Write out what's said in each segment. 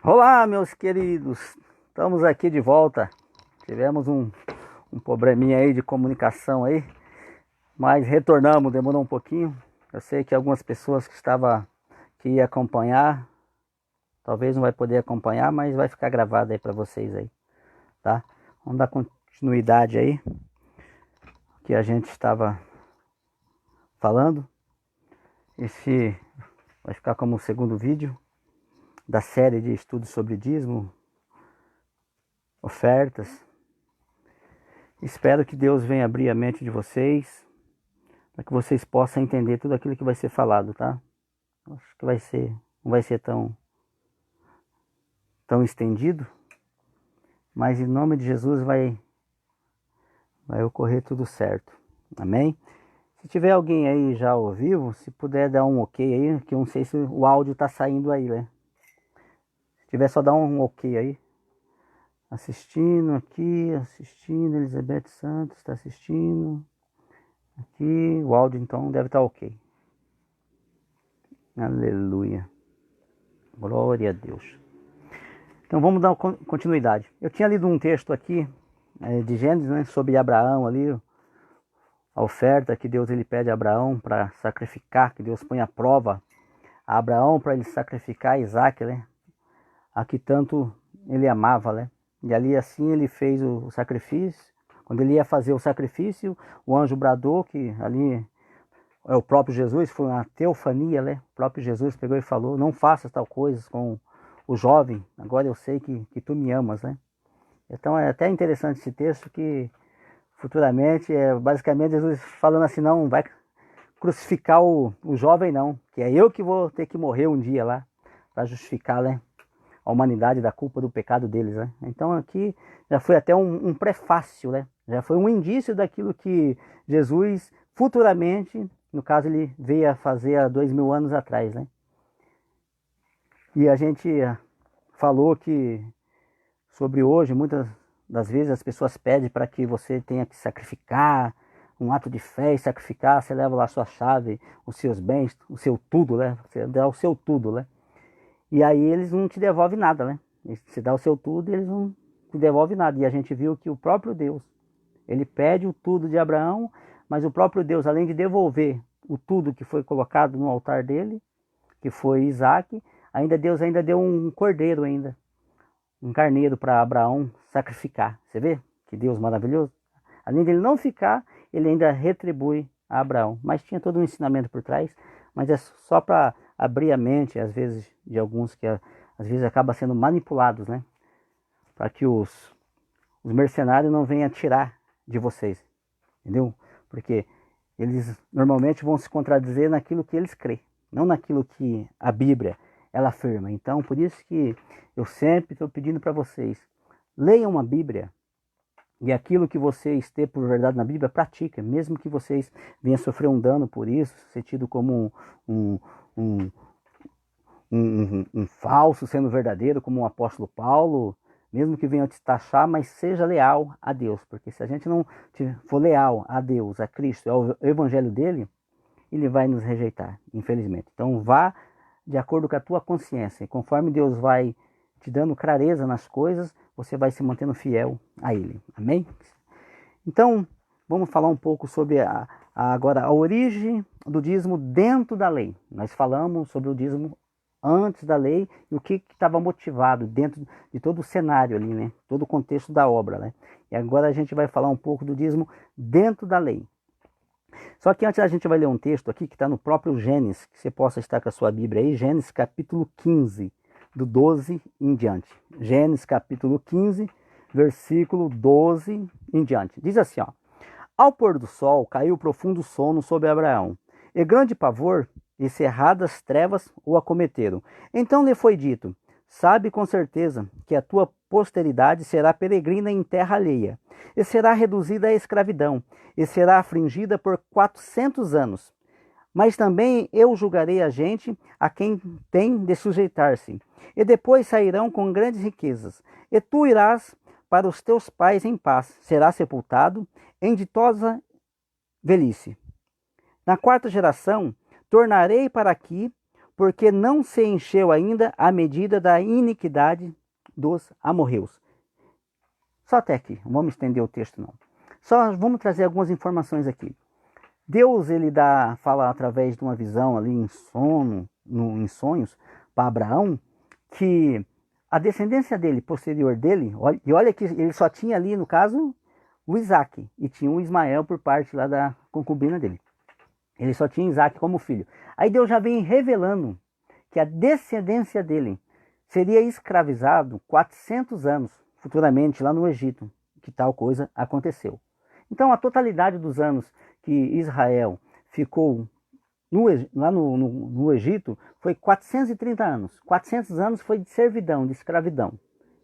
Olá, meus queridos, estamos aqui de volta. Tivemos um probleminha aí de comunicação aí, mas retornamos, demorou um pouquinho. Eu sei que algumas pessoas que ia acompanhar, talvez não vai poder acompanhar, mas vai ficar gravado aí para vocês aí, tá? Vamos dar continuidade aí que a gente estava falando. Esse vai ficar como o segundo vídeo da série de estudos sobre dízimo, ofertas. Espero que Deus venha abrir a mente de vocês, para que vocês possam entender tudo aquilo que vai ser falado, tá? Acho que não vai ser tão estendido, mas em nome de Jesus vai ocorrer tudo certo. Amém? Se tiver alguém aí já ao vivo, se puder dar um ok aí, que eu não sei se o áudio tá saindo aí, né? Se tiver, só dar um ok aí. Assistindo aqui, Elizabeth Santos está assistindo. Aqui, o áudio então deve estar ok. Aleluia. Glória a Deus. Então vamos dar continuidade. Eu tinha lido um texto aqui de Gênesis, né, sobre Abraão ali, a oferta que Deus ele pede a Abraão para sacrificar, que Deus põe à prova a Abraão para ele sacrificar Isaac, né, a que tanto ele amava, né. E ali assim ele fez o sacrifício. Quando ele ia fazer o sacrifício, o anjo bradou, que ali é o próprio Jesus, foi uma teofania, né? O próprio Jesus pegou e falou: não faça tal coisa com o jovem, agora eu sei que tu me amas, né? Então é até interessante esse texto, que futuramente é basicamente Jesus falando assim: não vai crucificar o jovem não, que é eu que vou ter que morrer um dia lá, para justificar, né, a humanidade da culpa do pecado deles, né? Então aqui já foi até um prefácio, né? Já foi um indício daquilo que Jesus futuramente, no caso ele veio a fazer há 2000 anos atrás, né? E a gente falou que sobre hoje, muitas das vezes as pessoas pedem para que você tenha que sacrificar, um ato de fé e sacrificar, você leva lá a sua chave, os seus bens, o seu tudo, né? Você dá o seu tudo, né? E aí eles não te devolvem nada, né? Você dá o seu tudo e eles não te devolvem nada. E a gente viu que o próprio Deus, ele pede o tudo de Abraão, mas o próprio Deus, além de devolver o tudo que foi colocado no altar dele, que foi Isaac, Deus ainda deu um cordeiro ainda, um carneiro para Abraão sacrificar. Você vê que Deus maravilhoso? Além dele não ficar, ele ainda retribui a Abraão. Mas tinha todo um ensinamento por trás, mas é só para abrir a mente, às vezes, de alguns que às vezes acabam sendo manipulados, né? Para que os mercenários não venham tirar de vocês, entendeu? Porque eles normalmente vão se contradizer naquilo que eles creem, não naquilo que a Bíblia ela afirma. Então, por isso que eu sempre estou pedindo para vocês, leiam a Bíblia, e aquilo que vocês têm por verdade na Bíblia, pratica, mesmo que vocês venham sofrer um dano por isso, ser tido como um, um, um falso sendo verdadeiro, como o apóstolo Paulo, mesmo que venham te taxar, mas seja leal a Deus, porque se a gente não for leal a Deus, a Cristo, ao evangelho dele, ele vai nos rejeitar, infelizmente. Então vá de acordo com a tua consciência, e conforme Deus vai te dando clareza nas coisas, você vai se mantendo fiel a ele, amém? Então vamos falar um pouco sobre agora a origem do dízimo dentro da lei. Nós falamos sobre o dízimo antes da lei e o que estava motivado dentro de todo o cenário ali, né? Todo o contexto da obra, né? E agora a gente vai falar um pouco do dízimo dentro da lei. Só que antes a gente vai ler um texto aqui que está no próprio Gênesis, que você possa estar com a sua Bíblia aí, Gênesis capítulo 15, do 12 em diante. Gênesis capítulo 15, versículo 12 em diante. Diz assim, ó: ao pôr do sol caiu profundo sono sobre Abraão, e grande pavor e cerradas trevas o acometeram. Então lhe foi dito: sabe com certeza que a tua posteridade será peregrina em terra alheia, e será reduzida à escravidão, e será afligida por 400 anos. Mas também eu julgarei a gente a quem tem de sujeitar-se, e depois sairão com grandes riquezas. E tu irás para os teus pais em paz, serás sepultado em ditosa velhice. Na quarta geração, tornarei para aqui, porque não se encheu ainda a medida da iniquidade dos amorreus. Só até aqui, não vamos estender o texto não. Só vamos trazer algumas informações aqui. Deus, ele fala através de uma visão ali em sonhos para Abraão, que a descendência dele, posterior dele, e olha que ele só tinha ali, no caso, o Isaac, e tinha o Ismael por parte lá da concubina dele. Ele só tinha Isaac como filho. Aí Deus já vem revelando que a descendência dele seria escravizado 400 anos futuramente lá no Egito, que tal coisa aconteceu. Então a totalidade dos anos que Israel ficou lá no Egito foi 430 anos. 400 anos foi de servidão, de escravidão.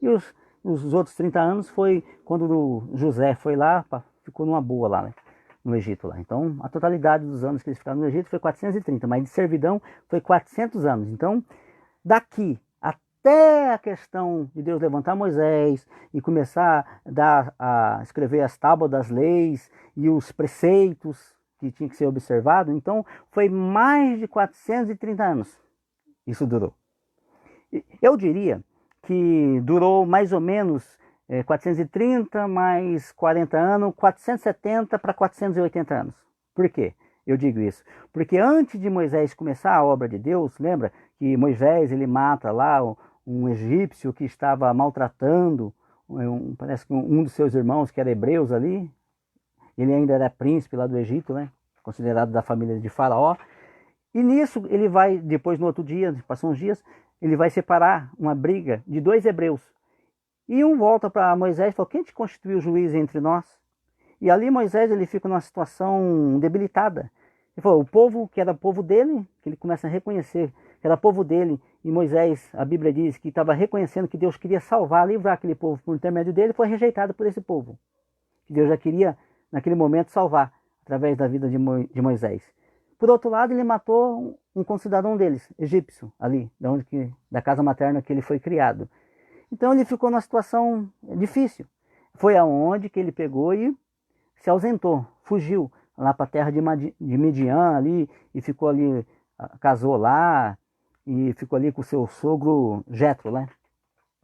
E os outros 30 anos foi quando José foi lá, ficou numa boa lá, né, no Egito. Lá. Então a totalidade dos anos que eles ficaram no Egito foi 430, mas de servidão foi 400 anos. Então daqui até a questão de Deus levantar Moisés e começar a escrever as tábuas das leis e os preceitos que tinha que ser observado, então foi mais de 430 anos isso durou. Eu diria que durou mais ou menos 430 mais 40 anos, 470 para 480 anos. Por quê? Eu digo isso porque antes de Moisés começar a obra de Deus, lembra que Moisés ele mata lá um egípcio que estava maltratando, parece que um dos seus irmãos que era hebreus ali, ele ainda era príncipe lá do Egito, né? Considerado da família de Faraó. E nisso ele vai, depois no outro dia, passam uns dias, ele vai separar uma briga de 2 hebreus. E um volta para Moisés e fala, quem te constituiu juiz entre nós? E ali Moisés ele fica numa situação debilitada. Ele falou, o povo que era povo dele, que ele começa a reconhecer que era povo dele, e Moisés, a Bíblia diz que estava reconhecendo que Deus queria salvar, livrar aquele povo por intermédio dele, foi rejeitado por esse povo. Que Deus já queria, naquele momento, salvar, através da vida de Moisés. Por outro lado, ele matou um concidadão deles, egípcio, ali, da casa materna que ele foi criado. Então ele ficou numa situação difícil. Foi aonde que ele pegou e se ausentou, fugiu lá para a terra de Midian ali, e ficou ali, casou lá, e ficou ali com o seu sogro Jetro, né?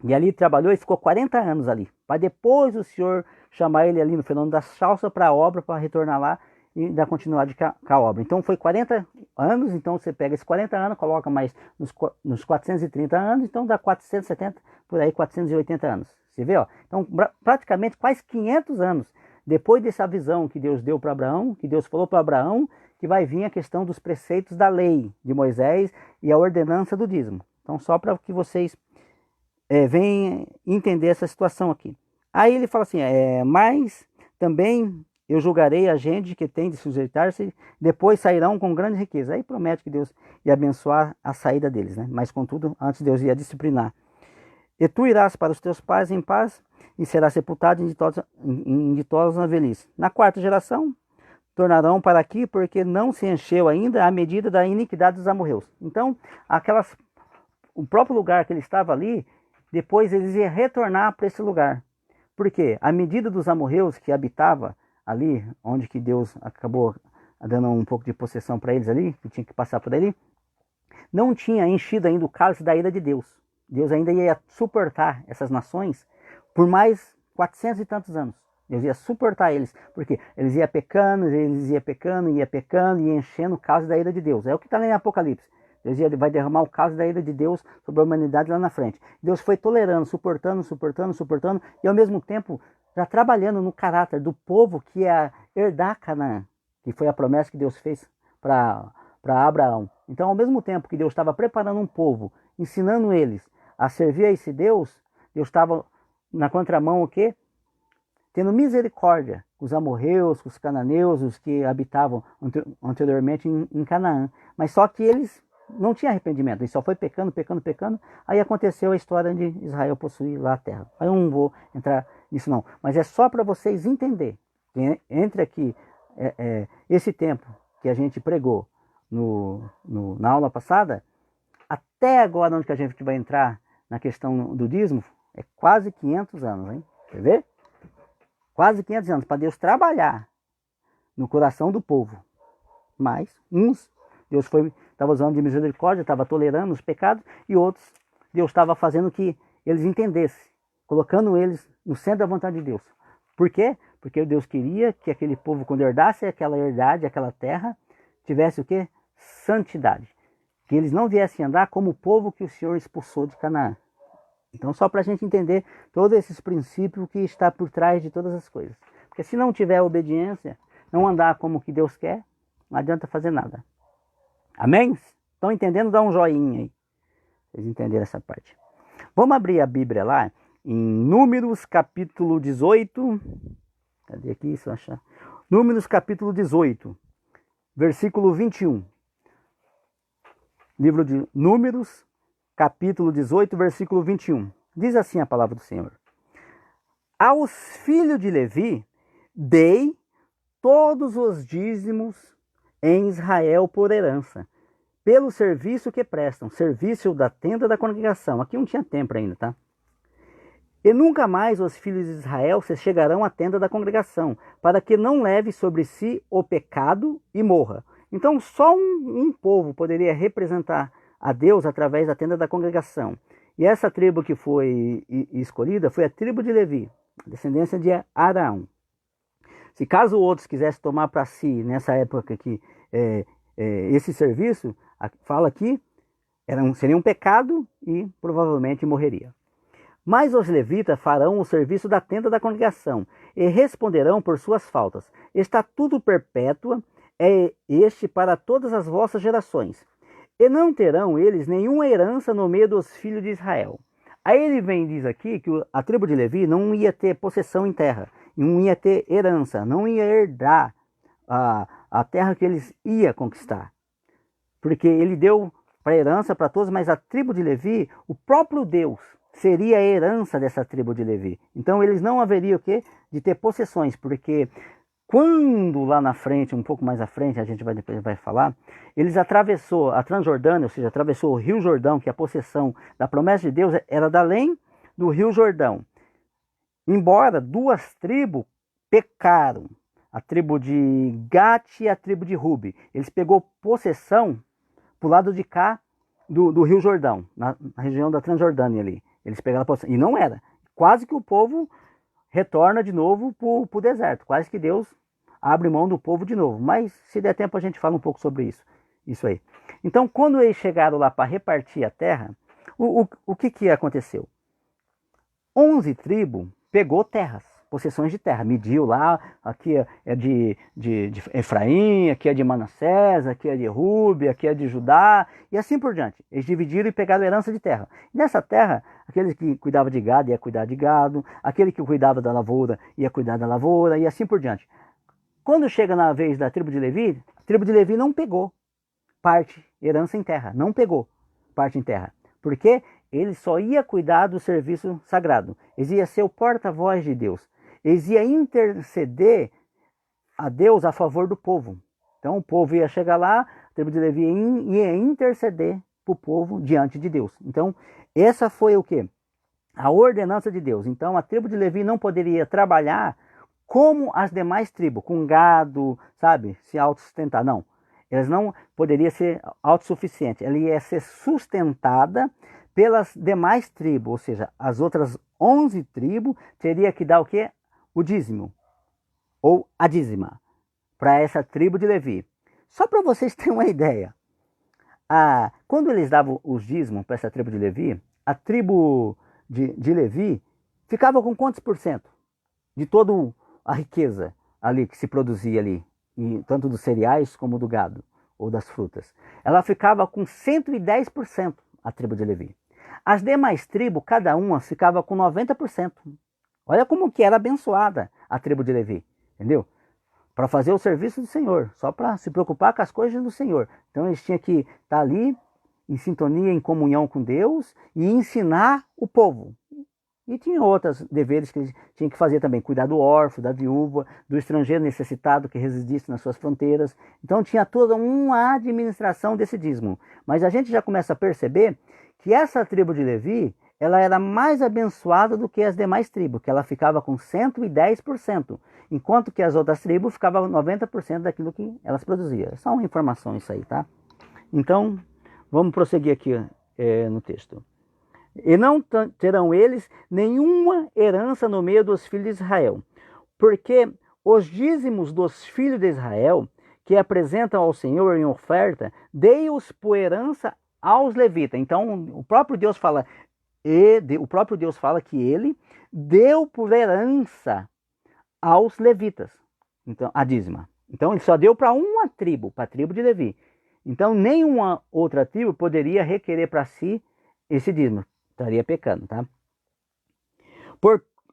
E ali trabalhou e ficou 40 anos ali, para depois o Senhor chamar ele ali no fenômeno da salsa para a obra, para retornar lá e dar continuidade com a obra. Então foi 40 anos, então você pega esses 40 anos, coloca mais nos 430 anos, então dá 470, por aí 480 anos. Você vê, ó? Então praticamente quase 500 anos depois dessa visão que Deus deu para Abraão, que Deus falou para Abraão, que vai vir a questão dos preceitos da lei de Moisés e a ordenança do dízimo. Então só para que vocês venham entender essa situação aqui. Aí ele fala assim, mas também eu julgarei a gente que tem de sujeitar-se, depois sairão com grande riqueza. Aí promete que Deus ia abençoar a saída deles, né? Mas contudo, antes Deus ia disciplinar. E tu irás para os teus pais em paz, e serás sepultado em ditosa velhice. Na 4ª geração, tornarão para aqui, porque não se encheu ainda a medida da iniquidade dos amorreus. Então, o próprio lugar que ele estava ali, depois eles iam retornar para esse lugar. Por quê? A medida dos amorreus que habitava ali, onde que Deus acabou dando um pouco de possessão para eles ali, que tinha que passar por ali, não tinha enchido ainda o cálice da ira de Deus. Deus ainda ia suportar essas nações por mais 400 e tantos anos. Deus ia suportar eles, porque eles iam pecando, e enchendo o cálice da ira de Deus. É o que está lá em Apocalipse. Deus vai derramar o cálice da ira de Deus sobre a humanidade lá na frente. Deus foi tolerando, suportando, e ao mesmo tempo já trabalhando no caráter do povo que ia herdar Canaã, que foi a promessa que Deus fez para Abraão. Então, ao mesmo tempo que Deus estava preparando um povo, ensinando eles a servir a esse Deus, Deus estava na contramão o quê? Tendo misericórdia com os amorreus, com os cananeus, os que habitavam anteriormente em Canaã. Mas só que eles não tinham arrependimento, eles só foi pecando, aí aconteceu a história de Israel possuir lá a terra. Aí eu não vou entrar nisso não, mas é só para vocês entenderem. Entre aqui esse tempo que a gente pregou na aula passada, até agora onde que a gente vai entrar na questão do dízimo, é quase 500 anos, hein? Quer ver? Quase 500 anos, para Deus trabalhar no coração do povo. Mas Deus estava estava usando de misericórdia, estava tolerando os pecados, e outros Deus estava fazendo que eles entendessem, colocando eles no centro da vontade de Deus. Por quê? Porque Deus queria que aquele povo, quando herdasse aquela herdade, aquela terra, tivesse o quê? Santidade. Que eles não viessem andar como o povo que o Senhor expulsou de Canaã. Então, só para a gente entender todos esses princípios que está por trás de todas as coisas. Porque se não tiver obediência, não andar como que Deus quer, não adianta fazer nada. Amém? Estão entendendo? Dá um joinha aí. Vocês entenderam essa parte. Vamos abrir a Bíblia lá, em Números capítulo 18. Cadê aqui? Isso achar. Números capítulo 18, versículo 21. Livro de Números, capítulo 18, versículo 21. Diz assim a palavra do Senhor. Aos filhos de Levi, dei todos os dízimos em Israel por herança, pelo serviço que prestam, serviço da tenda da congregação. Aqui não tinha templo ainda, tá? E nunca mais os filhos de Israel se chegarão à tenda da congregação, para que não leve sobre si o pecado e morra. Então só um povo poderia representar a Deus através da tenda da congregação. E essa tribo que foi escolhida foi a tribo de Levi, descendência de Arão. Se caso outros quisessem tomar para si, nessa época aqui, esse serviço, fala aqui, seria um pecado e provavelmente morreria. Mas os levitas farão o serviço da tenda da congregação e responderão por suas faltas. Estatuto perpétuo é este para todas as vossas gerações. E não terão eles nenhuma herança no meio dos filhos de Israel. Aí ele vem e diz aqui que a tribo de Levi não ia ter possessão em terra, não ia ter herança, não ia herdar a terra que eles iam conquistar. Porque ele deu para herança para todos, mas a tribo de Levi, o próprio Deus, seria a herança dessa tribo de Levi. Então eles não haveriam o quê? De ter possessões, porque quando lá na frente, um pouco mais à frente, a gente depois vai falar, eles atravessou a Transjordânia, ou seja, atravessou o Rio Jordão, que a possessão da promessa de Deus era da além do Rio Jordão. Embora duas tribos pecaram, a tribo de Gad e a tribo de Rubi, eles pegou possessão pro lado de cá do Rio Jordão, na região da Transjordânia ali. Eles pegaram a possessão, e não era. Quase que o povo retorna de novo para o deserto. Quase que Deus abre mão do povo de novo. Mas se der tempo a gente fala um pouco sobre isso. Isso aí. Então quando eles chegaram lá para repartir a terra, o que aconteceu? 11 tribos pegou terras, possessões de terra. Mediu lá, aqui é de Efraim, aqui é de Manassés, aqui é de Rubi, aqui é de Judá, e assim por diante. Eles dividiram e pegaram herança de terra. Nessa terra, aquele que cuidava de gado ia cuidar de gado, aquele que cuidava da lavoura ia cuidar da lavoura, e assim por diante. Quando chega na vez da tribo de Levi, a tribo de Levi não pegou parte, herança em terra, não pegou parte em terra. Por quê? Ele só ia cuidar do serviço sagrado. Eles iam ser o porta-voz de Deus. Eles iam interceder a Deus a favor do povo. Então o povo ia chegar lá, a tribo de Levi ia interceder para o povo diante de Deus. Então essa foi o quê? A ordenança de Deus. Então a tribo de Levi não poderia trabalhar como as demais tribos, com gado, sabe, se autossustentar. Não, elas não poderiam ser autossuficientes. Ela ia ser sustentada pelas demais tribos, ou seja, as outras 11 tribos teria que dar o quê? O dízimo, ou a dízima, para essa tribo de Levi. Só para vocês terem uma ideia, quando eles davam os dízimos para essa tribo de Levi, a tribo de Levi ficava com quantos por cento de toda a riqueza ali que se produzia ali, tanto dos cereais como do gado, ou das frutas? Ela ficava com 110%, a tribo de Levi. As demais tribos, cada uma ficava com 90%. Olha como que era abençoada a tribo de Levi, entendeu? Para fazer o serviço do Senhor, só para se preocupar com as coisas do Senhor. Então eles tinham que estar ali em sintonia, em comunhão com Deus e ensinar o povo. E tinha outros deveres que eles tinham que fazer também, cuidar do órfão, da viúva, do estrangeiro necessitado que residisse nas suas fronteiras. Então tinha toda uma administração desse dízimo. Mas a gente já começa a perceber que essa tribo de Levi, ela era mais abençoada do que as demais tribos, que ela ficava com 110%, enquanto que as outras tribos ficavam 90% daquilo que elas produziam. É só uma informação isso aí, tá? Então, vamos prosseguir aqui no texto. E não terão eles nenhuma herança no meio dos filhos de Israel, porque os dízimos dos filhos de Israel, que apresentam ao Senhor em oferta, dei-os por herança aos levitas. Então, o próprio Deus fala que ele deu por herança aos levitas, então a dízima. Então, ele só deu para uma tribo, para a tribo de Levi. Então, nenhuma outra tribo poderia requerer para si esse dízimo. Estaria pecando, tá?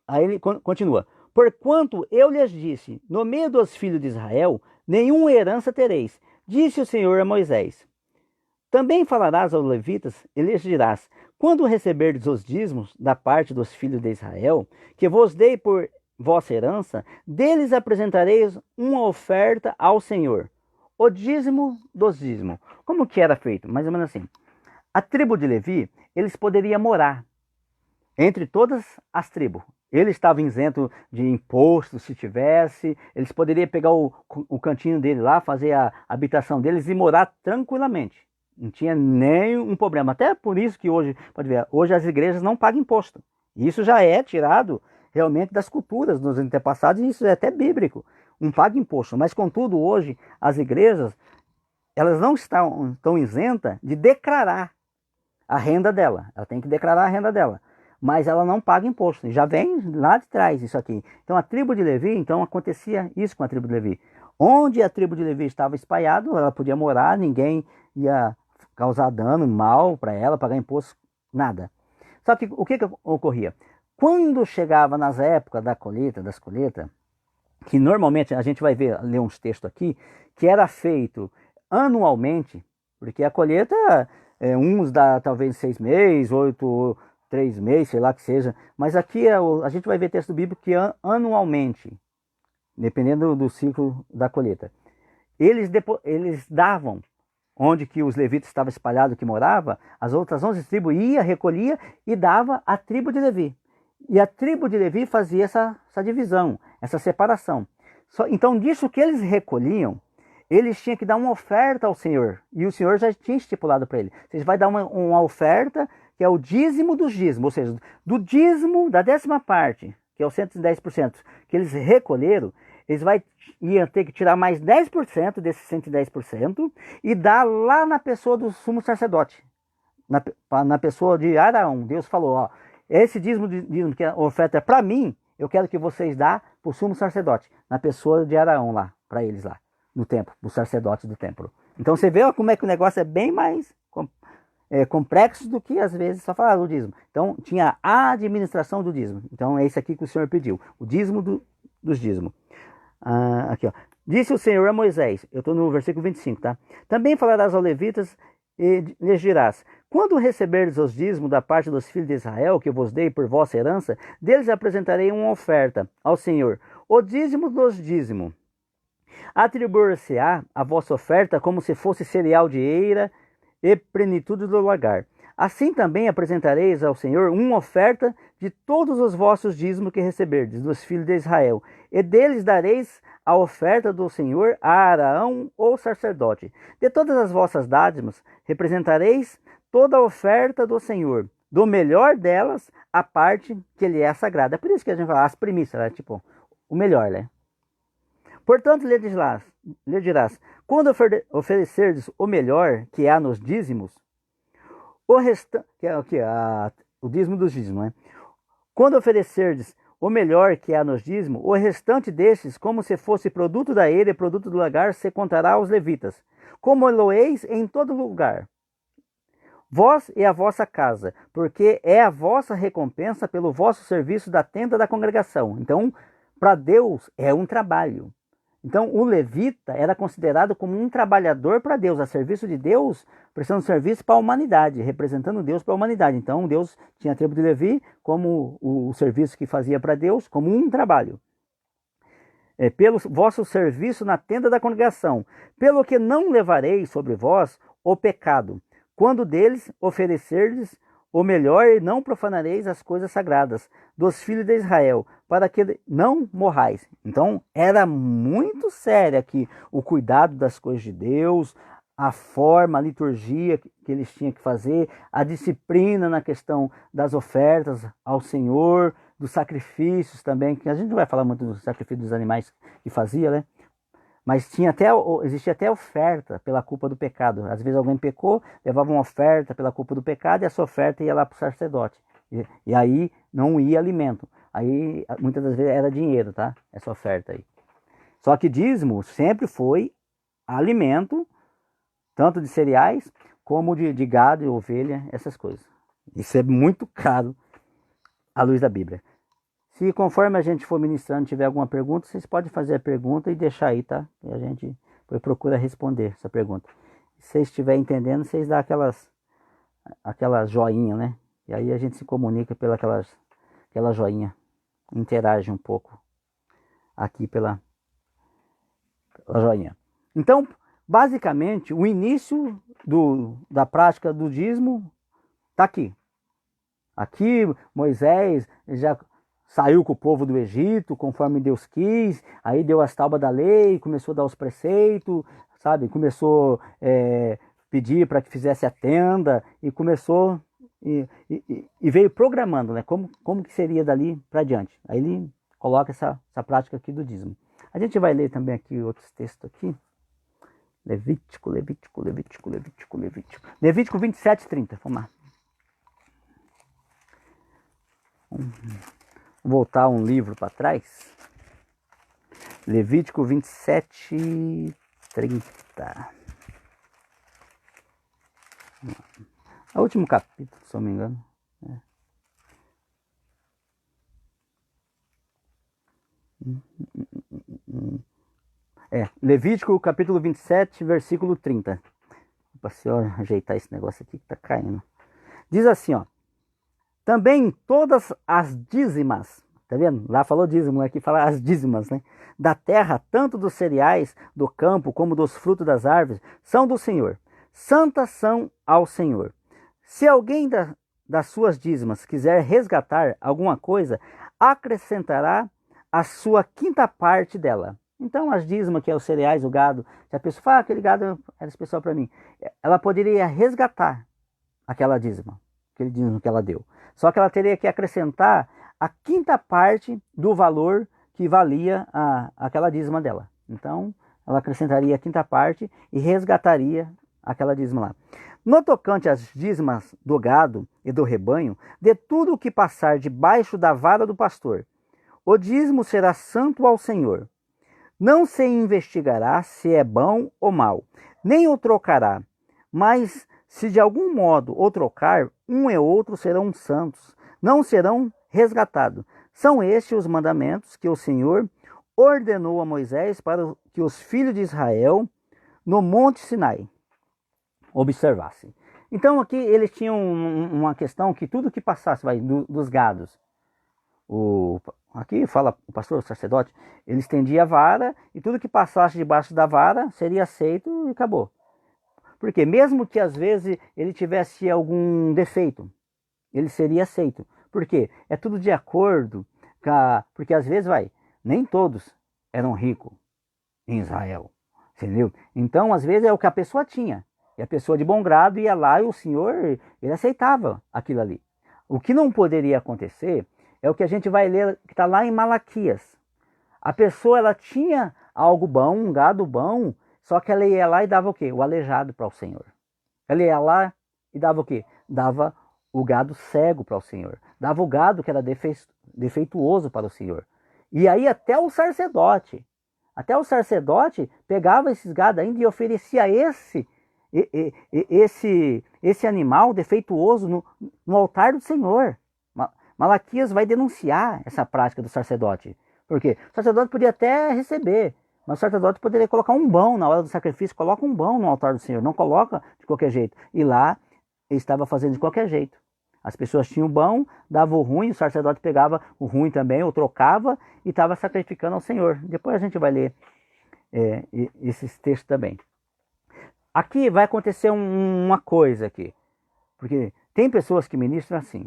Aí ele continua. Porquanto eu lhes disse, no meio dos filhos de Israel, nenhuma herança tereis. Disse o Senhor a Moisés. Também falarás aos levitas e lhes dirás, quando receberdes os dízimos da parte dos filhos de Israel, que vos dei por vossa herança, deles apresentareis uma oferta ao Senhor. O dízimo dos dízimos. Como que era feito? Mais ou menos assim. A tribo de Levi, eles poderiam morar entre todas as tribos. Eles estavam isentos de imposto, se tivesse. Eles poderiam pegar o cantinho dele lá, fazer a habitação deles e morar tranquilamente. Não tinha nenhum problema. Até por isso que hoje, pode ver, hoje as igrejas não pagam imposto. Isso já é tirado realmente das culturas dos antepassados, e isso é até bíblico. Não paga imposto. Mas, contudo, hoje as igrejas, elas não estão isentas de declarar a renda dela. Ela tem que declarar a renda dela. Mas ela não paga imposto. Já vem lá de trás isso aqui. Então a tribo de Levi, então acontecia isso com a tribo de Levi. Onde a tribo de Levi estava espalhada, ela podia morar, ninguém ia causar dano, mal para ela, pagar imposto, nada. Só que o que ocorria? Quando chegava nas épocas das colheitas, que normalmente a gente vai ler uns textos aqui, que era feito anualmente, porque a colheita, uns dá talvez 6 meses, 3 meses, sei lá que seja, mas aqui a gente vai ver texto bíblico que anualmente, dependendo do ciclo da colheita, eles davam, onde que os levitas estavam espalhados, que morava, as outras 11 tribos recolhia e dava à tribo de Levi. E a tribo de Levi fazia essa divisão, essa separação. Então, disso que eles recolhiam, eles tinham que dar uma oferta ao Senhor. E o Senhor já tinha estipulado para ele. Você vai dar uma oferta que é o dízimo dos dízimos. Ou seja, do dízimo da 10ª parte, que é o 110%, que eles recolheram, eles iam ter que tirar mais 10% desses 110% e dar lá na pessoa do sumo sacerdote. Na pessoa de Arão. Deus falou, ó, esse dízimo que a oferta é para mim, eu quero que vocês dão para o sumo sacerdote, na pessoa de Arão lá, para eles lá, no templo, o sacerdote do templo. Então você vê como é que o negócio é bem mais complexo do que às vezes só falar do dízimo. Então tinha a administração do dízimo. Então é isso aqui que o Senhor pediu, o dízimo dos dízimos. Aqui, ó. Disse o Senhor a Moisés, eu estou no versículo 25, tá? Também falarás aos levitas e lhes dirás, quando receberdes os dízimos da parte dos filhos de Israel, que vos dei por vossa herança, deles apresentarei uma oferta ao Senhor, o dízimo dos dízimos. Atribuir-se-á a vossa oferta como se fosse cereal de eira e plenitude do lagar. Assim também apresentareis ao Senhor uma oferta de todos os vossos dízimos que receberdes dos filhos de Israel, e deles dareis a oferta do Senhor a Arão, o sacerdote. De todas as vossas dádivas representareis toda a oferta do Senhor, do melhor delas a parte que lhe é sagrada. É por isso que a gente fala as primícias, né? Tipo, o melhor, né? Portanto, lhe dirás, quando oferecerdes o melhor que há nos dízimos, o restante, o dízimo dos dízimos, né? Quando oferecerdes o melhor que há nos dízimos, o restante destes, como se fosse produto da eira e produto do lagar, se contará aos levitas, como loeis em todo lugar, vós e a vossa casa, porque é a vossa recompensa pelo vosso serviço da tenda da congregação. Então, para Deus é um trabalho. Então, o levita era considerado como um trabalhador para Deus, a serviço de Deus, prestando serviço para a humanidade, representando Deus para a humanidade. Então, Deus tinha a tribo de Levi como o serviço que fazia para Deus, como um trabalho. Pelo vosso serviço na tenda da congregação, pelo que não levareis sobre vós o pecado, quando deles oferecerdes o melhor, e não profanareis as coisas sagradas dos filhos de Israel, para que não morrais. Então, era muito sério aqui o cuidado das coisas de Deus, a forma, a liturgia que eles tinham que fazer, a disciplina na questão das ofertas ao Senhor, dos sacrifícios também, que a gente não vai falar muito do sacrifício dos animais que fazia, né? Mas existia até oferta pela culpa do pecado. Às vezes alguém pecou, levava uma oferta pela culpa do pecado e essa oferta ia lá para o sacerdote. E aí não ia alimento. Aí muitas das vezes era dinheiro, tá? Essa oferta aí. Só que dízimo sempre foi alimento, tanto de cereais como de gado e ovelha, essas coisas. Isso é muito caro à luz da Bíblia. Se conforme a gente for ministrando tiver alguma pergunta, vocês podem fazer a pergunta e deixar aí, tá? E a gente procura responder essa pergunta. Se vocês estiverem entendendo, vocês dão aquelas joinha, né? E aí a gente se comunica aquela joinha, interage um pouco aqui pela joinha. Então, basicamente, o início da prática do dízimo está aqui. Aqui Moisés já saiu com o povo do Egito, conforme Deus quis, aí deu as tábuas da lei, começou a dar os preceitos, sabe? Começou a pedir para que fizesse a tenda, e começou, e veio programando, né? Como que seria dali para diante. Aí ele coloca essa prática aqui do dízimo. A gente vai ler também aqui outros textos aqui. Levítico 27:30, vamos lá. Vou voltar um livro para trás. Levítico 27:30. É o último capítulo, se eu não me engano. Levítico capítulo 27, versículo 30. Para se eu ajeitar esse negócio aqui que tá caindo. Diz assim, ó. Também todas as dízimas, tá vendo? Lá falou dízimo, aqui fala as dízimas, né? Da terra, tanto dos cereais do campo como dos frutos das árvores, são do Senhor. Santas são ao Senhor. Se alguém das suas dízimas quiser resgatar alguma coisa, acrescentará a sua quinta parte dela. Então, as dízimas, que é os cereais, o gado, se a pessoa fala, aquele gado era especial para mim, ela poderia resgatar aquela dízima, aquele dízimo que ela deu. Só que ela teria que acrescentar a quinta parte do valor que valia aquela dízima dela. Então, ela acrescentaria a quinta parte e resgataria aquela dízima lá. No tocante às dízimas do gado e do rebanho, de tudo o que passar debaixo da vara do pastor, o dízimo será santo ao Senhor. Não se investigará se é bom ou mal, nem o trocará, mas se de algum modo o trocar, um e outro serão santos, não serão resgatados. São estes os mandamentos que o Senhor ordenou a Moisés para que os filhos de Israel, no Monte Sinai, observassem. Então aqui eles tinham uma questão que tudo que passasse dos gados, aqui fala o pastor, o sacerdote, ele estendia a vara e tudo que passasse debaixo da vara seria aceito e acabou. Porque mesmo que às vezes ele tivesse algum defeito, ele seria aceito. Por quê? É tudo de acordo porque às vezes nem todos eram ricos em Israel, entendeu? Então às vezes é o que a pessoa tinha. E a pessoa de bom grado ia lá e o Senhor, ele aceitava aquilo ali. O que não poderia acontecer é o que a gente vai ler, que está lá em Malaquias. A pessoa, ela tinha algo bom, um gado bom, só que ela ia lá e dava o quê? O aleijado para o Senhor. Ela ia lá e dava o quê? Dava o gado cego para o Senhor. Dava o gado que era defeituoso para o Senhor. E aí até o sacerdote pegava esses gados ainda e oferecia esse animal defeituoso no altar do Senhor. Malaquias vai denunciar essa prática do sacerdote. Por quê? O sacerdote podia até receber, mas o sacerdote poderia colocar um bão na hora do sacrifício, coloca um bão no altar do Senhor, não coloca de qualquer jeito. E lá ele estava fazendo de qualquer jeito. As pessoas tinham o bom, dava o ruim, o sacerdote pegava o ruim também, ou trocava, e estava sacrificando ao Senhor. Depois a gente vai ler esses textos também. Aqui vai acontecer uma coisa aqui, porque tem pessoas que ministram assim.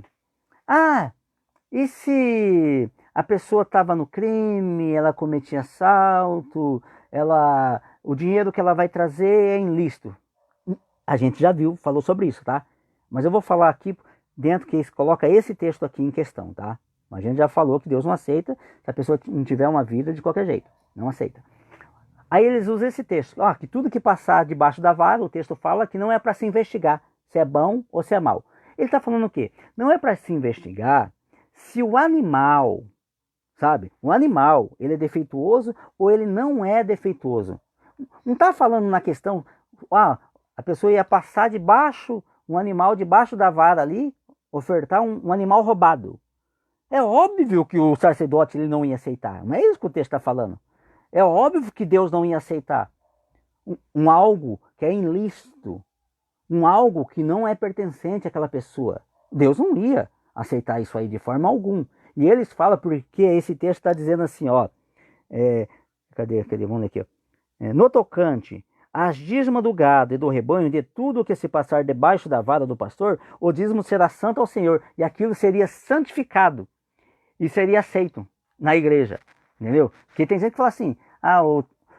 E se a pessoa estava no crime, ela cometia assalto, o dinheiro que ela vai trazer é ilícito. A gente já viu, falou sobre isso, tá? Mas eu vou falar aqui dentro que coloca esse texto aqui em questão, tá? A gente já falou que Deus não aceita se a pessoa não tiver uma vida de qualquer jeito. Não aceita. Aí eles usam esse texto. Que tudo que passar debaixo da vara, o texto fala que não é para se investigar se é bom ou se é mal. Ele está falando o quê? Não é para se investigar se o animal, sabe? O animal, ele é defeituoso ou ele não é defeituoso. Não está falando na questão, a pessoa ia passar debaixo, um animal debaixo da vara ali, ofertar um animal roubado. É óbvio que o sacerdote ele não ia aceitar. Não é isso que o texto está falando. É óbvio que Deus não ia aceitar um algo que é ilícito, um algo que não é pertencente àquela pessoa. Deus não ia aceitar isso aí de forma alguma. E eles falam porque esse texto está dizendo assim, cadê? Vamos ler aqui. No tocante às dízima do gado e do rebanho, de tudo o que se passar debaixo da vara do pastor, o dízimo será santo ao Senhor, e aquilo seria santificado e seria aceito na igreja, entendeu? Porque tem gente que fala assim,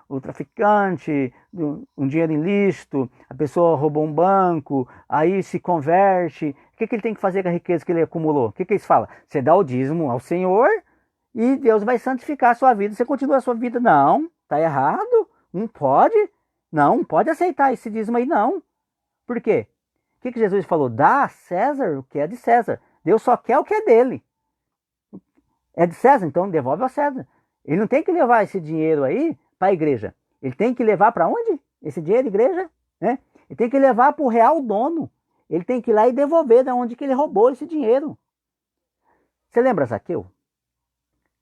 o traficante, um dinheiro ilícito, a pessoa roubou um banco, aí se converte, o que ele tem que fazer com a riqueza que ele acumulou? O que eles falam? Você dá o dízimo ao Senhor e Deus vai santificar a sua vida, você continua a sua vida. Não, tá errado, não pode aceitar esse dízimo aí, não. Por quê? O que Jesus falou? Dá a César o que é de César. Deus só quer o que é dele. É de César, então devolve ao César. Ele não tem que levar esse dinheiro aí para a igreja. Ele tem que levar para onde? Esse dinheiro, igreja? Né? Ele tem que levar para o real dono. Ele tem que ir lá e devolver de onde que ele roubou esse dinheiro. Você lembra Zaqueu?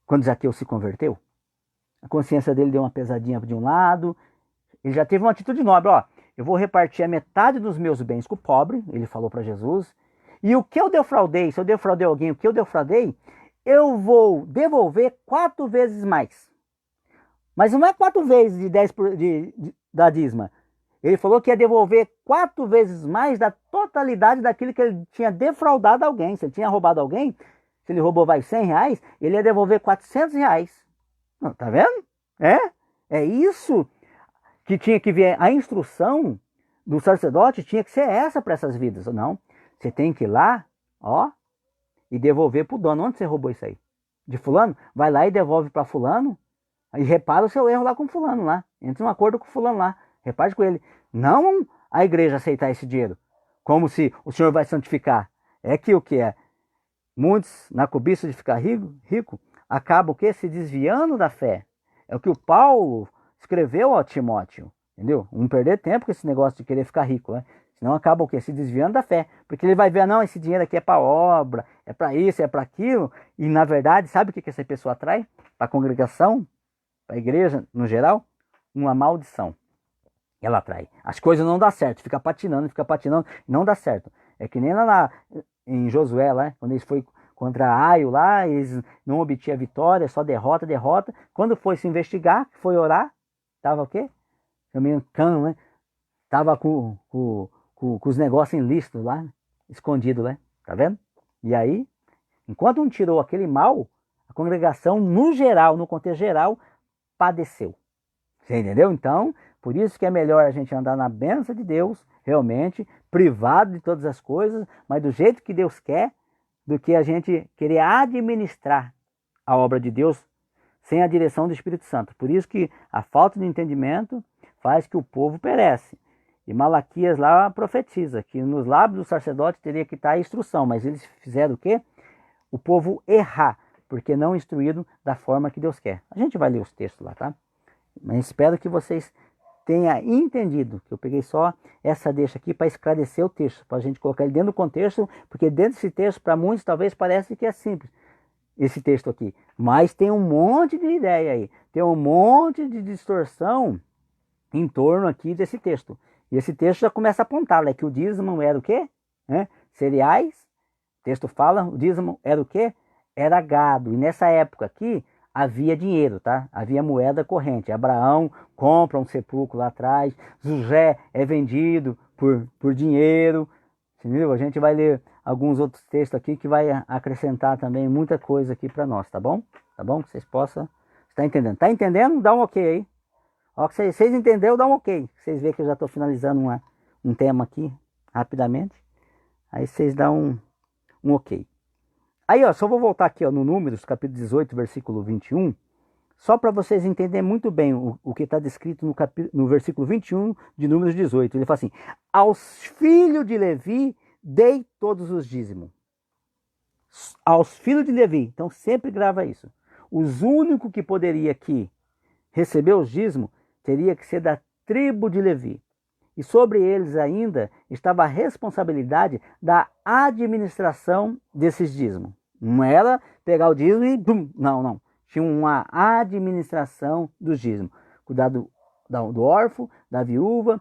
Quando Zaqueu se converteu? A consciência dele deu uma pesadinha de um lado. Ele já teve uma atitude nobre. Eu vou repartir a metade dos meus bens com o pobre. Ele falou para Jesus. E o que eu defraudei, se eu defraudei alguém, o que eu defraudei, eu vou devolver 4 vezes mais. Mas não é 4 vezes de 10 da dízima. Ele falou que ia devolver 4 vezes mais da totalidade daquilo que ele tinha defraudado alguém. Se ele tinha roubado alguém, se ele roubou R$100, ele ia devolver R$400. Tá vendo? É isso que tinha que ver. A instrução do sacerdote tinha que ser essa para essas vidas. Não, você tem que ir lá, e devolver para o dono. Onde você roubou isso aí? De fulano? Vai lá e devolve para fulano. E repara o seu erro lá com fulano lá. Entra em um acordo com fulano lá. Reparte com ele. Não a igreja aceitar esse dinheiro. Como se o Senhor vai santificar. É que o que é? Muitos, na cobiça de ficar rico, acabam o quê? Se desviando da fé. É o que o Paulo escreveu a Timóteo. Entendeu? Não perder tempo com esse negócio de querer ficar rico, né? Senão acaba o quê? Se desviando da fé. Porque ele vai ver, não, esse dinheiro aqui é para obra, é para isso, é para aquilo. E na verdade, sabe o que essa pessoa atrai? Para a congregação, para a igreja no geral? Uma maldição. Ela atrai. As coisas não dão certo, fica patinando, não dá certo. É que nem lá em Josué, lá, quando eles foram contra Aio lá, eles não obtinham vitória, só derrota. Quando foi se investigar, foi orar, tava o quê? Meio cano, né? Tava com os negócios ilícitos lá, escondido, né? Tá vendo? E aí, enquanto não tirou aquele mal, a congregação, no geral, no contexto geral, padeceu. Você entendeu? Então, por isso que é melhor a gente andar na bênção de Deus, realmente, privado de todas as coisas, mas do jeito que Deus quer, do que a gente querer administrar a obra de Deus sem a direção do Espírito Santo. Por isso que a falta de entendimento faz que o povo perece. E Malaquias lá profetiza que nos lábios do sacerdote teria que estar a instrução, mas eles fizeram o quê? O povo errar, porque não instruído da forma que Deus quer. A gente vai ler os textos lá, tá? Mas espero que vocês tenham entendido, que eu peguei só essa deixa aqui para esclarecer o texto, para a gente colocar ele dentro do contexto, porque dentro desse texto, para muitos, talvez pareça que é simples, esse texto aqui. Mas tem um monte de ideia aí, tem um monte de distorção em torno aqui desse texto. E esse texto já começa a apontar, né, que o dízimo era o quê? Cereais. O texto fala, o dízimo era o quê? Era gado. E nessa época aqui, havia dinheiro, tá? Havia moeda corrente. Abraão compra um sepulcro lá atrás. José é vendido por dinheiro. Entendeu? A gente vai ler alguns outros textos aqui que vai acrescentar também muita coisa aqui para nós, tá bom? Tá bom? Que vocês possam estar entendendo. Tá entendendo? Dá um ok aí. Ó, que vocês entenderam, dá um ok. Vocês veem que eu já estou finalizando um tema aqui, rapidamente. Aí vocês dão um ok. Aí, ó, só vou voltar aqui, ó, no Números, capítulo 18, versículo 21, só para vocês entenderem muito bem o que está descrito no versículo 21 de Números 18. Ele fala assim: aos filhos de Levi dei todos os dízimos. Aos filhos de Levi. Então sempre grava isso. Os únicos que poderia aqui receber os dízimos teria que ser da tribo de Levi. E sobre eles ainda estava a responsabilidade da administração desses dízimos. Não era pegar o dízimo e bum, não. Tinha uma administração dos dízimos. Cuidar do órfão, da viúva,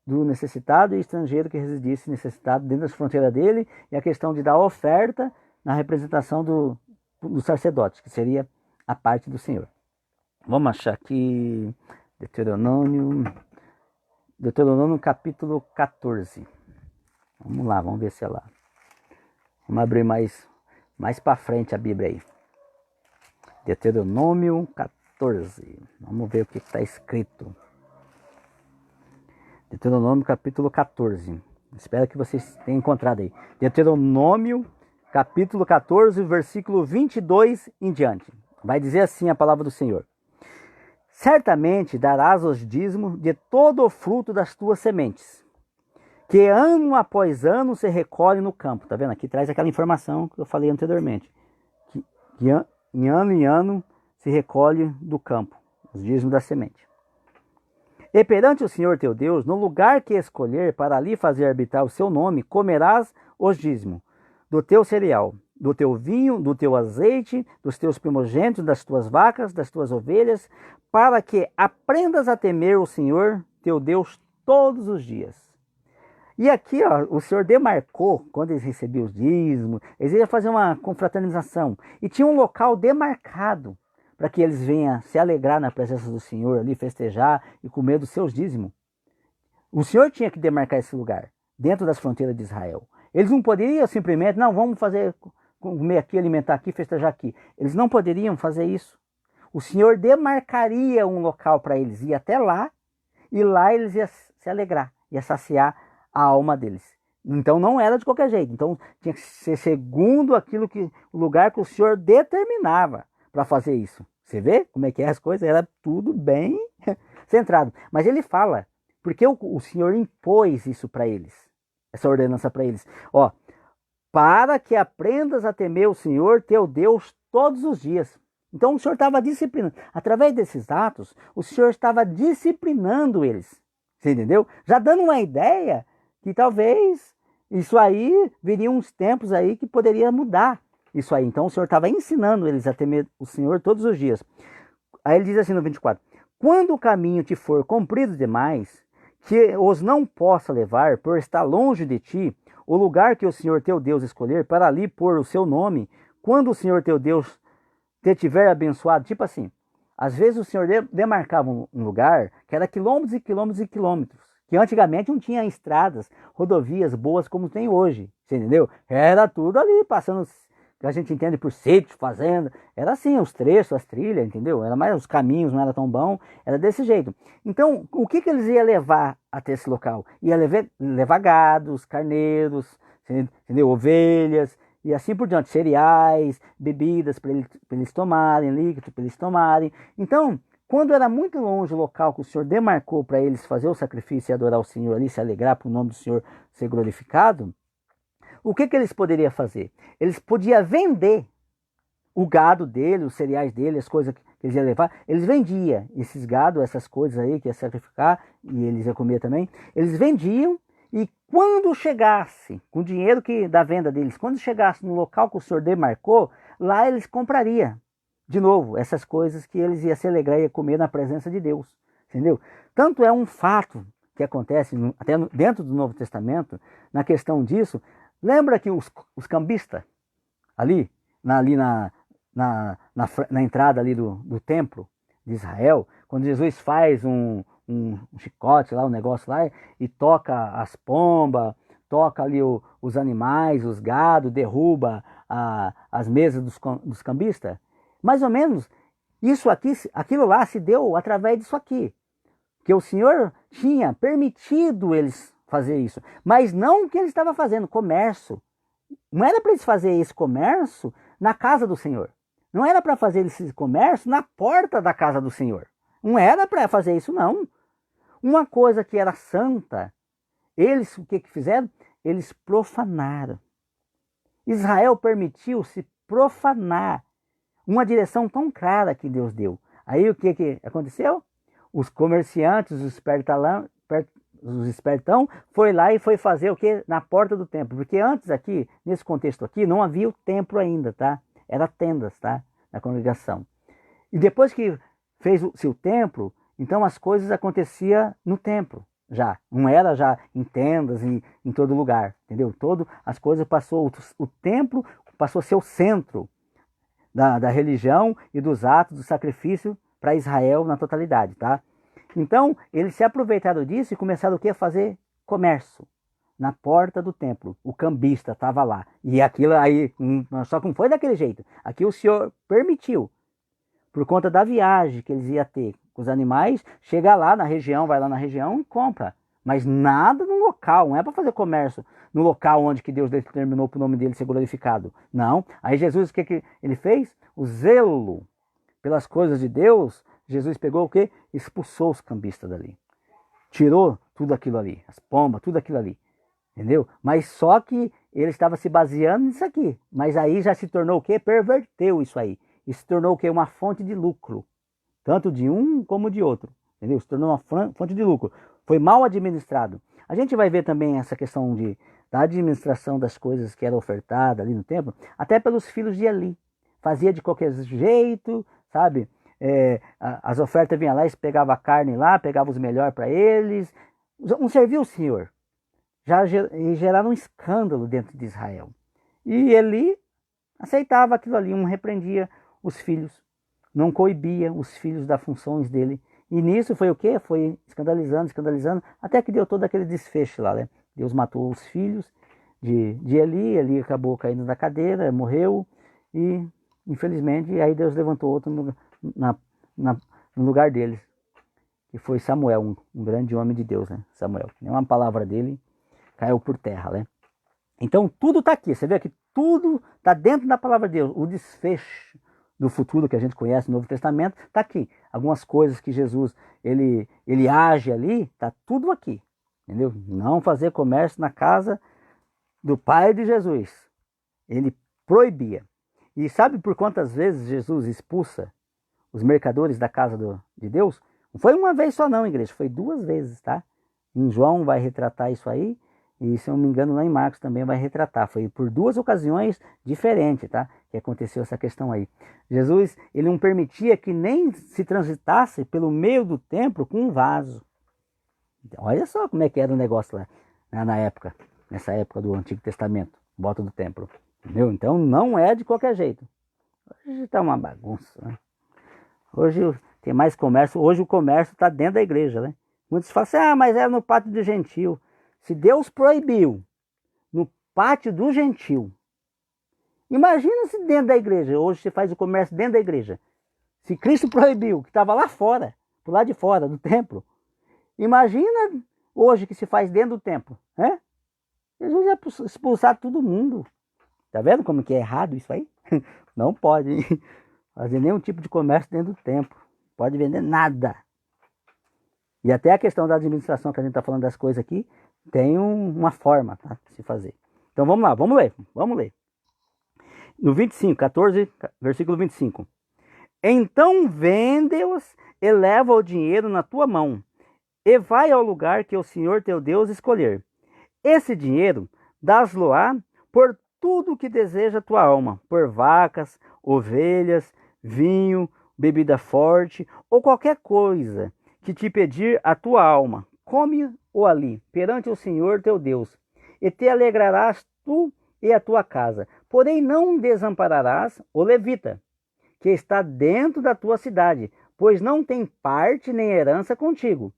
do necessitado e estrangeiro que residisse necessitado dentro das fronteiras dele, e a questão de dar oferta na representação do sacerdote, que seria a parte do Senhor. Vamos achar aqui Deuteronômio capítulo 14. Vamos lá, vamos ver se é lá. Vamos abrir mais para frente a Bíblia aí. Deuteronômio 14. Vamos ver o que está escrito. Deuteronômio capítulo 14. Espero que vocês tenham encontrado aí. Deuteronômio capítulo 14, versículo 22 em diante. Vai dizer assim a palavra do Senhor: certamente darás os dízimos de todo o fruto das tuas sementes, que ano após ano se recolhe no campo. Tá vendo? Aqui traz aquela informação que eu falei anteriormente. Que em ano se recolhe do campo os dízimos da semente. E perante o Senhor teu Deus, no lugar que escolher para ali fazer habitar o seu nome, comerás os dízimos do teu cereal, do teu vinho, do teu azeite, dos teus primogênitos, das tuas vacas, das tuas ovelhas, para que aprendas a temer o Senhor teu Deus todos os dias. E aqui, ó, o Senhor demarcou, quando eles recebiam os dízimos, eles iam fazer uma confraternização, e tinha um local demarcado para que eles venham se alegrar na presença do Senhor ali, festejar e comer dos seus dízimos. O Senhor tinha que demarcar esse lugar, dentro das fronteiras de Israel. Eles não poderiam simplesmente, não, vamos fazer, comer aqui, alimentar aqui, festejar aqui. Eles não poderiam fazer isso. O Senhor demarcaria um local para eles ir até lá, e lá eles iam se alegrar, ia saciar a alma deles. Então não era de qualquer jeito. Então tinha que ser segundo aquilo que o lugar que o Senhor determinava para fazer isso. Você vê como é que é as coisas? Era tudo bem centrado. Mas ele fala, porque o Senhor impôs isso para eles, essa ordenança para eles. Ó, para que aprendas a temer o Senhor teu Deus todos os dias. Então o Senhor estava disciplinando. Através desses atos, o Senhor estava disciplinando eles. Você entendeu? Já dando uma ideia que talvez isso aí viria uns tempos aí que poderia mudar isso aí. Então o Senhor estava ensinando eles a temer o Senhor todos os dias. Aí ele diz assim no 24: quando o caminho te for comprido demais, que os não possa levar, por estar longe de ti, o lugar que o Senhor teu Deus escolher para ali pôr o seu nome, quando o Senhor teu Deus te tiver abençoado, tipo assim, às vezes o Senhor demarcava um lugar que era quilômetros e quilômetros e quilômetros, que antigamente não tinha estradas, rodovias boas como tem hoje, você entendeu? Era tudo ali, passando, que a gente entende por sítio, fazenda, era assim, os trechos, as trilhas, entendeu? Era mais, os caminhos não era tão bom, era desse jeito. Então, o que eles iam levar até esse local? Ia levar gados, carneiros, entendeu? Ovelhas, e assim por diante, cereais, bebidas para eles tomarem, líquidos para eles tomarem. Então, quando era muito longe o local que o Senhor demarcou para eles fazer o sacrifício e adorar o Senhor ali, se alegrar para o nome do Senhor ser glorificado, o que eles poderiam fazer? Eles podiam vender o gado dele, os cereais dele, as coisas que eles iam levar. Eles vendiam esses gados, essas coisas aí que ia sacrificar, e eles iam comer também. Eles vendiam, e quando chegasse, com o dinheiro da venda deles, quando chegasse no local que o Senhor demarcou, lá eles comprariam de novo essas coisas que eles iam se alegrar e iam comer na presença de Deus. Entendeu? Tanto é um fato que acontece até dentro do Novo Testamento, na questão disso. Lembra que os cambistas, ali na entrada ali do templo de Israel, quando Jesus faz um chicote lá, um negócio lá, e toca as pombas, toca ali os animais, os gados, derruba as mesas dos cambistas, mais ou menos, aquilo lá se deu através disso aqui, que o Senhor tinha permitido eles fazer isso. Mas não o que ele estava fazendo, comércio. Não era para eles fazerem esse comércio na casa do Senhor. Não era para fazer esse comércio na porta da casa do Senhor. Não era para fazer isso, não. Uma coisa que era santa, eles o que fizeram? Eles profanaram. Israel permitiu-se profanar uma direção tão clara que Deus deu. Aí o que aconteceu? Os comerciantes, os espertão, foi lá e foi fazer o que? Na porta do templo. Porque antes aqui, nesse contexto aqui, não havia o templo ainda, tá? Era tendas, tá? Na congregação. E depois que fez o seu templo, então as coisas aconteciam no templo já. Não era já em tendas, em todo lugar, entendeu? As coisas passou, o templo passou a ser o centro da religião e dos atos do sacrifício para Israel na totalidade, tá? Então, eles se aproveitaram disso e começaram o quê? A fazer comércio na porta do templo. O cambista estava lá. E aquilo aí, só que não foi daquele jeito. Aqui o Senhor permitiu, por conta da viagem que eles iam ter com os animais, chega lá na região, vai lá na região e compra. Mas nada no local, não é para fazer comércio no local onde que Deus determinou para o nome dele ser glorificado. Não. Aí Jesus, o que ele fez? O zelo pelas coisas de Deus, Jesus pegou o quê? Expulsou os cambistas dali. Tirou tudo aquilo ali, as pombas, tudo aquilo ali. Entendeu? Mas só que ele estava se baseando nisso aqui. Mas aí já se tornou o quê? Perverteu isso aí. E se tornou o quê? Uma fonte de lucro. Tanto de um como de outro. Entendeu? Se tornou uma fonte de lucro. Foi mal administrado. A gente vai ver também essa questão da administração das coisas que era ofertada ali no templo, até pelos filhos de Eli. Fazia de qualquer jeito, sabe? As ofertas vinham lá, eles pegavam a carne lá, pegavam os melhores para eles. Não serviu o Senhor. E geraram um escândalo dentro de Israel. E Eli aceitava aquilo ali, não repreendia os filhos, não coibia os filhos das funções dele. E nisso foi o quê? Foi escandalizando, até que deu todo aquele desfecho lá, né? Deus matou os filhos de Eli acabou caindo da cadeira, morreu, e infelizmente aí Deus levantou outro no lugar deles, que foi Samuel, um grande homem de Deus, né? Samuel, nenhuma palavra dele caiu por terra, né? Então tudo está aqui, você vê que tudo está dentro da palavra de Deus. O desfecho do futuro que a gente conhece no Novo Testamento está aqui. Algumas coisas que Jesus ele age ali, está tudo aqui, entendeu? Não fazer comércio na casa do pai de Jesus. Ele proibia. E sabe por quantas vezes Jesus expulsa os mercadores da casa de Deus? Não foi uma vez só não, igreja, foi 2 vezes, tá? Em João vai retratar isso aí, e se eu não me engano lá em Marcos também vai retratar. Foi por 2 ocasiões diferentes, tá? Que aconteceu essa questão aí. Jesus, ele não permitia que nem se transitasse pelo meio do templo com um vaso. Então, olha só como é que era o negócio lá, né, nessa época do Antigo Testamento, volta do templo. Entendeu? Então não é de qualquer jeito. Hoje está uma bagunça, né? Hoje tem mais comércio, hoje o comércio está dentro da igreja, né? Muitos falam assim, mas era no pátio do gentil. Se Deus proibiu no pátio do gentil, imagina se dentro da igreja, hoje você faz o comércio dentro da igreja. Se Cristo proibiu, que estava lá fora, por lá de fora do templo, imagina hoje que se faz dentro do templo, né? Jesus ia expulsar todo mundo. Tá vendo como que é errado isso aí? Não pode fazer nenhum tipo de comércio dentro do templo. Pode vender nada. E até a questão da administração que a gente está falando das coisas aqui, tem uma forma, tá, de se fazer. Então vamos lá, vamos ler. No 25, 14, versículo 25. Então vende-os e leva o dinheiro na tua mão, e vai ao lugar que o Senhor teu Deus escolher. Esse dinheiro dás-lo-á por tudo que deseja a tua alma, por vacas, ovelhas, vinho, bebida forte, ou qualquer coisa que te pedir a tua alma. Come-o ali, perante o Senhor teu Deus, e te alegrarás tu e a tua casa. Porém não desampararás o levita, que está dentro da tua cidade, pois não tem parte nem herança contigo.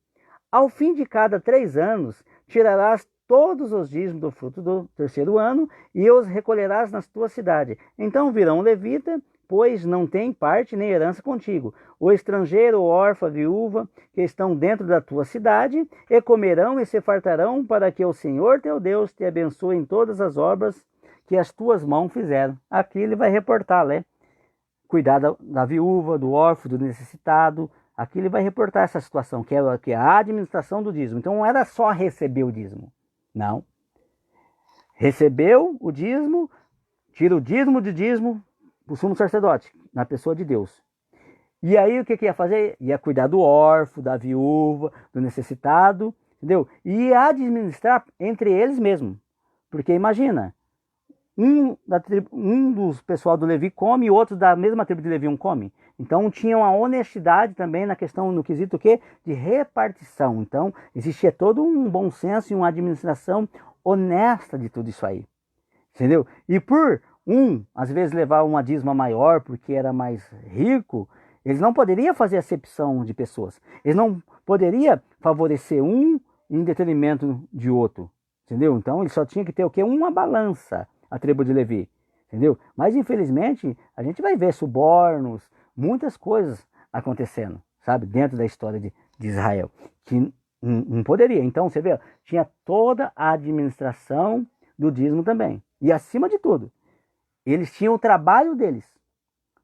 Ao fim de cada 3 anos, tirarás todos os dízimos do fruto do 3º ano e os recolherás na tua cidade. Então virão o levita, pois, não têm parte nem herança contigo. O estrangeiro, o órfão, a viúva, que estão dentro da tua cidade, e comerão e se fartarão, para que o Senhor teu Deus te abençoe em todas as obras que as tuas mãos fizeram. Aqui ele vai reportar, né? Cuidar da viúva, do órfão, do necessitado. Aqui ele vai reportar essa situação, que é a administração do dízimo. Então não era só receber o dízimo. Não. Recebeu o dízimo, tira o dízimo de dízimo para o sumo sacerdote, na pessoa de Deus. E aí o que ia fazer? Ia cuidar do órfão, da viúva, do necessitado, entendeu? E ia administrar entre eles mesmo. Porque imagina, um dos pessoal do Levi come e outro da mesma tribo de Levi não come. Então tinha uma honestidade também na questão, no quesito o quê? De repartição. Então existia todo um bom senso e uma administração honesta de tudo isso aí. Entendeu? E por às vezes levar uma dízima maior porque era mais rico, eles não poderiam fazer acepção de pessoas. Eles não poderiam favorecer um em detrimento de outro. Entendeu? Então ele só tinha que ter o quê? Uma balança, a tribo de Levi. Entendeu? Mas infelizmente a gente vai ver subornos, muitas coisas acontecendo, sabe? Dentro da história de Israel. Que não poderia. Então você vê, tinha toda a administração do dízimo também. E acima de tudo, eles tinham o trabalho deles.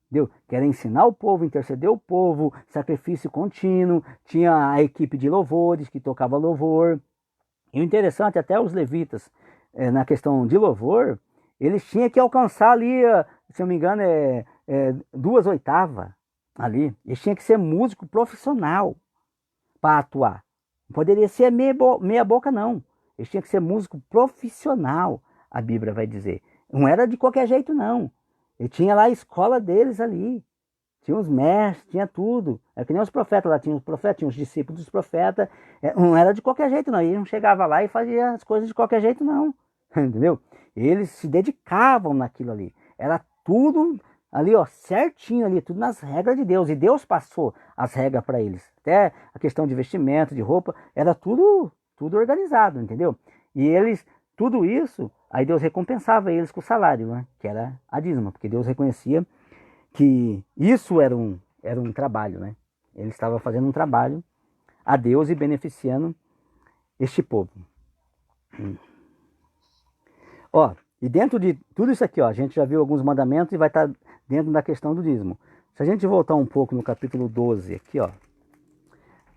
Entendeu? Que era ensinar o povo, interceder o povo, sacrifício contínuo, tinha a equipe de louvores que tocava louvor. E o interessante, até os levitas, na questão de louvor, eles tinham que alcançar ali, se não me engano, 2/8 ali. Eles tinham que ser músico profissional para atuar. Não poderia ser meia boca, não. Eles tinham que ser músico profissional, a Bíblia vai dizer. Não era de qualquer jeito, não. Ele tinha lá a escola deles ali. Tinha os mestres, tinha tudo. É que nem os profetas lá, tinha os profetas, tinha os discípulos dos profetas. Não era de qualquer jeito, não. Ele não chegava lá e fazia as coisas de qualquer jeito, não. Entendeu? Eles se dedicavam naquilo ali. Era tudo ali, ó, certinho ali, tudo nas regras de Deus. E Deus passou as regras para eles. Até a questão de vestimento, de roupa, era tudo organizado, entendeu? E eles, tudo isso, aí Deus recompensava eles com o salário, né? Que era a dízima, porque Deus reconhecia que isso era um trabalho, né? Ele estava fazendo um trabalho a Deus e beneficiando este povo. Ó, e dentro de tudo isso aqui, ó, a gente já viu alguns mandamentos e vai estar dentro da questão do dízimo. Se a gente voltar um pouco no capítulo 12, aqui, ó,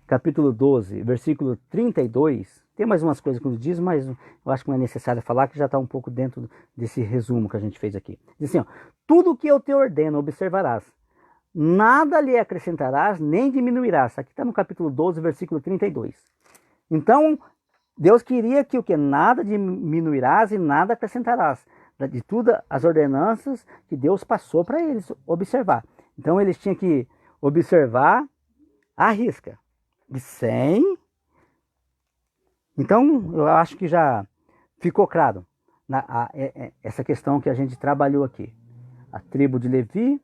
capítulo 12, versículo 32, tem mais umas coisas com o dízimo, mas eu acho que não é necessário falar, que já está um pouco dentro desse resumo que a gente fez aqui. Diz assim, ó, tudo que eu te ordeno observarás, nada lhe acrescentarás, nem diminuirás. Aqui está no capítulo 12, versículo 32. Então, Deus queria que o que? Nada diminuirás e nada acrescentarás. De todas as ordenanças que Deus passou para eles observar. Então, eles tinham que observar à risca. De 100. Então, eu acho que já ficou claro essa questão que a gente trabalhou aqui. A tribo de Levi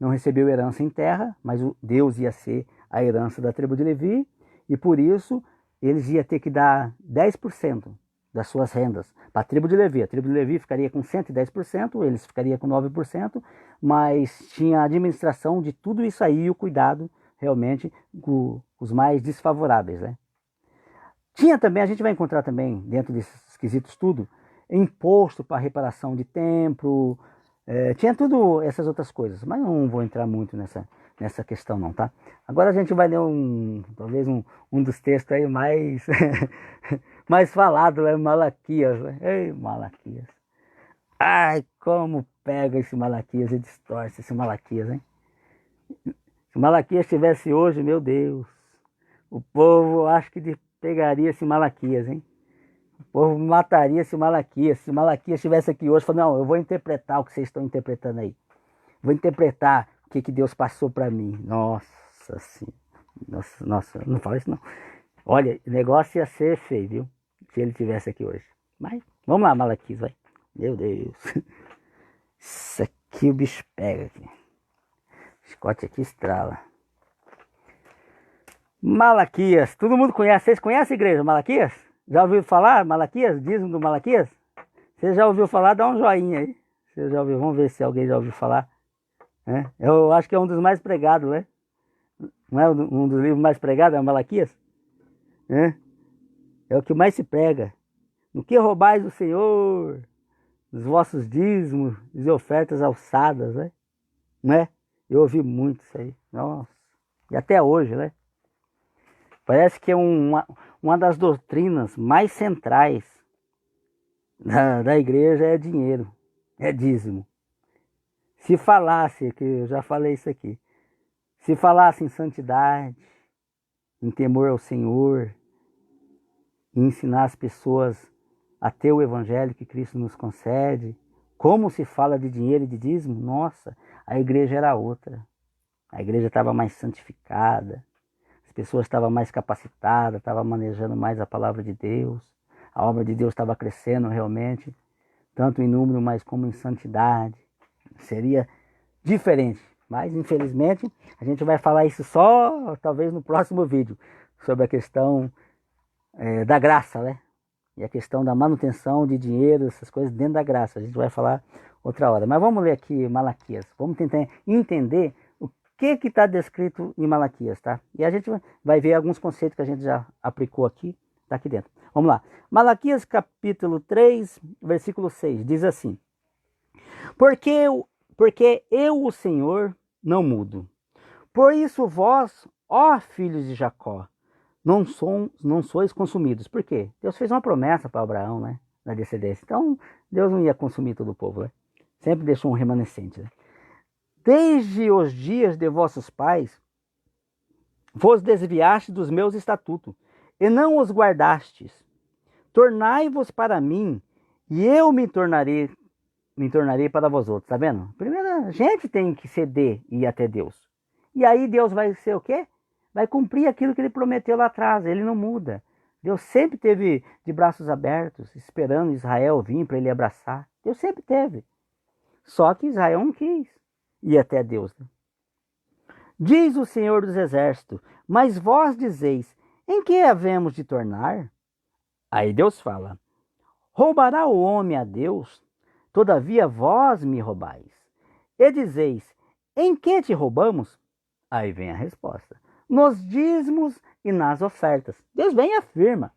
não recebeu herança em terra, mas Deus ia ser a herança da tribo de Levi, e por isso eles iam ter que dar 10% das suas rendas para a tribo de Levi. A tribo de Levi ficaria com 110%, eles ficariam com 9%, mas tinha a administração de tudo isso aí e o cuidado realmente com os mais desfavoráveis, né? Tinha também, a gente vai encontrar também, dentro desses quesitos tudo, imposto para reparação de templo, tinha tudo essas outras coisas, mas não vou entrar muito nessa questão não, tá? Agora a gente vai ler talvez um dos textos aí mais, mais falado, né? Malaquias, né? Ei, Malaquias. Ai, como pega esse Malaquias e distorce esse Malaquias, hein? Se Malaquias estivesse hoje, meu Deus, o povo acho que pegaria esse Malaquias, hein? O povo mataria esse Malaquias. Se Malaquias estivesse aqui hoje, falou, não, eu vou interpretar o que vocês estão interpretando aí. Vou interpretar o que Deus passou para mim. Nossa Senhora. Nossa, não fala isso não. Olha, o negócio ia ser feio, viu? Se ele estivesse aqui hoje. Mas, vamos lá, Malaquias, vai. Meu Deus. Isso aqui o bicho pega aqui. O chicote aqui estrala. Malaquias, todo mundo conhece. Vocês conhecem a igreja Malaquias? Já ouviu falar Malaquias? Dízimo do Malaquias? Você já ouviu falar? Dá um joinha aí. Você já ouviu? Vamos ver se alguém já ouviu falar. né? Eu acho que é um dos mais pregados, né? Não é um dos livros mais pregados, é Malaquias? Né? É o que mais se prega. No que roubais do Senhor? Os vossos dízimos e ofertas alçadas, né? Não é? Eu ouvi muito isso aí. Nossa. E até hoje, né? Parece que é uma das doutrinas mais centrais da igreja é dinheiro, é dízimo. Se falasse, que eu já falei isso aqui, se falasse em santidade, em temor ao Senhor, em ensinar as pessoas a ter o evangelho que Cristo nos concede, como se fala de dinheiro e de dízimo, nossa, a igreja era outra. A igreja estava mais santificada, as pessoas estavam mais capacitadas, estavam manejando mais a palavra de Deus, a obra de Deus estava crescendo realmente, tanto em número, mas como em santidade. Seria diferente, mas infelizmente a gente vai falar isso só talvez no próximo vídeo, sobre a questão da graça, né? E a questão da manutenção de dinheiro, essas coisas dentro da graça. A gente vai falar outra hora. Mas vamos ler aqui Malaquias. Vamos tentar entender o que está descrito em Malaquias, tá? E a gente vai ver alguns conceitos que a gente já aplicou aqui, tá aqui dentro. Vamos lá. Malaquias capítulo 3, versículo 6, diz assim: Porque eu, o Senhor, não mudo. Por isso vós, ó filhos de Jacó, não sois consumidos. Por quê? Deus fez uma promessa para Abraão, né? Na descendência. Então, Deus não ia consumir todo o povo, né? Sempre deixou um remanescente, né? Desde os dias de vossos pais, vos desviaste dos meus estatutos, e não os guardastes. Tornai-vos para mim, e eu me tornarei para vós outros. Tá vendo? Primeiro, a gente tem que ceder e ir até Deus. E aí Deus vai ser o quê? Vai cumprir aquilo que ele prometeu lá atrás. Ele não muda. Deus sempre teve de braços abertos, esperando Israel vir para ele abraçar. Deus sempre teve. Só que Israel não quis ir até Deus. Né? Diz o Senhor dos Exércitos: mas vós dizeis, em que havemos de tornar? Aí Deus fala: roubará o homem a Deus? Todavia vós me roubais. E dizeis, em que te roubamos? Aí vem a resposta: nos dízimos e nas ofertas. Deus vem e afirma: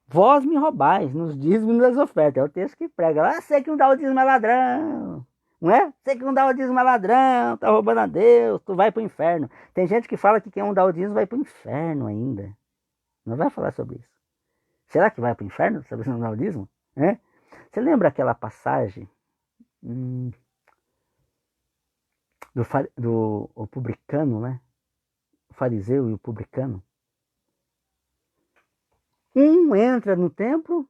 vós me roubais nos dízimos e nas ofertas. É o texto que prega. Ah, você que não dá o dízimo é ladrão. Não é? Você que não dá o dízimo é ladrão, tá roubando a Deus, tu vai pro inferno. Tem gente que fala que quem não dá o dízimo vai pro inferno ainda. Não vai falar sobre isso. Será que vai pro inferno se você não dá o dízimo? É? Você lembra aquela passagem do publicano, né? O fariseu e o publicano? Um entra no templo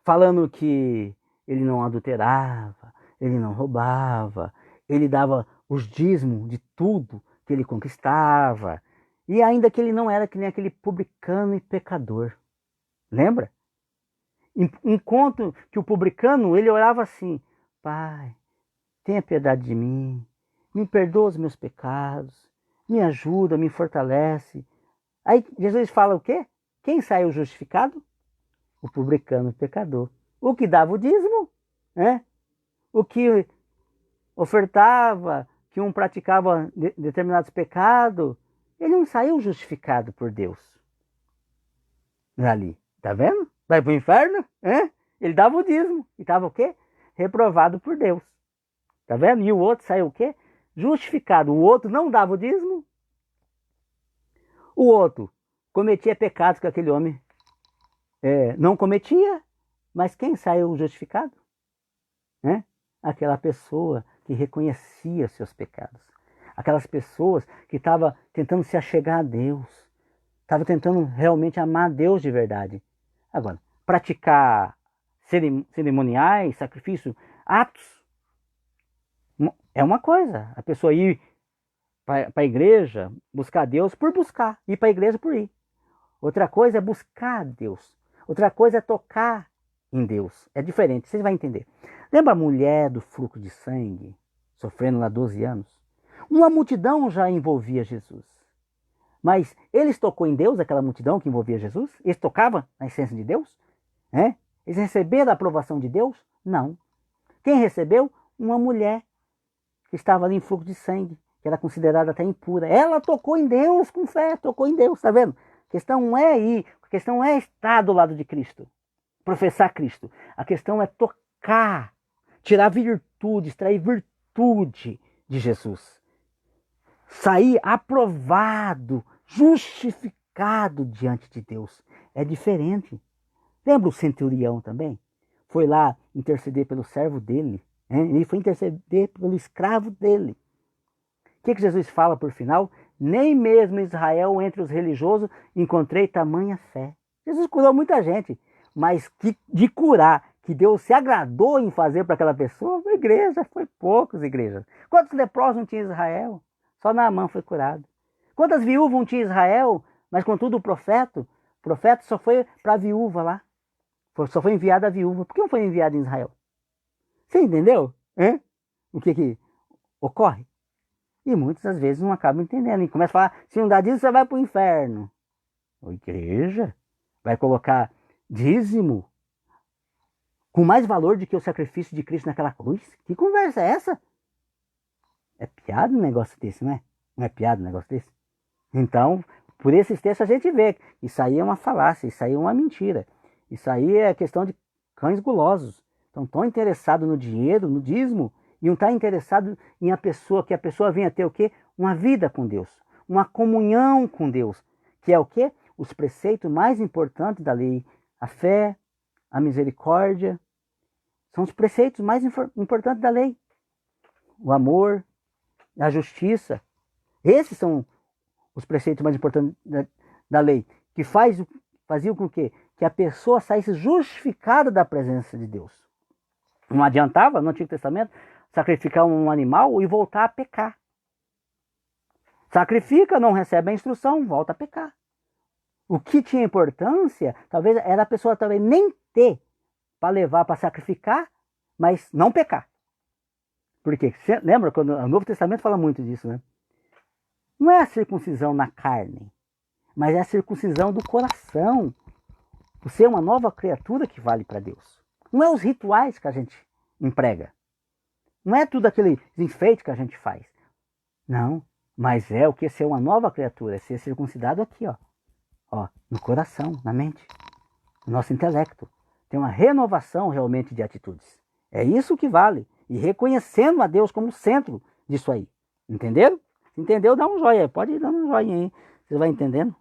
falando que ele não adulterava, ele não roubava, ele dava os dízimos de tudo que ele conquistava, e ainda que ele não era que nem aquele publicano e pecador. Lembra? Enquanto que o publicano, ele orava assim: Pai, tenha piedade de mim, me perdoa os meus pecados, me ajuda, me fortalece. Aí Jesus fala o quê? Quem saiu justificado? O publicano e pecador. O que dava o dízimo, né? O que ofertava, que um praticava determinados pecados, ele não saiu justificado por Deus. Ali, tá vendo? Vai pro inferno, hein? Ele dava o dízimo e estava o quê? Reprovado por Deus. Tá vendo? E o outro saiu o quê? Justificado. O outro não dava o dízimo. O outro cometia pecados que aquele homem não cometia. Mas quem saiu justificado? Aquela pessoa que reconhecia seus pecados. Aquelas pessoas que estavam tentando se achegar a Deus. Estavam tentando realmente amar a Deus de verdade. Agora, praticar cerimoniais, sacrifício, atos, é uma coisa. A pessoa ir para a igreja, buscar Deus por buscar, ir para a igreja por ir. Outra coisa é buscar Deus. Outra coisa é tocar em Deus. É diferente, vocês vão entender. Lembra a mulher do fluxo de sangue, sofrendo lá 12 anos? Uma multidão já envolvia Jesus. Mas eles tocou em Deus, aquela multidão que envolvia Jesus? Eles tocavam na essência de Deus? Eles receberam a aprovação de Deus? Não. Quem recebeu? Uma mulher que estava ali em fluxo de sangue, que era considerada até impura. Ela tocou em Deus com fé, tocou em Deus, tá vendo? A questão não é ir, a questão não é estar do lado de Cristo, professar Cristo. A questão é tocar, tirar virtude, extrair virtude de Jesus. Sair aprovado, justificado diante de Deus. É diferente. Lembra o centurião também? Foi lá interceder pelo servo dele. Ele foi interceder pelo escravo dele. O que Jesus fala por final? Nem mesmo em Israel, entre os religiosos, encontrei tamanha fé. Jesus curou muita gente, mas de curar, que Deus se agradou em fazer para aquela pessoa, foi igreja, foi poucos igrejas. Quantos leprosos não tinha em Israel? Só Naamã foi curado. Quantas viúvas não tinha em Israel? Mas contudo o profeta só foi para a viúva lá. Só foi enviado a viúva. Por que não foi enviado em Israel? Você entendeu? O que ocorre? E muitas das vezes não acabam entendendo. E começa a falar, se não dá dízimo, você vai para o inferno. A igreja vai colocar dízimo com mais valor do que o sacrifício de Cristo naquela cruz? Que conversa é essa? É piada um negócio desse, não é? Não é piada um negócio desse? Então, por esses textos a gente vê que isso aí é uma falácia, isso aí é uma mentira. Isso aí é questão de cães gulosos. Estão interessados no dinheiro, no dízimo, e não estão interessados em que a pessoa venha ter o quê? Uma vida com Deus, uma comunhão com Deus, que é o quê? Os preceitos mais importantes da lei. A fé, a misericórdia, são os preceitos mais importantes da lei. O amor, a justiça. Esses são os preceitos mais importantes da lei, que faziam com que a pessoa saísse justificada da presença de Deus. Não adiantava, no Antigo Testamento, sacrificar um animal e voltar a pecar. Sacrifica, não recebe a instrução, volta a pecar. O que tinha importância, talvez, era a pessoa talvez nem ter para levar para sacrificar, mas não pecar. Porque, lembra, quando o Novo Testamento fala muito disso, né? Não é a circuncisão na carne, mas é a circuncisão do coração. Você é uma nova criatura que vale para Deus. Não é os rituais que a gente emprega. Não é tudo aquele enfeite que a gente faz. Não, mas é o que é ser uma nova criatura, é ser circuncidado aqui, ó, no coração, na mente, no nosso intelecto. Tem uma renovação realmente de atitudes. É isso que vale. E reconhecendo a Deus como centro disso aí. Entenderam? Se entendeu, dá um joinha. Pode ir dando um joinha aí. Você vai entendendo?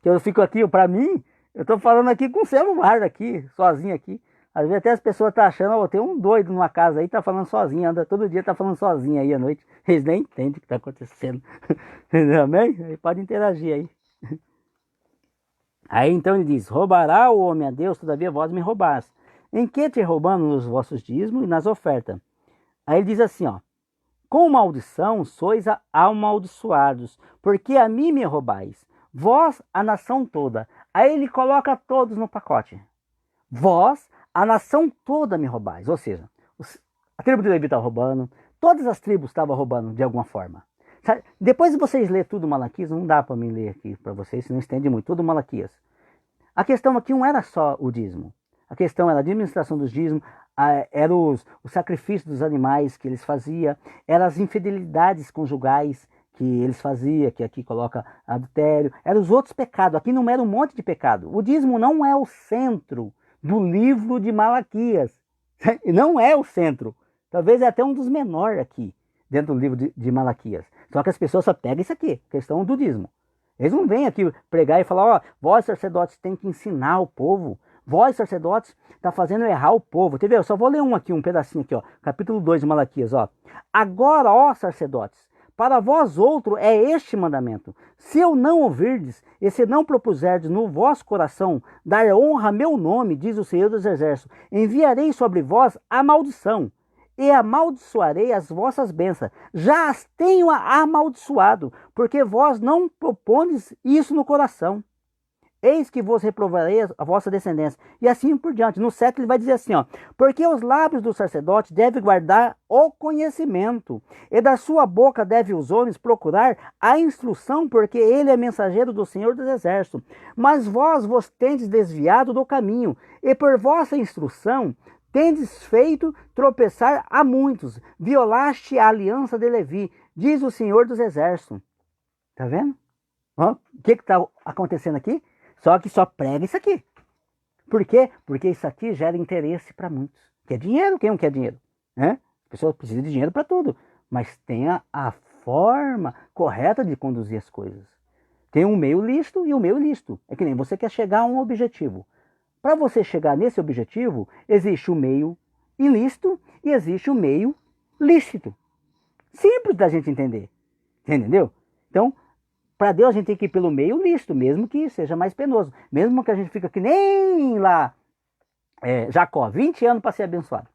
Que eu fico aqui, para mim, eu estou falando aqui com o celular aqui, sozinho aqui. Às vezes até as pessoas estão achando, tem um doido numa casa aí, tá falando sozinho, anda todo dia, tá falando sozinho aí à noite. Eles nem entendem o que está acontecendo. Entendeu? Amém? Aí pode interagir aí. Aí então ele diz, roubará o homem a Deus, todavia vós me roubás. Em que te roubando nos vossos dízimos e nas ofertas? Aí ele diz assim, com maldição sois amaldiçoados, porque a mim me roubais, vós a nação toda. Aí ele coloca todos no pacote. Vós, a nação toda me roubais. Ou seja, a tribo de Levi estava roubando, todas as tribos estavam roubando de alguma forma. Depois de vocês lerem tudo Malaquias, não dá para mim ler aqui para vocês, senão estende muito, tudo Malaquias. A questão aqui não era só o dízimo. A questão era a administração dos dízimos, era os sacrifícios dos animais que eles faziam, eram as infidelidades conjugais que eles faziam, que aqui coloca adultério, eram os outros pecados. Aqui não era um monte de pecado. O dízimo não é o centro do livro de Malaquias. Não é o centro. Talvez é até um dos menores aqui, dentro do livro de Malaquias. Só que as pessoas só pegam isso aqui, questão do dízimo. Eles não vêm aqui pregar e falar, vós sacerdotes tem que ensinar o povo. Vós sacerdotes está fazendo errar o povo. Quer ver? Eu só vou ler um pedacinho aqui, capítulo 2 de Malaquias. Agora, ó sacerdotes, para vós outro é este mandamento. Se eu não ouvirdes, e se não propuserdes no vosso coração dar honra a meu nome, diz o Senhor dos Exércitos, enviarei sobre vós a maldição, e amaldiçoarei as vossas bênçãos. Já as tenho amaldiçoado, porque vós não propondes isso no coração. Eis que vos reprovarei a vossa descendência. E assim por diante. No 7 ele vai dizer assim, porque os lábios do sacerdote devem guardar o conhecimento, e da sua boca devem os homens procurar a instrução, porque ele é mensageiro do Senhor dos Exércitos. Mas vós vos tendes desviado do caminho, e por vossa instrução tendes feito tropeçar a muitos, violaste a aliança de Levi, diz o Senhor dos Exércitos. Tá vendo? Ó, o que está acontecendo aqui? Só que só prega isso aqui. Por quê? Porque isso aqui gera interesse para muitos. Quer dinheiro? Quem não quer dinheiro? Né? As pessoas precisam de dinheiro para tudo. Mas tenha a forma correta de conduzir as coisas. Tem um meio lícito e um meio ilícito. É que nem você quer chegar a um objetivo. Para você chegar nesse objetivo, existe o meio ilícito e existe o meio lícito. Simples da gente entender. Entendeu? Então, para Deus a gente tem que ir pelo meio lícito, mesmo que seja mais penoso. Mesmo que a gente fica que nem lá, Jacó, 20 anos para ser abençoado.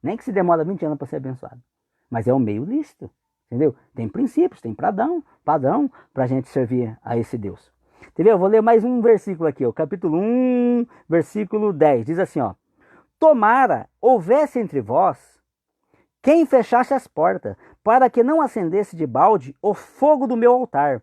Nem que se demora 20 anos para ser abençoado. Mas é o meio lícito. Entendeu? Tem princípios, tem padrão para a gente servir a esse Deus. Entendeu? Eu vou ler mais um versículo aqui, ó, capítulo 1, versículo 10. Diz assim, ó. Tomara houvesse entre vós quem fechasse as portas, para que não acendesse de balde o fogo do meu altar.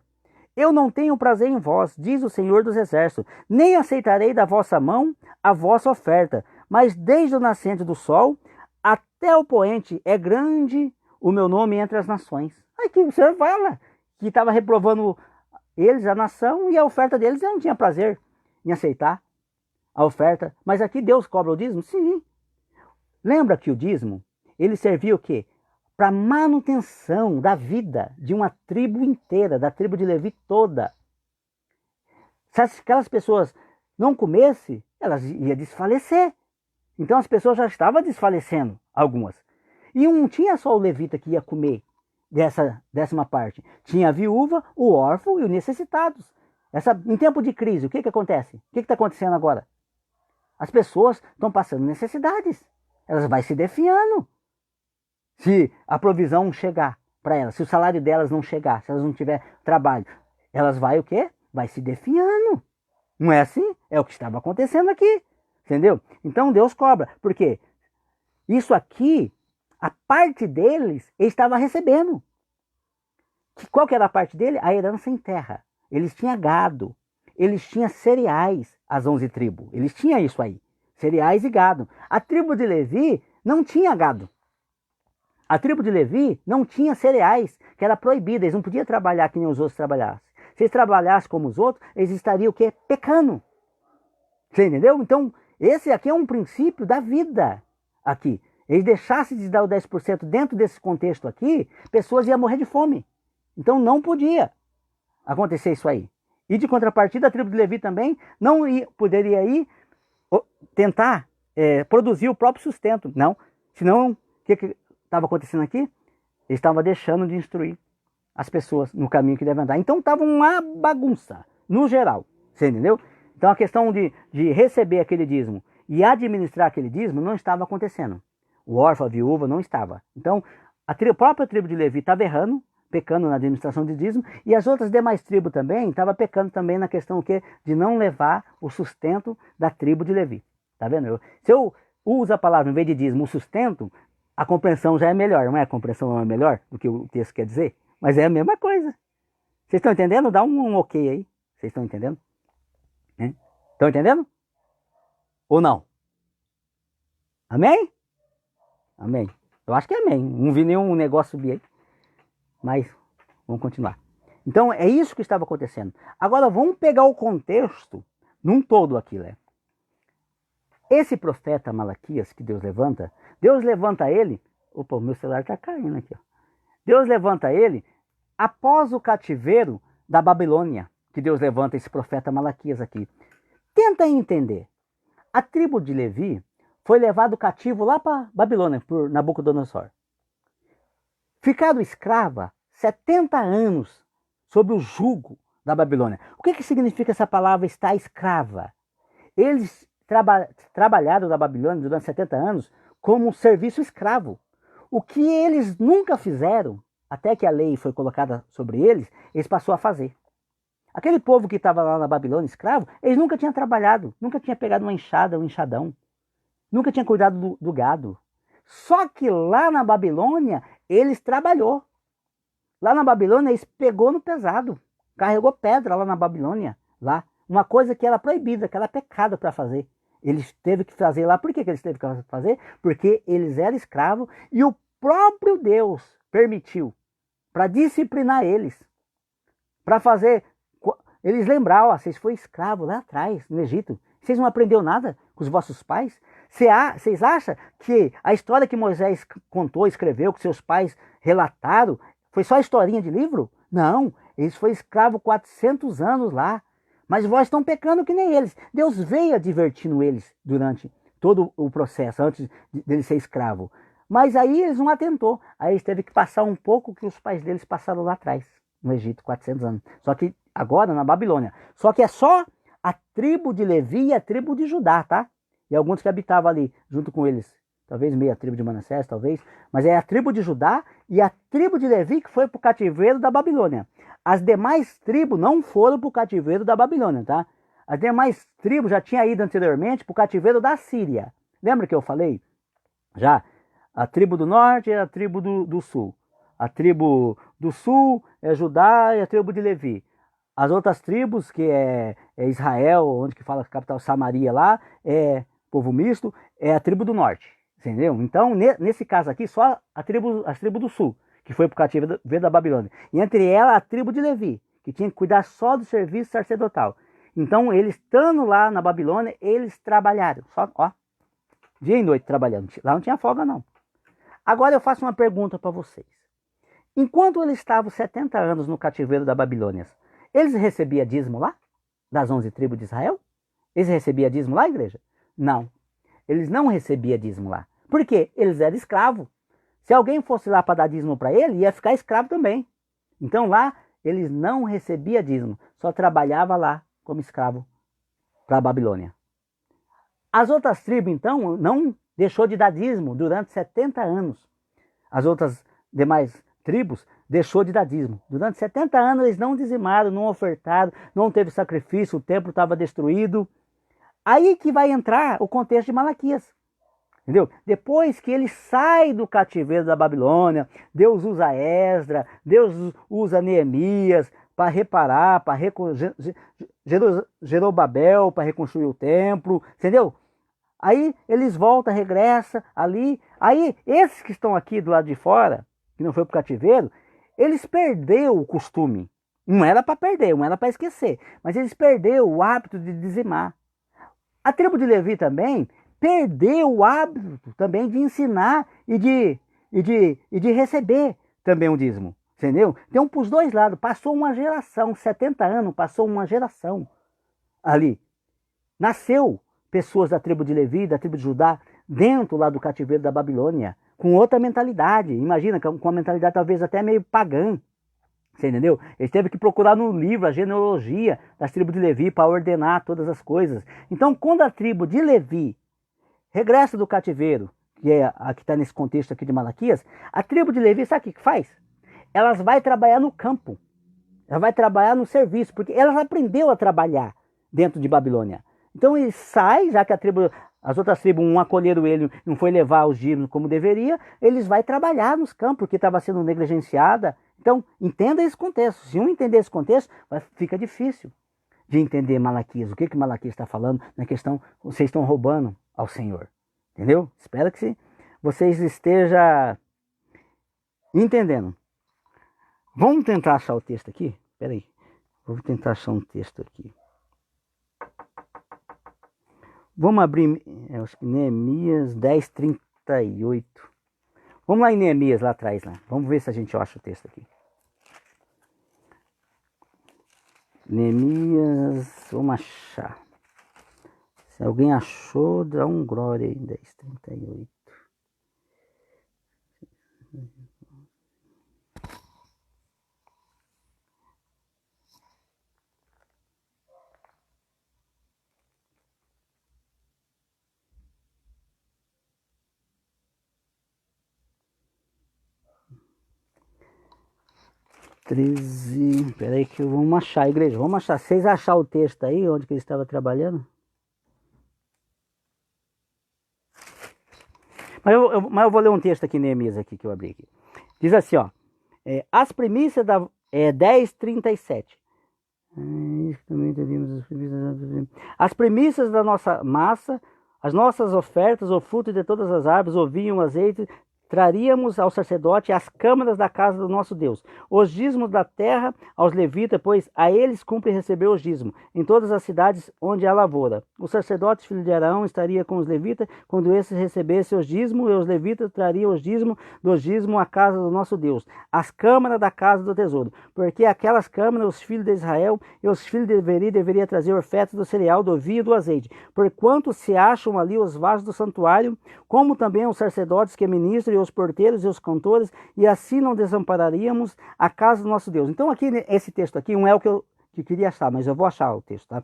Eu não tenho prazer em vós, diz o Senhor dos Exércitos, nem aceitarei da vossa mão a vossa oferta, mas desde o nascente do sol até o poente é grande o meu nome entre as nações. Aqui o Senhor fala que estava reprovando eles, a nação, e a oferta deles não tinha prazer em aceitar a oferta. Mas aqui Deus cobra o dízimo? Sim. Lembra que o dízimo, ele servia o quê? Para manutenção da vida de uma tribo inteira, da tribo de Levi toda. Se aquelas pessoas não comessem, elas iam desfalecer. Então as pessoas já estavam desfalecendo, algumas. E não tinha só o levita que ia comer dessa décima parte. Tinha a viúva, o órfão e os necessitados. Em tempo de crise, o que acontece? O que está acontecendo agora? As pessoas estão passando necessidades. Elas vão se definhando. Se a provisão chegar para elas, se o salário delas não chegar, se elas não tiverem trabalho, elas vão o quê? Vai se definhando. Não é assim? É o que estava acontecendo aqui. Entendeu? Então Deus cobra. Por quê? Isso aqui, a parte deles, ele estava recebendo. Qual que era a parte dele? A herança em terra. Eles tinham gado. Eles tinham cereais, as 11 tribos. Eles tinham isso aí. Cereais e gado. A tribo de Levi não tinha gado. A tribo de Levi não tinha cereais, que era proibida. Eles não podiam trabalhar que nem os outros trabalhassem. Se eles trabalhassem como os outros, eles estariam o quê? Pecando. Você entendeu? Então, esse aqui é um princípio da vida aqui. Eles deixassem de dar o 10% dentro desse contexto aqui, pessoas iam morrer de fome. Então não podia acontecer isso aí. E de contrapartida, a tribo de Levi também não poderia ir tentar produzir o próprio sustento. Não. Senão, o que estava acontecendo aqui? Eles estavam deixando de instruir as pessoas no caminho que devem andar. Então estava uma bagunça, no geral. Você entendeu? Então a questão de receber aquele dízimo e administrar aquele dízimo não estava acontecendo. O órfão, a viúva, não estava. Então, a própria tribo de Levi estava errando, pecando na administração de dízimo, e as outras demais tribos também estavam pecando também na questão de não levar o sustento da tribo de Levi. Tá vendo? Se eu uso a palavra, em vez de dízimo, o sustento, a compreensão já é melhor, não é? A compreensão é melhor do que o texto quer dizer? Mas é a mesma coisa. Vocês estão entendendo? Dá um ok aí. Vocês estão entendendo? Estão entendendo? Ou não? Amém? Amém. Eu acho que é amém. Não vi nenhum negócio subir aí. Mas vamos continuar. Então é isso que estava acontecendo. Agora vamos pegar o contexto num todo aqui, né? Esse profeta Malaquias que Deus levanta ele. Opa, o meu celular está caindo aqui. Ó. Deus levanta ele após o cativeiro da Babilônia. Que Deus levanta esse profeta Malaquias aqui. Tenta entender. A tribo de Levi foi levado cativo lá para Babilônia por Nabucodonosor. Ficado escrava 70 anos sob o jugo da Babilônia. O que significa essa palavra estar escrava? Eles trabalharam na Babilônia durante 70 anos como um serviço escravo. O que eles nunca fizeram, até que a lei foi colocada sobre eles, eles passaram a fazer. Aquele povo que estava lá na Babilônia escravo, eles nunca tinham trabalhado, nunca tinham pegado uma enxada, um enxadão. Nunca tinha cuidado do gado. Só que lá na Babilônia, eles trabalhou. Lá na Babilônia, eles pegou no pesado. Carregou pedra lá na Babilônia. Lá. Uma coisa que era proibida, que era pecado para fazer. Ele teve que fazer lá. Por que eles teve que fazer? Porque eles eram escravos e o próprio Deus permitiu para disciplinar eles, para fazer eles lembrar, ó, vocês foram escravos lá atrás, no Egito. Vocês não aprenderam nada com os vossos pais? Vocês acham que a história que Moisés contou, escreveu, que seus pais relataram, foi só historinha de livro? Não, eles foram escravos 400 anos lá. Mas vós estão pecando que nem eles. Deus veio advertindo eles durante todo o processo, antes deles ser escravo. Mas aí eles não atentou. Aí eles teve que passar um pouco que os pais deles passaram lá atrás, no Egito, 400 anos. Só que agora na Babilônia. Só que é só a tribo de Levi e a tribo de Judá, tá? E alguns que habitavam ali junto com eles. Talvez meia tribo de Manassés, talvez. Mas é a tribo de Judá e a tribo de Levi que foi para o cativeiro da Babilônia. As demais tribos não foram para o cativeiro da Babilônia, tá? As demais tribos já tinham ido anteriormente para o cativeiro da Síria. Lembra que eu falei? Já. A tribo do norte é a tribo do sul. A tribo do sul é Judá e a tribo de Levi. As outras tribos, que é Israel, onde que fala a capital Samaria lá, é povo misto, é a tribo do norte. Entendeu? Então, nesse caso aqui, só as tribos do sul, que foi para o cativeiro da Babilônia. E entre elas, a tribo de Levi, que tinha que cuidar só do serviço sacerdotal. Então, eles estando lá na Babilônia, eles trabalharam. Só, ó, dia e noite trabalhando. Lá não tinha folga, não. Agora eu faço uma pergunta para vocês. Enquanto eles estavam 70 anos no cativeiro da Babilônia, eles recebiam dízimo lá? Das 11 tribos de Israel? Eles recebiam dízimo lá, igreja? Não. Eles não recebiam dízimo lá. Por quê? Eles eram escravos. Se alguém fosse lá para dar dízimo para ele, ia ficar escravo também. Então lá, eles não recebiam dízimo. Só trabalhava lá como escravo para a Babilônia. As outras tribos, então, não deixou de dar dízimo durante 70 anos. As outras demais tribos deixou de dar dízimo. Durante 70 anos eles não dizimaram, não ofertaram, não teve sacrifício, o templo estava destruído. Aí que vai entrar o contexto de Malaquias. Entendeu? Depois que ele sai do cativeiro da Babilônia, Deus usa Esdras, Deus usa Neemias para reparar, para Jerobabel para reconstruir o templo, entendeu? Aí eles voltam, regressam ali. Aí esses que estão aqui do lado de fora, que não foi para o cativeiro, eles perderam o costume. Não era para perder, não era para esquecer, mas eles perderam o hábito de dizimar. A tribo de Levi também perdeu o hábito também de ensinar e de receber também o dízimo. Entendeu? Então, para os dois lados, passou uma geração, 70 anos, passou uma geração ali. Nasceu pessoas da tribo de Levi, da tribo de Judá, dentro lá do cativeiro da Babilônia, com outra mentalidade. Imagina, com uma mentalidade talvez até meio pagã. Você entendeu? Eles teve que procurar no livro a genealogia das tribos de Levi para ordenar todas as coisas. Então, quando a tribo de Levi regressa do cativeiro, que é a que está nesse contexto aqui de Malaquias, a tribo de Levi, sabe o que faz? Elas vão trabalhar no campo. Ela vai trabalhar no serviço, porque elas aprendeu a trabalhar dentro de Babilônia. Então ele sai, já que as outras tribos não acolheram ele, não foi levar os dízimos como deveria, eles vão trabalhar nos campos, porque estava sendo negligenciada. Então, entenda esse contexto. Se um entender esse contexto, fica difícil de entender Malaquias. O que Malaquias está falando na questão, vocês estão roubando ao Senhor. Entendeu? Espero que vocês estejam entendendo. Vamos tentar achar o texto aqui? Espera aí. Vou tentar achar um texto aqui. Vamos abrir, eu acho que Neemias 10, 38. Vamos lá em Neemias, lá atrás. Lá. Vamos ver se a gente acha o texto aqui. Neemias, vamos achar. Se alguém achou, dá um glória aí. 10, 38. Peraí que vamos achar, igreja. Vamos achar. Vocês acharam o texto aí, onde que ele estava trabalhando? Mas eu vou ler um texto aqui, Neemias, aqui, que eu abri aqui. Diz assim, ó. As primícias da 10:37. As primícias da nossa massa, as nossas ofertas, o fruto de todas as árvores, o vinho, o azeite, traríamos ao sacerdote as câmaras da casa do nosso Deus. Os dízimos da terra aos levitas, pois a eles cumpre receber o dízimo, em todas as cidades onde há lavoura. O sacerdote, filho de Arão, estaria com os levitas, quando esses recebessem os dízimos, e os levitas trariam os dízimos do dízimo à casa do nosso Deus, as câmaras da casa do tesouro, porque aquelas câmaras os filhos de Israel e os filhos de Veri deveriam trazer ofertas do cereal, do vinho e do azeite, porquanto se acham ali os vasos do santuário, como também os sacerdotes que ministram, e os porteiros e os cantores, e assim não desampararíamos a casa do nosso Deus. Então aqui, esse texto aqui, não é o que eu queria achar, mas eu vou achar o texto, tá?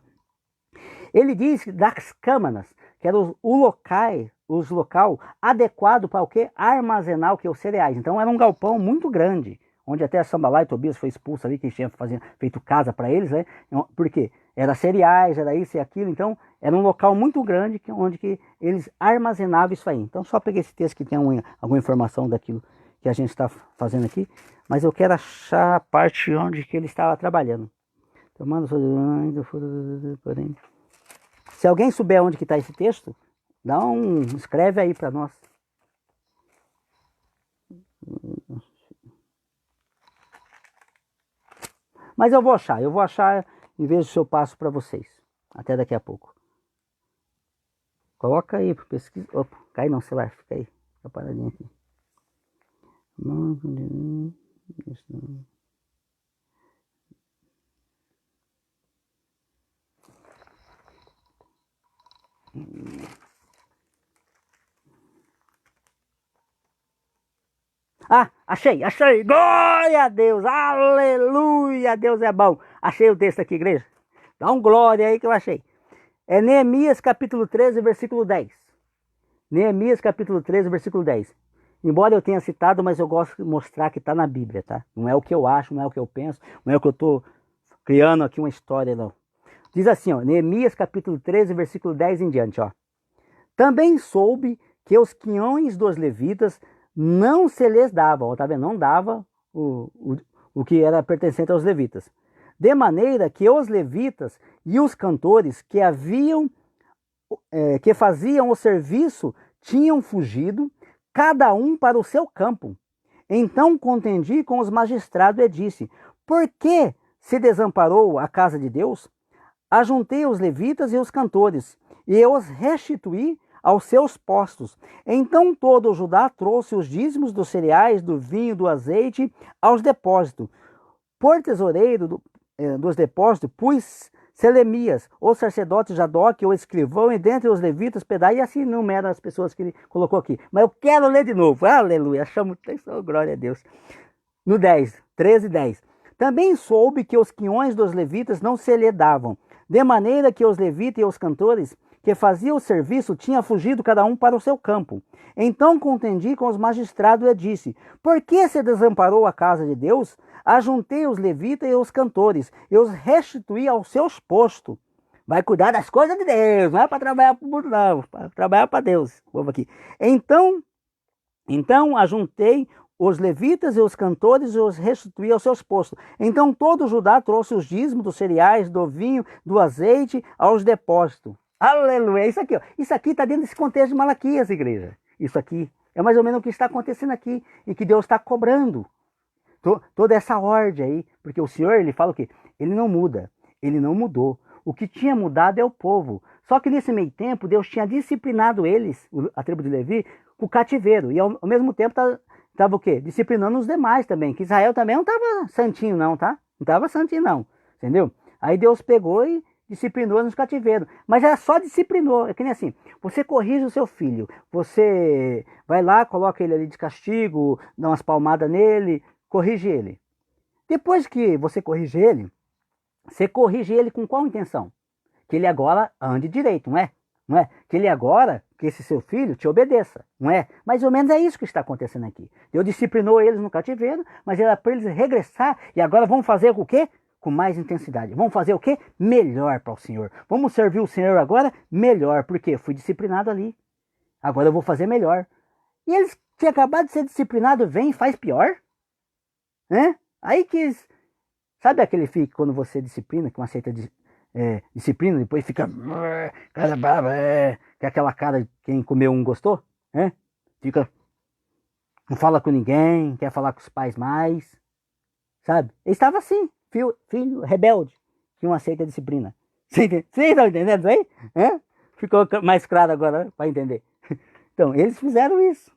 Ele diz das câmaras, que era os local adequado para o quê? Armazenar o que? Os cereais. Então era um galpão muito grande, onde até Sambalá e Tobias foi expulso ali, que tinha feito casa para eles, né? Por quê? Era cereais, era isso e aquilo, então era um local muito grande onde que eles armazenavam isso aí. Então só peguei esse texto que tem alguma informação daquilo que a gente está fazendo aqui, mas eu quero achar a parte onde que ele estava trabalhando. Tomando, porém. Se alguém souber onde que está esse texto, escreve aí para nós. Mas eu vou achar e vejo se eu passo para vocês. Até daqui a pouco. Coloca aí para pesquisa. Opa, cai não, celular, fica aí. Fica paradinho aqui. Ah, achei! Glória a Deus! Aleluia! Deus é bom! Achei o texto aqui, igreja. Dá um glória aí que eu achei. É Neemias capítulo 13, versículo 10. Neemias capítulo 13, versículo 10. Embora eu tenha citado, mas eu gosto de mostrar que está na Bíblia, tá? Não é o que eu acho, não é o que eu penso, não é o que eu estou criando aqui uma história, não. Diz assim, ó, Neemias capítulo 13, versículo 10 em diante, ó. Também soube que os quinhões dos levitas não se lhes davam, ó, tá vendo? Não dava o que era pertencente aos levitas. De maneira que os levitas e os cantores que faziam o serviço tinham fugido, cada um para o seu campo. Então contendi com os magistrados e disse: por que se desamparou a casa de Deus? Ajuntei os levitas e os cantores, e os restituí aos seus postos. Então todo o Judá trouxe os dízimos dos cereais, do vinho, do azeite aos depósitos. Por tesoureiro dos depósitos pus Selemias, o sacerdote Jadoque, o escrivão, e dentre os levitas Pedai, e assim numera as pessoas que ele colocou aqui. Mas eu quero ler de novo. Aleluia, chamo atenção, glória a Deus. No 10, 13 e 10. Também soube que os quinhões dos levitas não se lhe davam, de maneira que os levitas e os cantores que faziam o serviço tinham fugido cada um para o seu campo. Então contendi com os magistrados e disse: por que se desamparou a casa de Deus? Ajuntei os levitas e os cantores, e os restituí aos seus postos. Vai cuidar das coisas de Deus, não é para trabalhar para o mundo, não, para trabalhar para Deus. Vamos aqui. Então ajuntei os levitas e os cantores e os restituí aos seus postos. Então todo Judá trouxe os dízimos dos cereais, do vinho, do azeite aos depósitos. Aleluia! Isso aqui, ó. Isso aqui está dentro desse contexto de Malaquias, igreja. Isso aqui é mais ou menos o que está acontecendo aqui e que Deus está cobrando. Toda essa ordem aí, porque o Senhor, ele fala o quê? Ele não muda, ele não mudou. O que tinha mudado é o povo. Só que nesse meio tempo, Deus tinha disciplinado eles, a tribo de Levi, com o cativeiro. E ao mesmo tempo estava o quê? Disciplinando os demais também. Que Israel também não estava santinho não, tá? Não estava santinho não, entendeu? Aí Deus pegou e disciplinou nos cativeiros. Mas ela só disciplinou. É que nem assim, você corrige o seu filho. Você vai lá, coloca ele ali de castigo, dá umas palmadas nele, corrige ele. Depois que você corrige ele, você corrige ele com qual intenção? Que ele agora ande direito, não é? Não é? Que ele agora, que esse seu filho te obedeça, não é? Mais ou menos é isso que está acontecendo aqui. Deus disciplinou eles no cativeiro, mas era para eles regressar e agora vão fazer o quê? Com mais intensidade. Vamos fazer o quê? Melhor para o Senhor. Vamos servir o Senhor agora melhor, porque eu fui disciplinado ali. Agora eu vou fazer melhor. E eles tinham acabado de ser disciplinados, vem e faz pior? Né? Aí que Sabe aquele filho que quando você disciplina, que uma aceita disciplina, depois fica cara brava, que é aquela cara de quem comeu um gostou, né? Fica, não fala com ninguém, quer falar com os pais mais, sabe? Ele estava assim, filho rebelde, que não aceita disciplina. Você está entendendo isso aí? Ficou mais claro agora, né? Para entender. Então, eles fizeram isso,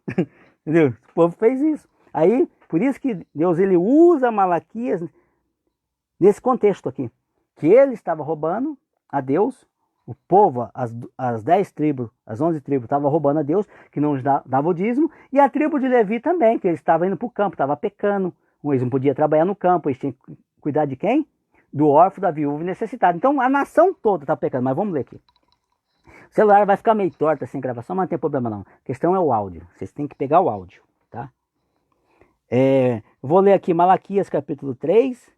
entendeu? O povo fez isso. Aí, por isso que Deus ele usa Malaquias nesse contexto aqui, que ele estava roubando a Deus, o povo, as 10 tribos, as 11 tribos estavam roubando a Deus, que não dava o dízimo, e a tribo de Levi também, que eles estavam indo para o campo, estavam pecando, eles não podiam trabalhar no campo, eles tinham que cuidar de quem? Do órfão, da viúva e necessitado. Então a nação toda está pecando, mas vamos ler aqui. O celular vai ficar meio torto sem gravação, mas não tem problema não. A questão é o áudio, vocês têm que pegar o áudio, tá? Vou ler aqui Malaquias capítulo 3,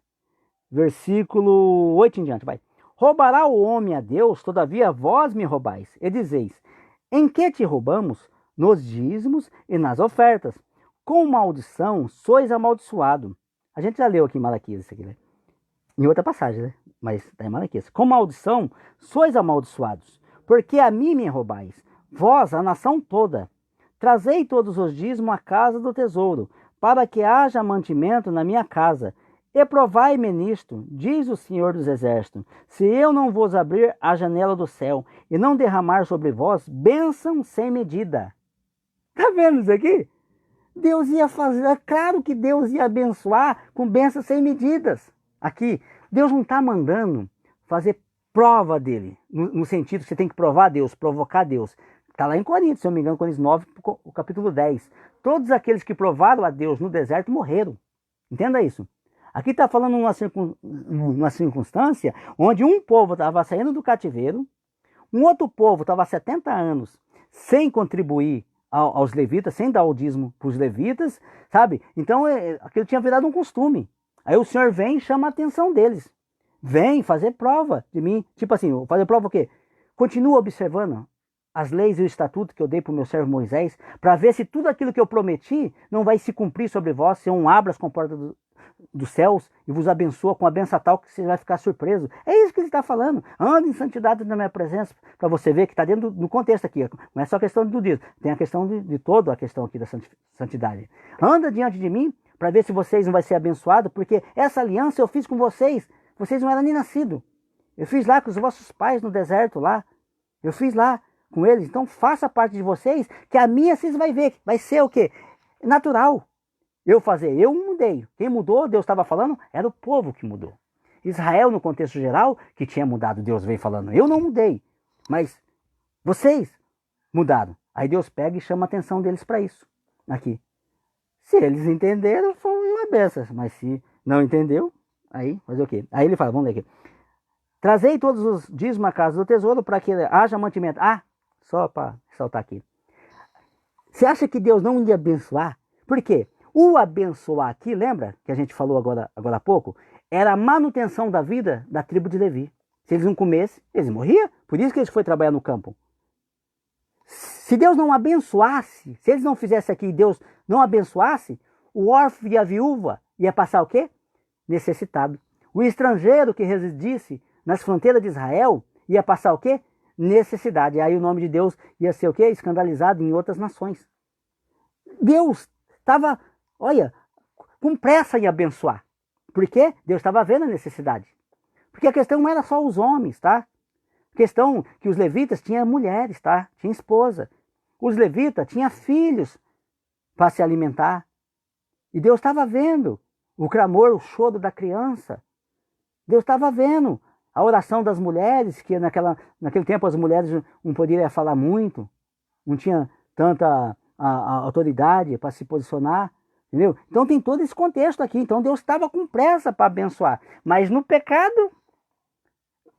versículo 8 em diante, vai. Roubará o homem a Deus, todavia vós me roubais, e dizeis, em que te roubamos? Nos dízimos e nas ofertas. Com maldição sois amaldiçoado. A gente já leu aqui em Malaquias isso aqui, né? Em outra passagem, né? Mas está em Malaquias. Com maldição sois amaldiçoados, porque a mim me roubais, vós, a nação toda. Trazei todos os dízimos à casa do tesouro, para que haja mantimento na minha casa. E provai-me nisto, diz o Senhor dos Exércitos, se eu não vos abrir a janela do céu e não derramar sobre vós bênção sem medida. Tá vendo isso aqui? Deus ia fazer, é claro que Deus ia abençoar com bênçãos sem medidas. Aqui, Deus não está mandando fazer prova dele, no sentido que você tem que provar Deus, provocar Deus. Está lá em Coríntios, se eu não me engano, Coríntios 9, o capítulo 10. Todos aqueles que provaram a Deus no deserto morreram. Entenda isso. Aqui está falando numa circunstância onde um povo estava saindo do cativeiro, um outro povo estava há 70 anos sem contribuir aos levitas, sem dar o dízimo para os levitas, sabe? Então aquilo tinha virado um costume. Aí o Senhor vem e chama a atenção deles. Vem fazer prova de mim. Tipo assim, fazer prova o quê? Continua observando as leis e o estatuto que eu dei para o meu servo Moisés, para ver se tudo aquilo que eu prometi não vai se cumprir sobre vós, se eu não abro as comportas dos céus e vos abençoa com a benção tal que você vai ficar surpreso. É isso que ele está falando. Anda em santidade na minha presença, para você ver que está dentro do contexto aqui. Não é só a questão do dízimo, tem a questão de toda a questão aqui da santidade. Anda diante de mim, para ver se vocês não vão ser abençoados, porque essa aliança eu fiz com vocês. Vocês não eram nem nascidos. Eu fiz lá com os vossos pais no deserto lá. Eu fiz lá com eles. Então faça parte de vocês, que a minha vocês vão ver. Vai ser o quê? Natural. Eu mudei. Quem mudou, Deus estava falando, era o povo que mudou. Israel, no contexto geral, que tinha mudado, Deus veio falando, eu não mudei, mas vocês mudaram. Aí Deus pega e chama a atenção deles para isso, aqui. Se eles entenderam, foi uma benção, mas se não entendeu, aí fazer o quê? Aí ele fala, vamos ler aqui. Trazei todos os dízimos à casa do tesouro para que haja mantimento. Só para saltar aqui. Você acha que Deus não ia abençoar? Por quê? O abençoar aqui, lembra que a gente falou agora há pouco? Era a manutenção da vida da tribo de Levi. Se eles não comessem, eles morriam. Por isso que eles foram trabalhar no campo. Se Deus não abençoasse, se eles não fizessem aqui e Deus não abençoasse, o órfão e a viúva ia passar o quê? Necessitado. O estrangeiro que residisse nas fronteiras de Israel ia passar o quê? Necessidade. Aí o nome de Deus ia ser o quê? Escandalizado em outras nações. Deus estava, olha, com pressa em abençoar. Por quê? Deus estava vendo a necessidade. Porque a questão não era só os homens, tá? A questão que os levitas tinham mulheres, tá? Tinha esposa. Os levitas tinham filhos para se alimentar. E Deus estava vendo o clamor, o choro da criança. Deus estava vendo a oração das mulheres, que naquele tempo as mulheres não podiam falar muito, não tinha tanta a autoridade para se posicionar, entendeu? Então tem todo esse contexto aqui. Então Deus estava com pressa para abençoar. Mas no pecado,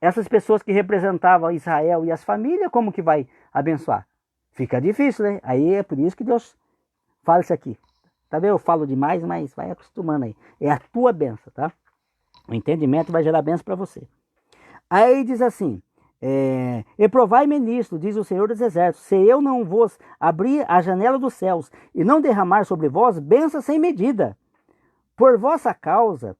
essas pessoas que representavam Israel e as famílias, como que vai abençoar? Fica difícil, né? Aí é por isso que Deus fala isso aqui. Tá vendo? Eu falo demais, mas vai acostumando aí. É a tua benção, tá? O entendimento vai gerar benção para você. Aí diz assim, e provai-me nisto, diz o Senhor dos Exércitos, se eu não vos abrir a janela dos céus e não derramar sobre vós bênção sem medida. Por vossa causa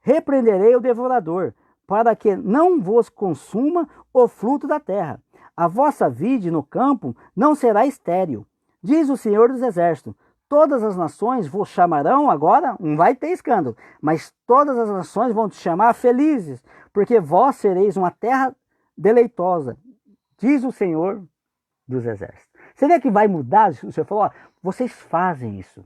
repreenderei o devorador, para que não vos consuma o fruto da terra. A vossa vide no campo não será estéril, diz o Senhor dos Exércitos. Todas as nações vos chamarão agora, não vai ter escândalo, mas todas as nações vão te chamar felizes, porque vós sereis uma terra deleitosa, diz o Senhor dos Exércitos. Você vê que vai mudar? O Senhor falou, ó, vocês fazem isso.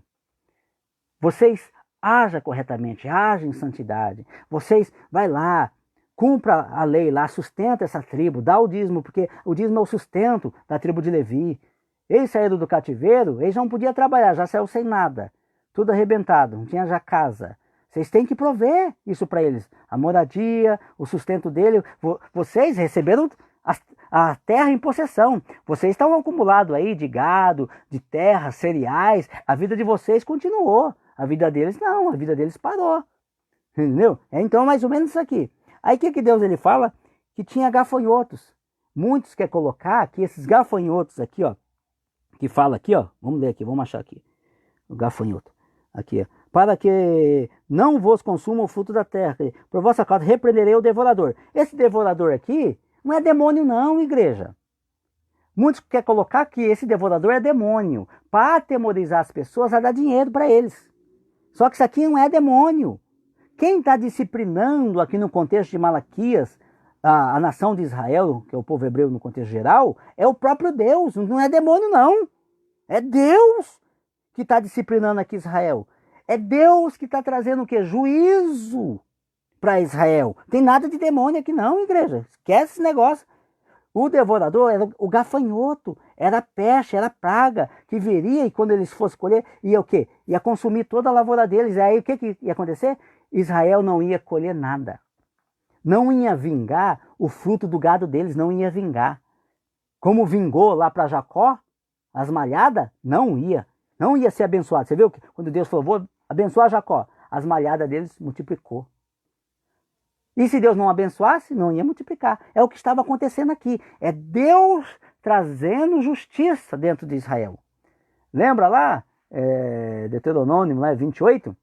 Vocês agem corretamente, agem em santidade. Vocês, vai lá, cumpra a lei lá, sustenta essa tribo, dá o dízimo, porque o dízimo é o sustento da tribo de Levi. Eles saíram do cativeiro, eles não podiam trabalhar, já saiu sem nada. Tudo arrebentado, não tinha já casa. Vocês têm que prover isso para eles. A moradia, o sustento dele. Vocês receberam a terra em possessão. Vocês estão acumulados aí de gado, de terra, cereais. A vida de vocês continuou. A vida deles não, a vida deles parou. Entendeu? Então, mais ou menos isso aqui. Aí o que Deus ele fala? Que tinha gafanhotos. Muitos querem colocar que esses gafanhotos aqui, ó, que fala aqui, ó, vamos ler aqui, vamos achar aqui, o gafanhoto, aqui, ó, para que não vos consuma o fruto da terra, por vossa causa repreenderei o devorador. Esse devorador aqui não é demônio não, igreja. Muitos querem colocar que esse devorador é demônio, para atemorizar as pessoas a dar dinheiro para eles. Só que isso aqui não é demônio. Quem está disciplinando aqui no contexto de Malaquias, a nação de Israel, que é o povo hebreu no contexto geral, é o próprio Deus, não é demônio não. É Deus que está disciplinando aqui Israel. É Deus que está trazendo o quê? Juízo para Israel. Tem nada de demônio aqui não, igreja. Esquece esse negócio. O devorador era o gafanhoto, era a peste, era a praga que viria e quando eles fossem colher, ia o quê? Ia consumir toda a lavoura deles. E aí o que ia acontecer? Israel não ia colher nada. Não ia vingar o fruto do gado deles, não ia vingar. Como vingou lá para Jacó, as malhadas, não ia ser abençoado. Você viu que quando Deus falou, vou abençoar Jacó, as malhadas deles multiplicou. E se Deus não abençoasse, não ia multiplicar. É o que estava acontecendo aqui. É Deus trazendo justiça dentro de Israel. Lembra lá, Deuteronômio 28?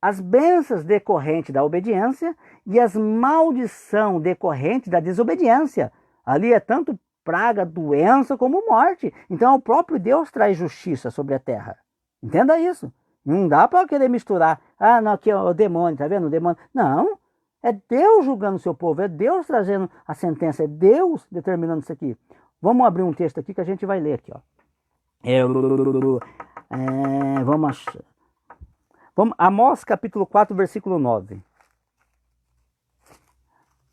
As bênçãos decorrentes da obediência e as maldição decorrentes da desobediência. Ali é tanto praga, doença como morte. Então o próprio Deus traz justiça sobre a terra. Entenda isso. Não dá para querer misturar. Ah, não, aqui é o demônio, tá vendo? O demônio. Não. É Deus julgando o seu povo. É Deus trazendo a sentença. É Deus determinando isso aqui. Vamos abrir um texto aqui que a gente vai ler aqui, ó. Vamos, Amós capítulo 4, versículo 9.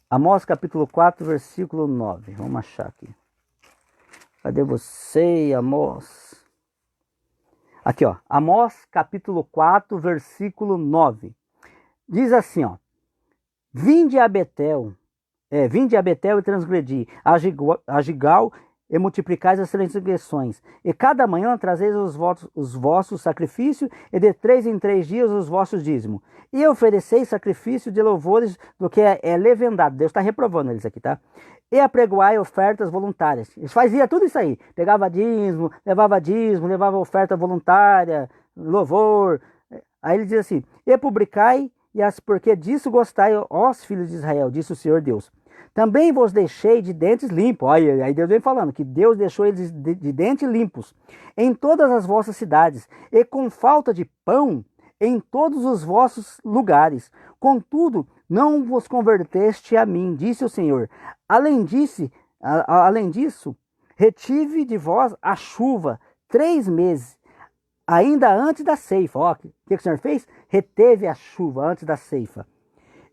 Amós capítulo 4, versículo 9. Vamos achar aqui. Cadê você, Amós? Aqui, ó. Amós capítulo 4, versículo 9. Diz assim, ó. Vinde a Betel e transgredi, a Gigal e multiplicais as transgressões. E cada manhã trazeis os vossos sacrifícios, e de 3 em 3 dias os vossos dízimos. E ofereceis sacrifício de louvores do que é levedado. Deus está reprovando eles aqui, tá? E apregoai ofertas voluntárias. Eles faziam tudo isso aí. Pegava dízimo, levava oferta voluntária, louvor. Aí ele diz assim, e publicai, porque disso gostai, ó filhos de Israel, disse o Senhor Deus. Também vos deixei de dentes limpos. Olha, aí Deus vem falando que Deus deixou eles de dentes limpos em todas as vossas cidades, e com falta de pão em todos os vossos lugares. Contudo, não vos converteste a mim, disse o Senhor. Além disso, retive de vós a chuva 3 meses, ainda antes da ceifa. Ó, o que o Senhor fez? Reteve a chuva antes da ceifa.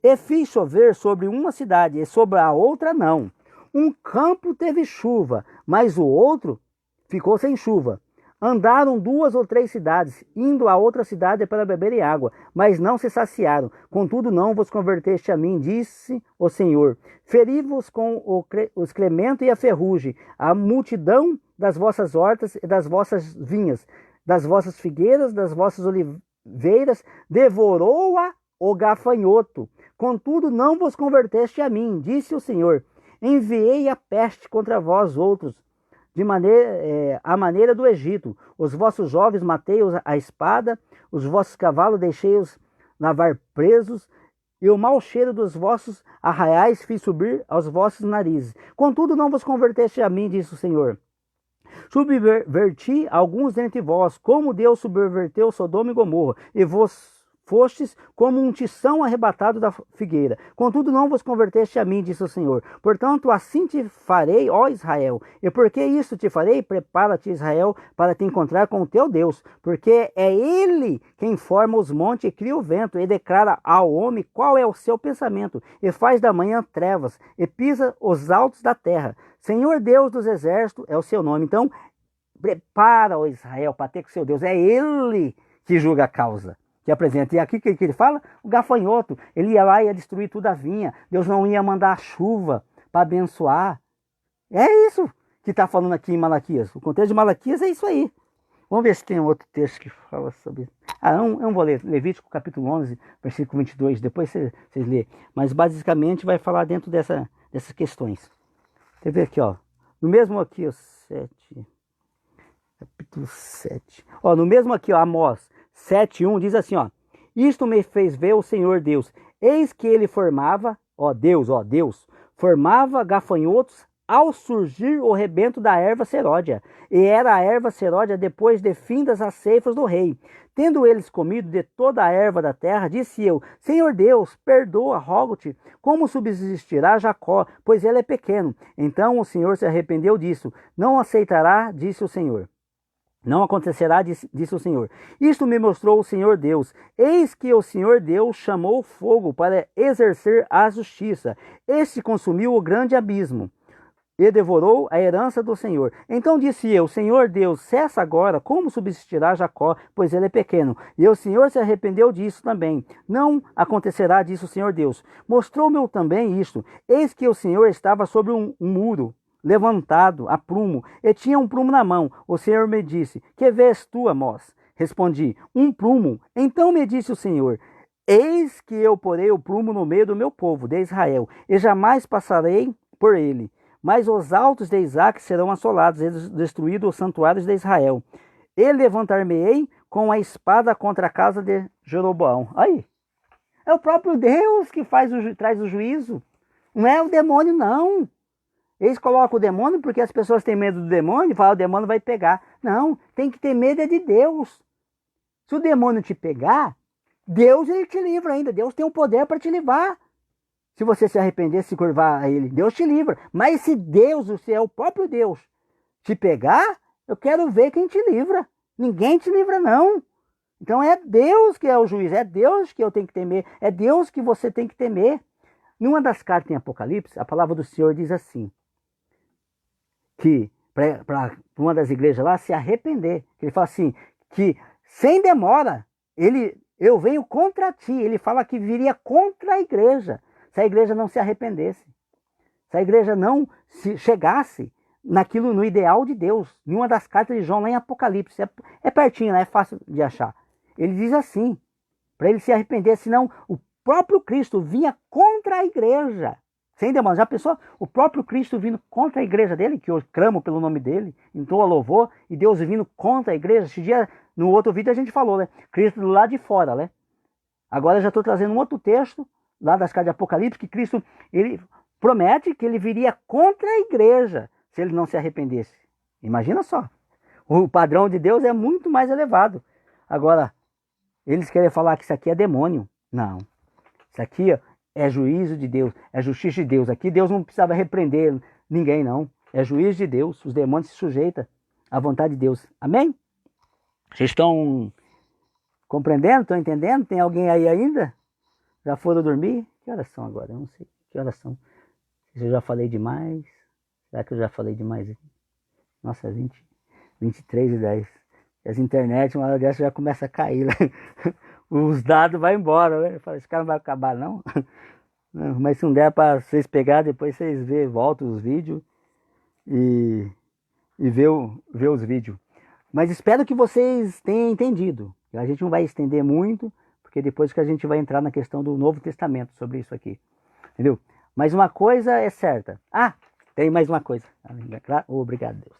E fiz chover sobre uma cidade, e sobre a outra não. Um campo teve chuva, mas o outro ficou sem chuva. Andaram 2 ou 3 cidades, indo a outra cidade para beberem água, mas não se saciaram. Contudo, não vos converteste a mim, disse o Senhor. Feri-vos com o excremento e a ferrugem, a multidão das vossas hortas e das vossas vinhas, das vossas figueiras, das vossas oliveiras, devorou-a o gafanhoto. Contudo, não vos converteste a mim, disse o Senhor. Enviei a peste contra vós outros, a maneira do Egito. Os vossos jovens matei-os à espada, os vossos cavalos deixei-os lavar presos, e o mau cheiro dos vossos arraiais fiz subir aos vossos narizes. Contudo, não vos converteste a mim, disse o Senhor. Subverti alguns dentre vós, como Deus subverteu Sodoma e Gomorra, e vos fostes como um tição arrebatado da figueira. Contudo, não vos converteste a mim, disse o Senhor. Portanto, assim te farei, ó Israel. E por que isso te farei? Prepara-te, Israel, para te encontrar com o teu Deus. Porque é Ele quem forma os montes e cria o vento, e declara ao homem qual é o seu pensamento, e faz da manhã trevas, e pisa os altos da terra. Senhor Deus dos exércitos é o seu nome. Então, prepara, ó Israel, para ter com o seu Deus. É Ele que julga a causa, que apresenta. E aqui que ele fala, o gafanhoto, ele ia lá e ia destruir tudo a vinha. Deus não ia mandar a chuva para abençoar. É isso que está falando aqui em Malaquias. O contexto de Malaquias é isso aí. Vamos ver se tem um outro texto que fala sobre isso. Eu não vou ler. Levítico capítulo 11, versículo 22. Depois vocês lêem. Mas basicamente vai falar dentro dessas questões. Quer ver aqui, ó. No mesmo aqui, ó, 7. Capítulo 7. Ó, no mesmo aqui, ó, Amós 7:1 diz assim, ó: isto me fez ver o Senhor Deus. Eis que ele formava, ó Deus, formava gafanhotos ao surgir o rebento da erva seródia. E era a erva seródia depois de findas as ceifas do rei. Tendo eles comido de toda a erva da terra, disse eu: Senhor Deus, perdoa, rogo-te, como subsistirá Jacó, pois ele é pequeno. Então o Senhor se arrependeu disso. Não aceitará, disse o Senhor. Não acontecerá, disse o Senhor. Isto me mostrou o Senhor Deus. Eis que o Senhor Deus chamou fogo para exercer a justiça. Este consumiu o grande abismo e devorou a herança do Senhor. Então disse eu: Senhor Deus, cessa agora, como subsistirá Jacó, pois ele é pequeno. E o Senhor se arrependeu disso também. Não acontecerá, disse o Senhor Deus. Mostrou-me também isto. Eis que o Senhor estava sobre um muro, levantado a prumo, e tinha um prumo na mão. O Senhor me disse: que vês tu, Amós? Respondi: um prumo. Então me disse o Senhor: eis que eu porei o prumo no meio do meu povo, de Israel, e jamais passarei por ele. Mas os altos de Isaac serão assolados, e destruídos os santuários de Israel. E levantar-me-ei com a espada contra a casa de Jeroboão. Aí, é o próprio Deus que traz o juízo. Não é o demônio, não. Eles colocam o demônio porque as pessoas têm medo do demônio e falam: o demônio vai pegar. Não, tem que ter medo é de Deus. Se o demônio te pegar, Deus ele te livra ainda. Deus tem o poder para te livrar. Se você se arrepender, se curvar a ele, Deus te livra. Mas se Deus, se é o próprio Deus, te pegar, eu quero ver quem te livra. Ninguém te livra, não. Então é Deus que é o juiz, é Deus que eu tenho que temer, é Deus que você tem que temer. Numa das cartas em Apocalipse, a palavra do Senhor diz assim, que para uma das igrejas lá se arrepender. Ele fala assim, que sem demora, eu venho contra ti. Ele fala que viria contra a igreja, se a igreja não se arrependesse. Se a igreja não chegasse naquilo, no ideal de Deus. Em uma das cartas de João lá em Apocalipse. É pertinho, né? É fácil de achar. Ele diz assim, para ele se arrepender, senão o próprio Cristo vinha contra a igreja. Sem demanda. Já pensou? O próprio Cristo vindo contra a igreja dele, que eu clamo pelo nome dele, entoa louvor, e Deus vindo contra a igreja. Esse dia, no outro vídeo, a gente falou, né? Cristo do lado de fora, né? Agora eu já estou trazendo um outro texto, lá das cartas de Apocalipse, que Cristo, ele promete que ele viria contra a igreja, se ele não se arrependesse. Imagina só. O padrão de Deus é muito mais elevado. Agora, eles querem falar que isso aqui é demônio. Não. Isso aqui é juízo de Deus, é justiça de Deus. Aqui Deus não precisava repreender ninguém, não. É juízo de Deus. Os demônios se sujeitam à vontade de Deus. Amém? Vocês estão compreendendo? Estão entendendo? Tem alguém aí ainda? Já foram dormir? Que horas são agora? Eu não sei. Que horas são? Se eu já falei demais. Será que eu já falei demais? Nossa, 23:10. As internet, uma hora dessa já começa a cair. Né? Os dados vão embora. Né? Eu falo, esse cara não vai acabar, não. Não, mas se não der para vocês pegar, depois vocês voltam os vídeos e ver os vídeos. Mas espero que vocês tenham entendido. A gente não vai estender muito, porque depois que a gente vai entrar na questão do Novo Testamento sobre isso aqui. Entendeu? Mas uma coisa é certa. Tem mais uma coisa. Obrigado, Deus.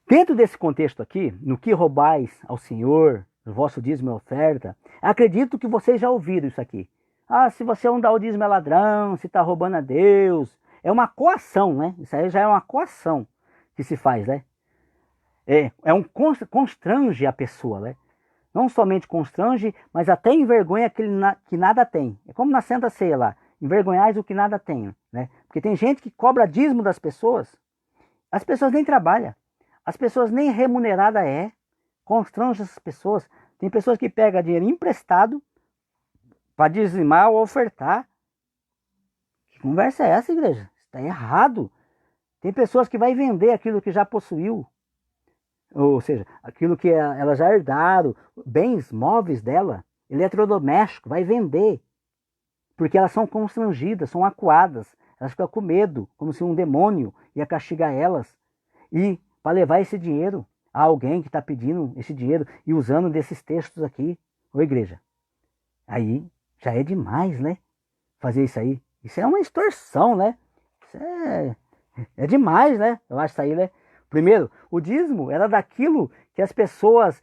Dentro desse contexto aqui, no que roubais ao Senhor, o vosso dízimo e oferta, acredito que vocês já ouviram isso aqui. Ah, se você não dá o dízimo é ladrão, se está roubando a Deus. É uma coação, né? Isso aí já é uma coação que se faz, né? Constrange a pessoa, né? Não somente constrange, mas até envergonha que nada tem. É como na Santa Ceia lá, envergonhais o que nada tem, né? Porque tem gente que cobra dízimo das pessoas, as pessoas nem trabalham, as pessoas nem remunerada constrange as pessoas. Tem pessoas que pegam dinheiro emprestado para dizimar ou ofertar. Que conversa é essa, igreja? Está errado. Tem pessoas que vai vender aquilo que já possuiu, ou seja, aquilo que elas já herdaram, bens móveis dela, eletrodoméstico, vai vender, porque elas são constrangidas, são acuadas, elas ficam com medo, como se um demônio ia castigar elas, e para levar esse dinheiro a alguém que está pedindo esse dinheiro e usando desses textos aqui. Ô igreja, aí já é demais, né? Fazer isso aí. Isso é uma extorsão, né? Isso é demais, né? Eu acho isso aí, né? Primeiro, o dízimo era daquilo que as pessoas,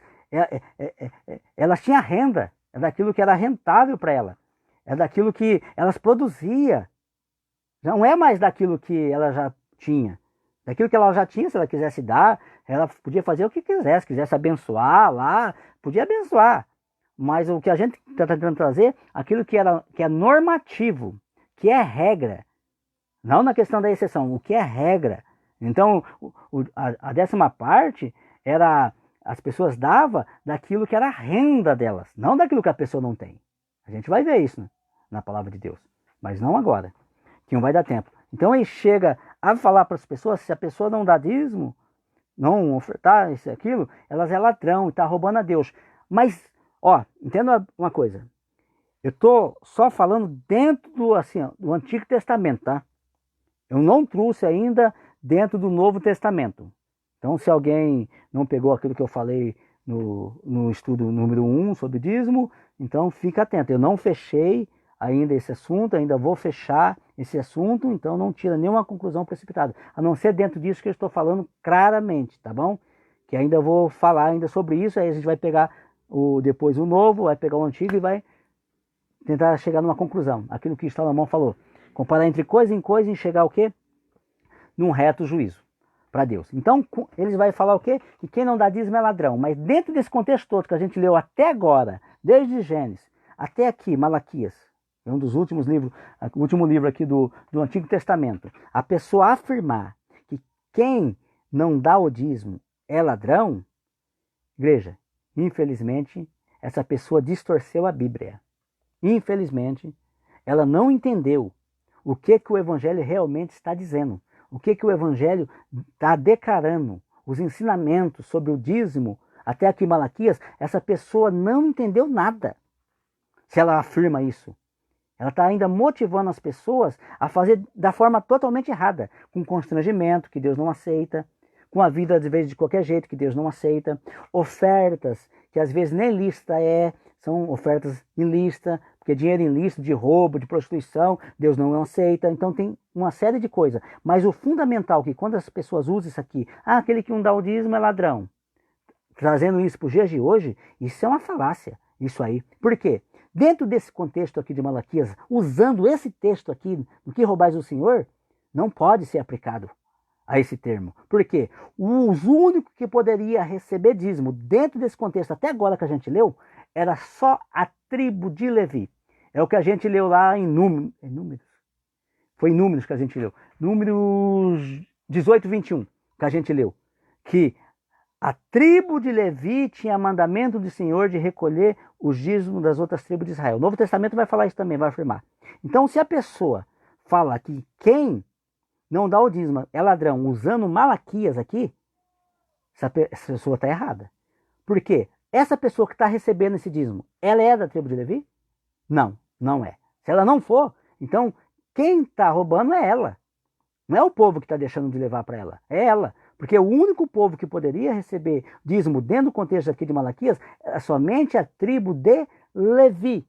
elas tinham renda, é daquilo que era rentável para ela, é daquilo que elas produziam, não é mais daquilo que ela já tinha. Daquilo que ela já tinha, se ela quisesse dar, ela podia fazer o que quisesse abençoar lá, podia abençoar. Mas o que a gente está tentando trazer, aquilo que é normativo, que é regra, não na questão da exceção, o que é regra. Então, a 10ª parte era, as pessoas davam daquilo que era a renda delas, não daquilo que a pessoa não tem. A gente vai ver isso, né, na palavra de Deus, mas não agora, que não vai dar tempo. Então ele chega a falar para as pessoas, se a pessoa não dá dízimo, não ofertar isso e aquilo, elas é ladrão e está roubando a Deus. Mas, entenda uma coisa, eu estou só falando dentro do Antigo Testamento, tá? Eu não trouxe ainda dentro do Novo Testamento. Então, se alguém não pegou aquilo que eu falei no estudo número 1 sobre dízimo, então fica atento. Eu não fechei ainda esse assunto, ainda vou fechar esse assunto, então não tira nenhuma conclusão precipitada. A não ser dentro disso que eu estou falando claramente, tá bom? Que ainda vou falar ainda sobre isso, aí a gente vai pegar depois o novo, vai pegar o antigo e vai tentar chegar numa conclusão. Aquilo que Salomão falou. Comparar entre coisa em coisa e chegar ao quê? Num reto juízo para Deus. Então, eles vão falar o quê? Que quem não dá dízimo é ladrão. Mas dentro desse contexto todo que a gente leu até agora, desde Gênesis até aqui, Malaquias, é um dos últimos livros, o último livro aqui do Antigo Testamento, a pessoa afirmar que quem não dá o dízimo é ladrão, igreja, infelizmente, essa pessoa distorceu a Bíblia. Infelizmente, ela não entendeu o que o Evangelho realmente está dizendo. O que o Evangelho está declarando. Os ensinamentos sobre o dízimo, até aqui em Malaquias, essa pessoa não entendeu nada. Se ela afirma isso. Ela está ainda motivando as pessoas a fazer da forma totalmente errada. Com constrangimento, que Deus não aceita. Com a vida, às vezes, de qualquer jeito, que Deus não aceita. Ofertas, que às vezes nem lícita são ofertas ilícitas, porque dinheiro ilícito, de roubo, de prostituição, Deus não aceita. Então tem uma série de coisas. Mas o fundamental, que quando as pessoas usam isso aqui, aquele que não dá o dízimo é ladrão, trazendo isso para os dias de hoje, isso é uma falácia, isso aí. Por quê? Dentro desse contexto aqui de Malaquias, usando esse texto aqui, do que roubais o Senhor, não pode ser aplicado a esse termo. Por quê? Os únicos que poderia receber dízimo dentro desse contexto, até agora que a gente leu, era só a tribo de Levi. É o que a gente leu lá em Números. Foi em Números que a gente leu. Números 18, 21, que a gente leu. Que a tribo de Levi tinha mandamento do Senhor de recolher os dízimos das outras tribos de Israel. O Novo Testamento vai falar isso também, vai afirmar. Então, se a pessoa fala que quem não dá o dízimo é ladrão, usando Malaquias aqui, essa pessoa está errada. Por quê? Essa pessoa que está recebendo esse dízimo, ela é da tribo de Levi? Não, não é. Se ela não for, então quem está roubando é ela. Não é o povo que está deixando de levar para ela, é ela. Porque o único povo que poderia receber dízimo dentro do contexto aqui de Malaquias é somente a tribo de Levi.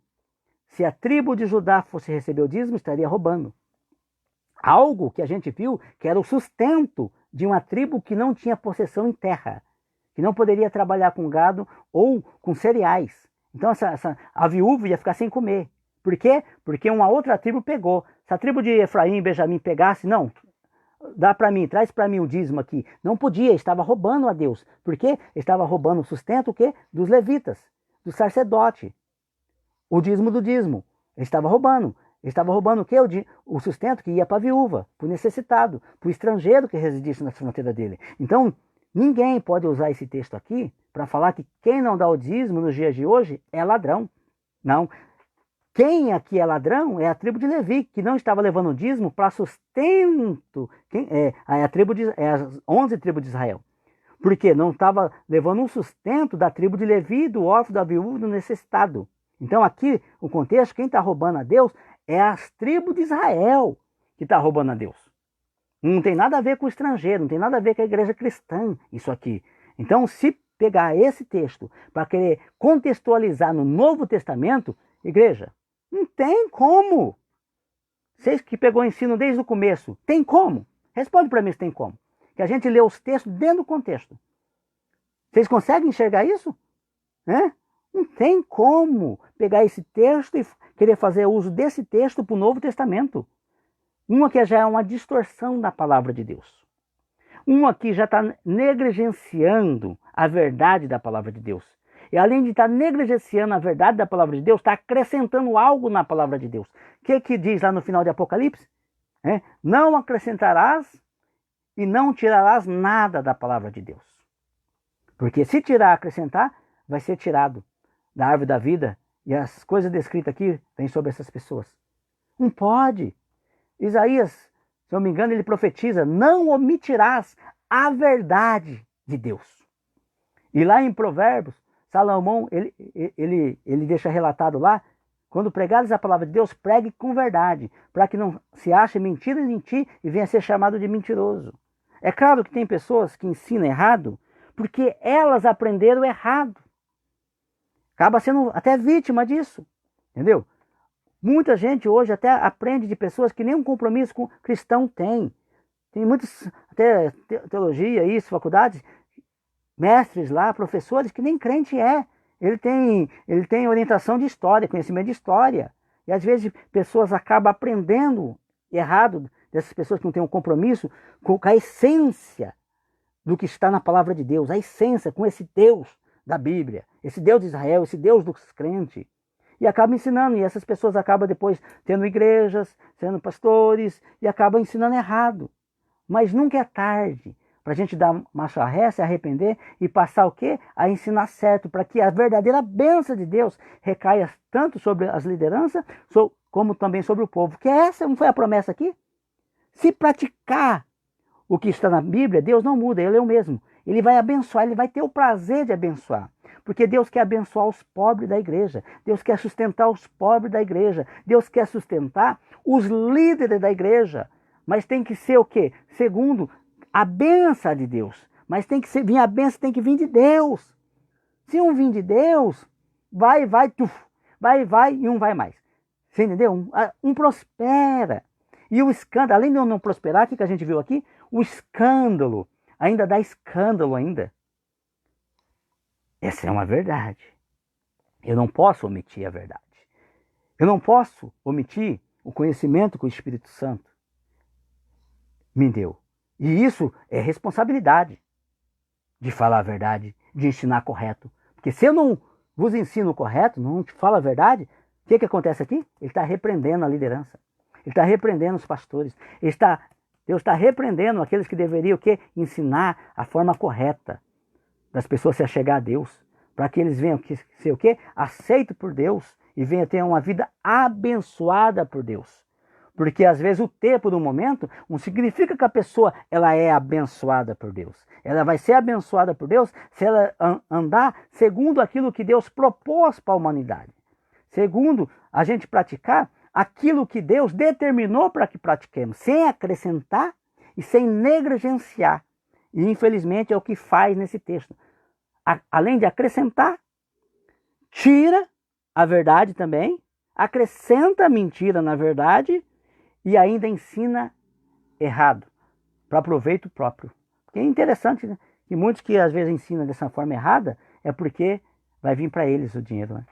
Se a tribo de Judá fosse receber o dízimo, estaria roubando. Algo que a gente viu que era o sustento de uma tribo que não tinha possessão em terra, que não poderia trabalhar com gado ou com cereais. Então a viúva ia ficar sem comer. Por quê? Porque uma outra tribo pegou. Se a tribo de Efraim e Benjamim pegasse, não, dá para mim, traz para mim o dízimo aqui. Não podia, estava roubando a Deus. Por quê? Estava roubando o sustento o quê? Dos levitas, do sacerdote. O dízimo do dízimo. Ele estava roubando. Ele estava roubando o quê? O sustento que ia para a viúva, para o necessitado, para o estrangeiro que residisse na fronteira dele. Então, ninguém pode usar esse texto aqui para falar que quem não dá o dízimo nos dias de hoje é ladrão. Não. Quem aqui é ladrão é a tribo de Levi, que não estava levando o dízimo para sustento. As 11 tribos de Israel. Porque não estava levando um sustento da tribo de Levi, do órfão, da viúva, do necessitado. Então aqui, o contexto, quem está roubando a Deus é as tribos de Israel que está roubando a Deus. Não tem nada a ver com o estrangeiro, não tem nada a ver com a igreja cristã, isso aqui. Então, se pegar esse texto para querer contextualizar no Novo Testamento, igreja, não tem como. Vocês que pegou o ensino desde o começo, tem como? Responde para mim se tem como. Que a gente lê os textos dentro do contexto. Vocês conseguem enxergar isso? Não tem como pegar esse texto e querer fazer uso desse texto para o Novo Testamento. Uma que já é uma distorção da palavra de Deus. Uma que já está negligenciando a verdade da palavra de Deus. E além de estar negligenciando a verdade da palavra de Deus, está acrescentando algo na palavra de Deus. O que diz lá no final de Apocalipse? Não acrescentarás e não tirarás nada da palavra de Deus. Porque se tirar, acrescentar, vai ser tirado da árvore da vida. E as coisas descritas aqui vêm sobre essas pessoas. Não pode. Isaías, se eu não me engano, ele profetiza, não omitirás a verdade de Deus. E lá em Provérbios, Salomão, ele deixa relatado lá, quando pregares a palavra de Deus, pregue com verdade, para que não se ache mentira em ti e venha a ser chamado de mentiroso. É claro que tem pessoas que ensinam errado, porque elas aprenderam errado. Acaba sendo até vítima disso, entendeu? Muita gente hoje até aprende de pessoas que nem um compromisso com cristão tem. Tem muitos, até teologia, isso, faculdades, mestres lá, professores que nem crente é. Ele tem orientação de história, conhecimento de história. E às vezes pessoas acabam aprendendo errado, dessas pessoas que não têm um compromisso com a essência do que está na palavra de Deus, a essência com esse Deus da Bíblia, esse Deus de Israel, esse Deus dos crentes. E acaba ensinando, e essas pessoas acabam depois tendo igrejas, sendo pastores, e acabam ensinando errado. Mas nunca é tarde para a gente dar marcha ré, se arrepender e passar o quê? A ensinar certo, para que a verdadeira bênção de Deus recaia tanto sobre as lideranças, como também sobre o povo. Que essa não foi a promessa aqui? Se praticar o que está na Bíblia, Deus não muda, Ele é o mesmo. Ele vai abençoar, Ele vai ter o prazer de abençoar. Porque Deus quer abençoar os pobres da igreja. Deus quer sustentar os pobres da igreja. Deus quer sustentar os líderes da igreja. Mas tem que ser o quê? Segundo a bênção de Deus. Mas tem que vir a bênção, tem que vir de Deus. Se um vir de Deus, vai, e um vai mais. Você entendeu? Um prospera. E o escândalo, além de eu não prosperar, o que a gente viu aqui? O escândalo. Ainda dá escândalo ainda. Essa é uma verdade. Eu não posso omitir a verdade. Eu não posso omitir o conhecimento que o Espírito Santo me deu. E isso é responsabilidade de falar a verdade, de ensinar correto. Porque se eu não vos ensino correto, não te falo a verdade, o que acontece aqui? Ele está repreendendo a liderança. Ele está repreendendo os pastores. Deus está repreendendo aqueles que deveriam ensinar a forma correta das pessoas se achegar a Deus, para que eles venham ser o quê? Aceito por Deus e venham ter uma vida abençoada por Deus. Porque às vezes o tempo do momento não significa que a pessoa ela é abençoada por Deus. Ela vai ser abençoada por Deus se ela andar segundo aquilo que Deus propôs para a humanidade. Segundo a gente praticar aquilo que Deus determinou para que pratiquemos, sem acrescentar e sem negligenciar. E infelizmente é o que faz nesse texto. Além de acrescentar, tira a verdade também, acrescenta a mentira na verdade e ainda ensina errado, para proveito próprio. Porque é interessante, né? Que muitos que às vezes ensinam dessa forma errada é porque vai vir para eles o dinheiro. Né?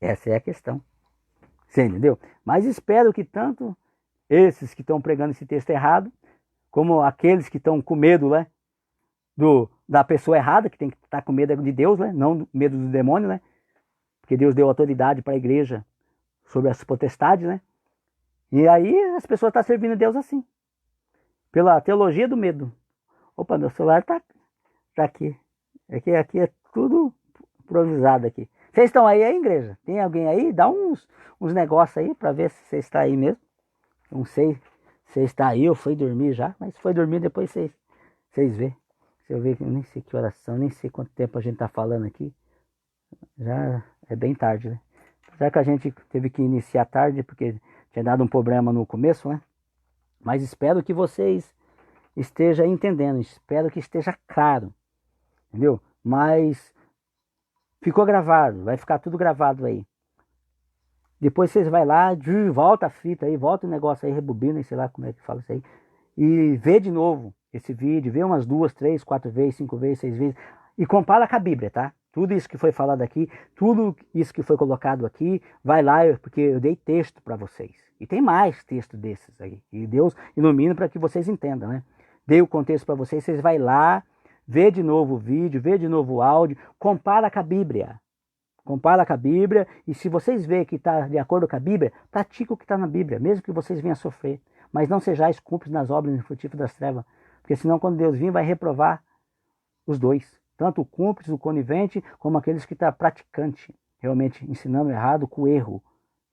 Essa é a questão. Você entendeu? Mas espero que tanto esses que estão pregando esse texto errado, como aqueles que estão com medo, né? Da pessoa errada, que tem que estar com medo de Deus, né? Não medo do demônio, né? Porque Deus deu autoridade para a igreja sobre as potestades, né? E aí as pessoas estão servindo a Deus assim, pela teologia do medo. Opa, meu celular tá aqui. Aqui é tudo improvisado aqui. Vocês estão aí, igreja? Tem alguém aí? Dá uns negócios aí para ver se você está aí mesmo. Não sei se você está aí ou foi dormir já, mas se foi dormir depois vocês vê. Se eu ver, eu nem sei que oração, nem sei quanto tempo a gente está falando aqui. Já é bem tarde, né? Apesar que a gente teve que iniciar tarde porque tinha dado um problema no começo, né? Mas espero que vocês estejam entendendo, espero que esteja claro, entendeu? Mas ficou gravado, vai ficar tudo gravado aí. Depois vocês vai lá, volta a fita aí, volta o negócio aí, rebobina, sei lá como é que fala isso aí, e vê de novo esse vídeo, vê umas 2, 3, 4 vezes, 5 vezes, 6 vezes, e compara com a Bíblia, tá? Tudo isso que foi falado aqui, tudo isso que foi colocado aqui, vai lá, porque eu dei texto para vocês. E tem mais texto desses aí. E Deus ilumina para que vocês entendam, né? Dei o contexto para vocês, vocês vai lá, vê de novo o vídeo, vê de novo o áudio, compara com a Bíblia. Compara com a Bíblia, e se vocês verem que está de acordo com a Bíblia, pratica o que está na Bíblia, mesmo que vocês venham a sofrer. Mas não sejais cúmplices nas obras infrutíferas das trevas, porque senão quando Deus vir vai reprovar os dois. Tanto o cúmplice, o conivente, como aqueles que estão praticante, realmente ensinando errado com o erro,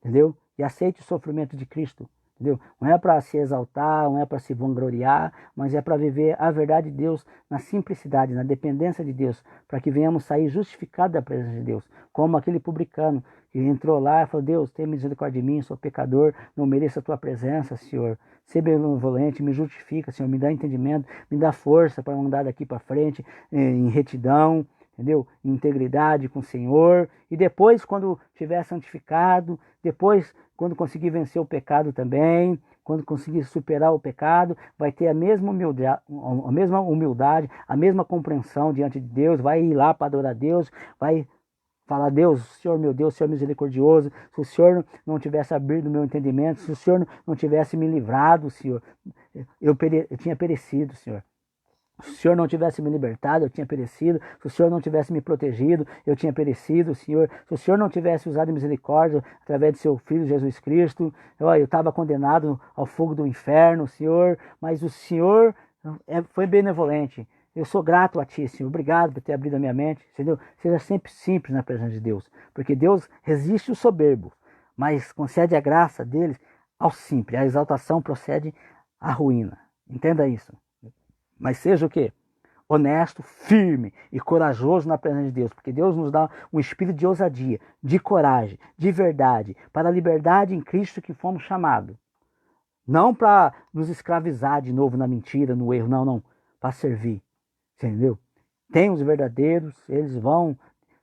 entendeu? E aceite o sofrimento de Cristo, entendeu? Não é para se exaltar, não é para se vangloriar, mas é para viver a verdade de Deus na simplicidade, na dependência de Deus, para que venhamos sair justificados da presença de Deus, como aquele publicano que entrou lá e falou: Deus, tenha misericórdia de mim, sou pecador, não mereço a tua presença, Senhor. Ser benevolente, me justifica, Senhor, me dá entendimento, me dá força para andar daqui para frente em retidão, entendeu? Em integridade com o Senhor. E depois, quando tiver santificado, depois, quando conseguir vencer o pecado também, quando conseguir superar o pecado, vai ter a mesma humildade, a mesma compreensão diante de Deus, vai ir lá para adorar a Deus, vai falar: Deus, Senhor meu Deus, Senhor misericordioso, se o Senhor não tivesse abrido o meu entendimento, se o Senhor não tivesse me livrado, Senhor, eu tinha perecido, Senhor. Se o Senhor não tivesse me libertado, eu tinha perecido. Se o Senhor não tivesse me protegido, eu tinha perecido, Senhor. Se o Senhor não tivesse usado misericórdia através de seu Filho Jesus Cristo, eu estava condenado ao fogo do inferno, Senhor. Mas o Senhor foi benevolente. Eu sou grato a Ti, Senhor. Obrigado por ter abrido a minha mente, entendeu? Seja sempre simples na presença de Deus, porque Deus resiste o soberbo, mas concede a graça deles ao simples. A exaltação procede à ruína. Entenda isso. Mas seja o quê? Honesto, firme e corajoso na presença de Deus, porque Deus nos dá um espírito de ousadia, de coragem, de verdade, para a liberdade em Cristo que fomos chamados. Não para nos escravizar de novo na mentira, no erro, não, para servir. Você entendeu? Tem os verdadeiros, eles vão.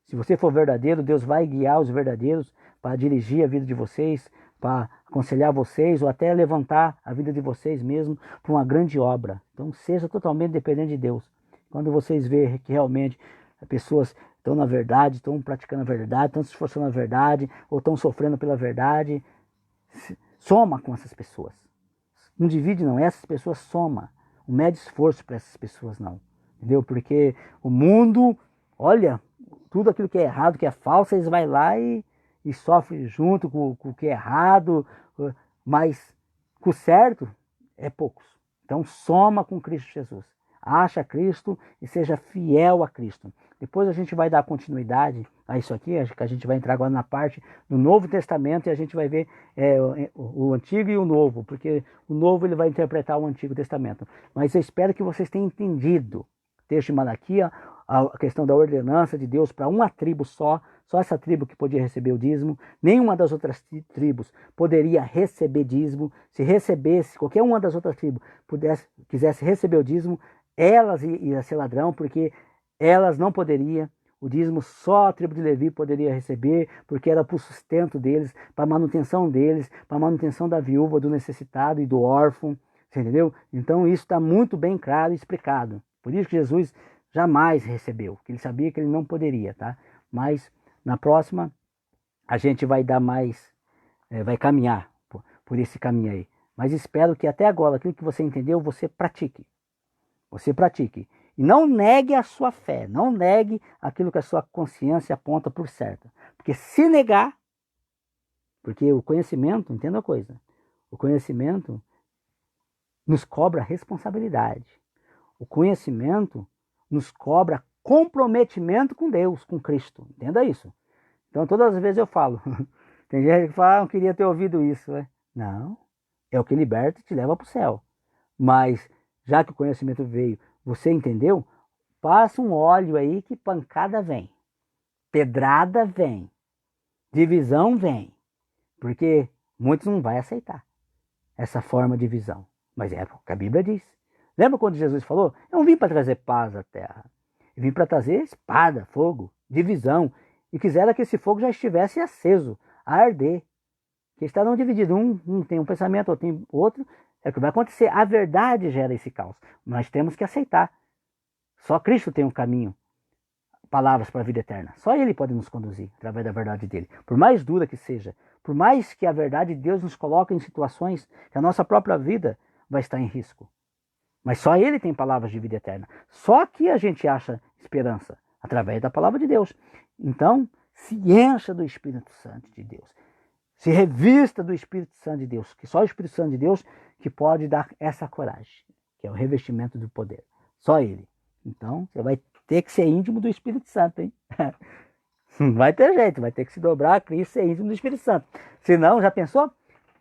Se você for verdadeiro, Deus vai guiar os verdadeiros para dirigir a vida de vocês, para aconselhar vocês ou até levantar a vida de vocês mesmo para uma grande obra. Então seja totalmente dependente de Deus. Quando vocês verem que realmente as pessoas estão na verdade, estão praticando a verdade, estão se esforçando na verdade, ou estão sofrendo pela verdade, soma com essas pessoas. Não divide não, essas pessoas soma. Não mede esforço para essas pessoas não. Entendeu? Porque o mundo, olha, tudo aquilo que é errado, que é falso, eles vão lá e sofrem junto com o que é errado, mas com o certo é poucos. Então soma com Cristo Jesus. Acha Cristo e seja fiel a Cristo. Depois a gente vai dar continuidade a isso aqui, acho que a gente vai entrar agora na parte do Novo Testamento e a gente vai ver o Antigo e o Novo, porque o Novo ele vai interpretar o Antigo Testamento. Mas eu espero que vocês tenham entendido texto de Malaquias, a questão da ordenança de Deus para uma tribo só essa tribo que podia receber o dízimo, nenhuma das outras tribos poderia receber dízimo. Se recebesse, qualquer uma das outras tribos quisesse receber o dízimo, elas iam ser ladrão, porque elas não poderiam. O dízimo só a tribo de Levi poderia receber, porque era para o sustento deles, para a manutenção deles, para a manutenção da viúva, do necessitado e do órfão, você entendeu? Então isso está muito bem claro e explicado. Por isso que Jesus jamais recebeu, porque ele sabia que ele não poderia, tá? Mas na próxima a gente vai dar mais vai caminhar por esse caminho aí. Mas espero que até agora, aquilo que você entendeu, você pratique. Você pratique. E não negue a sua fé. Não negue aquilo que a sua consciência aponta por certo. Porque se negar, porque o conhecimento, entenda uma coisa, o conhecimento nos cobra responsabilidade. O conhecimento nos cobra comprometimento com Deus, com Cristo. Entenda isso. Então todas as vezes eu falo, tem gente que fala, não queria ter ouvido isso. Né? Não, é o que liberta e te leva para o céu. Mas, já que o conhecimento veio, você entendeu? Passa um óleo aí que pancada vem. Pedrada vem. Divisão vem. Porque muitos não vão aceitar essa forma de visão. Mas é o que a Bíblia diz. Lembra quando Jesus falou? Eu não vim para trazer paz à terra. Eu vim para trazer espada, fogo, divisão. E quisera que esse fogo já estivesse aceso, a arder. Que estarão divididos. Um tem um pensamento, outro tem outro. É o que vai acontecer. A verdade gera esse caos. Nós temos que aceitar. Só Cristo tem um caminho, palavras para a vida eterna. Só Ele pode nos conduzir através da verdade dele. Por mais dura que seja, por mais que a verdade de Deus nos coloque em situações que a nossa própria vida vai estar em risco. Mas só Ele tem palavras de vida eterna. Só que a gente acha esperança através da palavra de Deus. Então, se encha do Espírito Santo de Deus. Se revista do Espírito Santo de Deus. Que só o Espírito Santo de Deus que pode dar essa coragem. Que é o revestimento do poder. Só Ele. Então, você vai ter que ser íntimo do Espírito Santo, hein? Não vai ter jeito, vai ter que se dobrar a Cristo e ser íntimo do Espírito Santo. Senão, já pensou?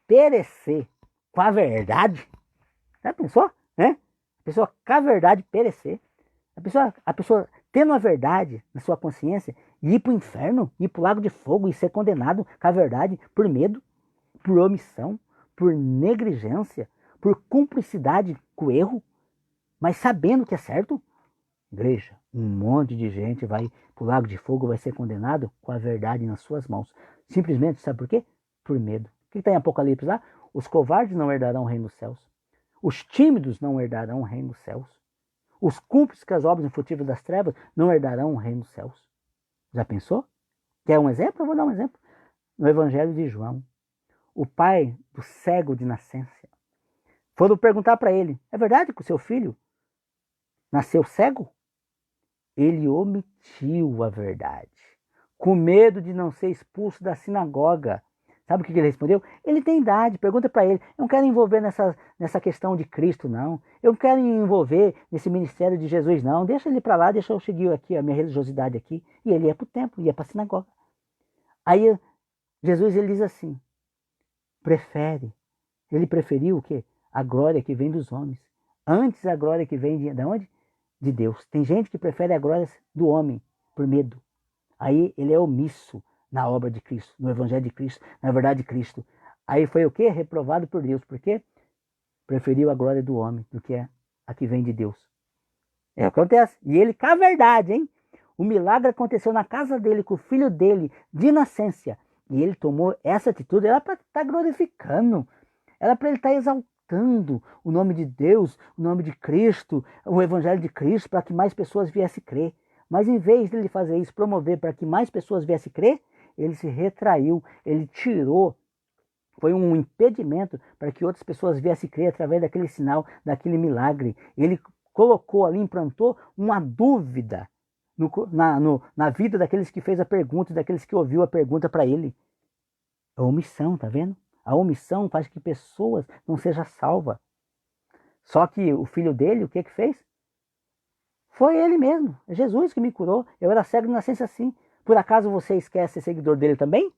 Perecer com a verdade. Já pensou? Né? A pessoa com a verdade perecer. A pessoa tendo a verdade na sua consciência e ir para o inferno, ir para o lago de fogo e ser condenado com a verdade por medo, por omissão, por negligência, por cumplicidade com o erro, mas sabendo que é certo. Igreja, um monte de gente vai para o lago de fogo, vai ser condenado com a verdade nas suas mãos. Simplesmente, sabe por quê? Por medo. O que está em Apocalipse lá? Os covardes não herdarão o reino dos céus. Os tímidos não herdarão o reino dos céus. Os cúmplices com as obras infrutíferas das trevas não herdarão o reino dos céus. Já pensou? Quer um exemplo? Eu vou dar um exemplo. No Evangelho de João, o pai do cego de nascença, foram perguntar para ele, é verdade que o seu filho nasceu cego? Ele omitiu a verdade, com medo de não ser expulso da sinagoga. Sabe o que ele respondeu? Ele tem idade, pergunta para ele. Eu não quero envolver nessa questão de Cristo, não. Eu não quero envolver nesse ministério de Jesus, não. Deixa ele para lá, deixa eu seguir aqui a minha religiosidade aqui. E ele ia para o templo, ia para a sinagoga. Aí Jesus ele diz assim, ele preferiu o quê? A glória que vem dos homens. Antes a glória que vem de onde? De Deus. Tem gente que prefere a glória do homem por medo. Aí ele é omisso na obra de Cristo, no Evangelho de Cristo, na verdade de Cristo. Aí foi o quê? Reprovado por Deus. Por quê? Preferiu a glória do homem do que a que vem de Deus. É o que acontece. E ele, com a verdade, hein? O milagre aconteceu na casa dele, com o filho dele, de nascença. E ele tomou essa atitude, era para estar glorificando. Era para ele estar exaltando o nome de Deus, o nome de Cristo, o Evangelho de Cristo, para que mais pessoas viessem crer. Mas em vez de ele fazer isso, promover para que mais pessoas viessem crer, ele se retraiu, ele tirou, foi um impedimento para que outras pessoas viessem crer através daquele sinal, daquele milagre. Ele colocou ali, implantou uma dúvida na vida daqueles que fez a pergunta, daqueles que ouviu a pergunta para ele. A omissão, tá vendo? A omissão faz que pessoas não sejam salvas. Só que o filho dele, o que fez? Foi ele mesmo, é Jesus que me curou. Eu era cego de nascença assim. Por acaso você esquece ser seguidor dele também?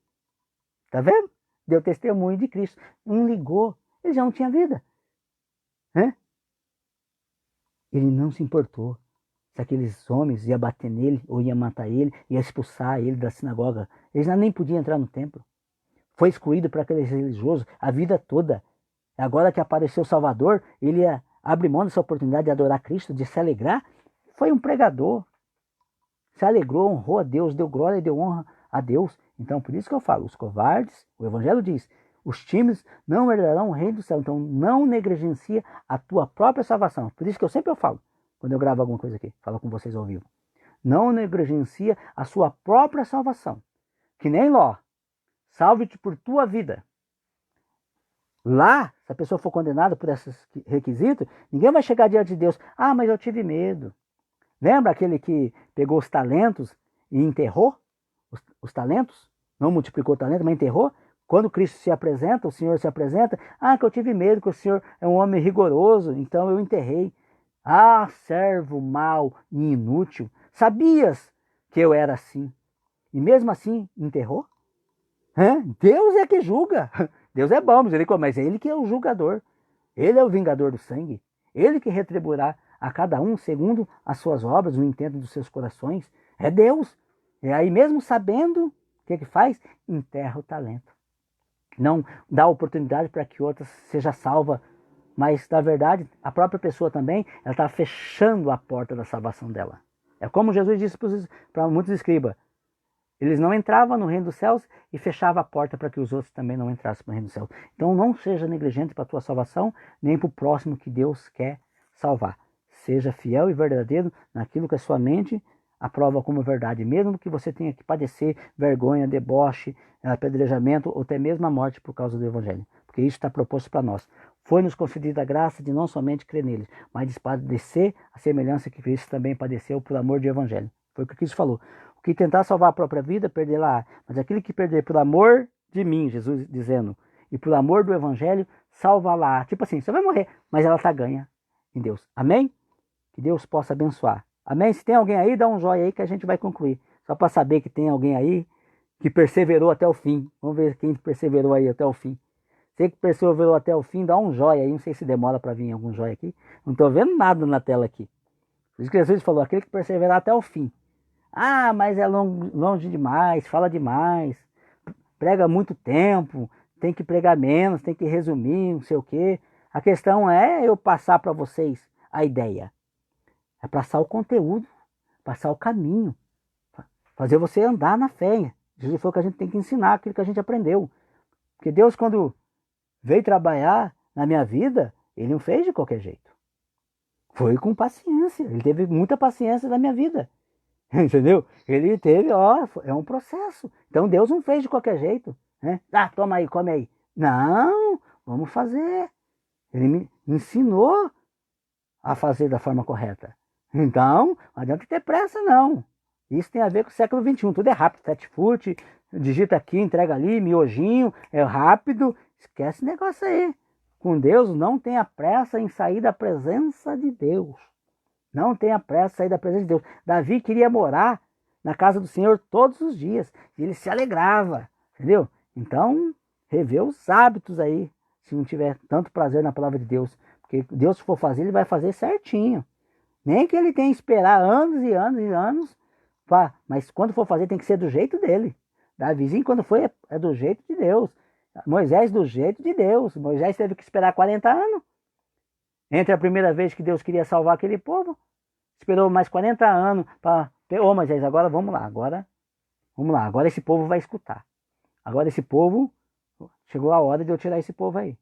Tá vendo? Deu testemunho de Cristo. Um ligou, ele já não tinha vida. Ele não se importou se aqueles homens iam bater nele, ou iam matar ele, iam expulsar ele da sinagoga. Eles nem podiam entrar no templo. Foi excluído para aqueles religiosos a vida toda. Agora que apareceu o Salvador, ele abre mão dessa oportunidade de adorar Cristo, de se alegrar. Foi um pregador. Se alegrou, honrou a Deus, deu glória e deu honra a Deus. Então, por isso que eu falo, os covardes, o Evangelho diz, os tímidos não herdarão o reino do céu. Então, não negligencia a tua própria salvação. Por isso que eu sempre falo, quando eu gravo alguma coisa aqui, falo com vocês ao vivo. Não negligencia a sua própria salvação. Que nem Ló. Salve-te por tua vida. Lá, se a pessoa for condenada por esses requisitos, ninguém vai chegar diante de Deus. Ah, mas eu tive medo. Lembra aquele que pegou os talentos e enterrou os talentos? Não multiplicou o talento, mas enterrou? Quando Cristo se apresenta, o Senhor se apresenta, ah, que eu tive medo, que o Senhor é um homem rigoroso, então eu enterrei. Ah, servo mau e inútil, sabias que eu era assim. E mesmo assim, enterrou? Deus é que julga. Deus é bom, mas é Ele que é o julgador. Ele é o vingador do sangue. Ele que retribuirá a cada um segundo as suas obras, o intento dos seus corações. É Deus. E aí mesmo sabendo, o que faz? Enterra o talento. Não dá oportunidade para que outra seja salva, mas na verdade a própria pessoa também, ela está fechando a porta da salvação dela. É como Jesus disse para muitos escribas, eles não entravam no reino dos céus e fechavam a porta para que os outros também não entrassem no reino dos céus. Então não seja negligente para a tua salvação, nem para o próximo que Deus quer salvar. Seja fiel e verdadeiro naquilo que a sua mente aprova como verdade, mesmo que você tenha que padecer vergonha, deboche, apedrejamento ou até mesmo a morte por causa do Evangelho. Porque isso está proposto para nós. Foi-nos concedida a graça de não somente crer neles, mas de padecer a semelhança que Cristo também padeceu por amor do Evangelho. Foi o que Cristo falou. O que tentar salvar a própria vida, perder-la. Mas aquele que perder por amor de mim, Jesus dizendo, e por amor do Evangelho, salva-la. Tipo assim, você vai morrer, mas ela está ganha em Deus. Amém? Que Deus possa abençoar. Amém? Se tem alguém aí, dá um joinha aí que a gente vai concluir. Só para saber que tem alguém aí que perseverou até o fim. Vamos ver quem perseverou aí até o fim. Você que perseverou até o fim, dá um joia aí. Não sei se demora para vir algum joia aqui. Não estou vendo nada na tela aqui. Por isso que Jesus falou, aquele que perseverar até o fim. Ah, mas é longe demais, fala demais, prega muito tempo, tem que pregar menos, tem que resumir, não sei o quê. A questão é eu passar para vocês a ideia. É passar o conteúdo, passar o caminho, fazer você andar na fé. Jesus falou que a gente tem que ensinar aquilo que a gente aprendeu. Porque Deus, quando veio trabalhar na minha vida, Ele não fez de qualquer jeito. Foi com paciência. Ele teve muita paciência na minha vida. Entendeu? Ele teve, é um processo. Então Deus não fez de qualquer jeito. Né? Ah, toma aí, come aí. Não, vamos fazer. Ele me ensinou a fazer da forma correta. Então, não adianta ter pressa, não. Isso tem a ver com o século XXI. Tudo é rápido. Fast food, digita aqui, entrega ali, miojinho, é rápido. Esquece esse negócio aí. Com Deus, não tenha pressa em sair da presença de Deus. Não tenha pressa em sair da presença de Deus. Davi queria morar na casa do Senhor todos os dias. E ele se alegrava. Entendeu? Então, rever os hábitos aí. Se não tiver tanto prazer na palavra de Deus. Porque Deus, se for fazer, Ele vai fazer certinho. Nem que Ele tenha que esperar anos e anos e anos. Mas quando for fazer, tem que ser do jeito dele. Davizinho, quando foi, é do jeito de Deus. Moisés, do jeito de Deus. Moisés teve que esperar 40 anos. Entre a primeira vez que Deus queria salvar aquele povo, esperou mais 40 anos para... Ô Moisés, agora vamos lá, agora esse povo vai escutar. Agora esse povo, chegou a hora de eu tirar esse povo aí.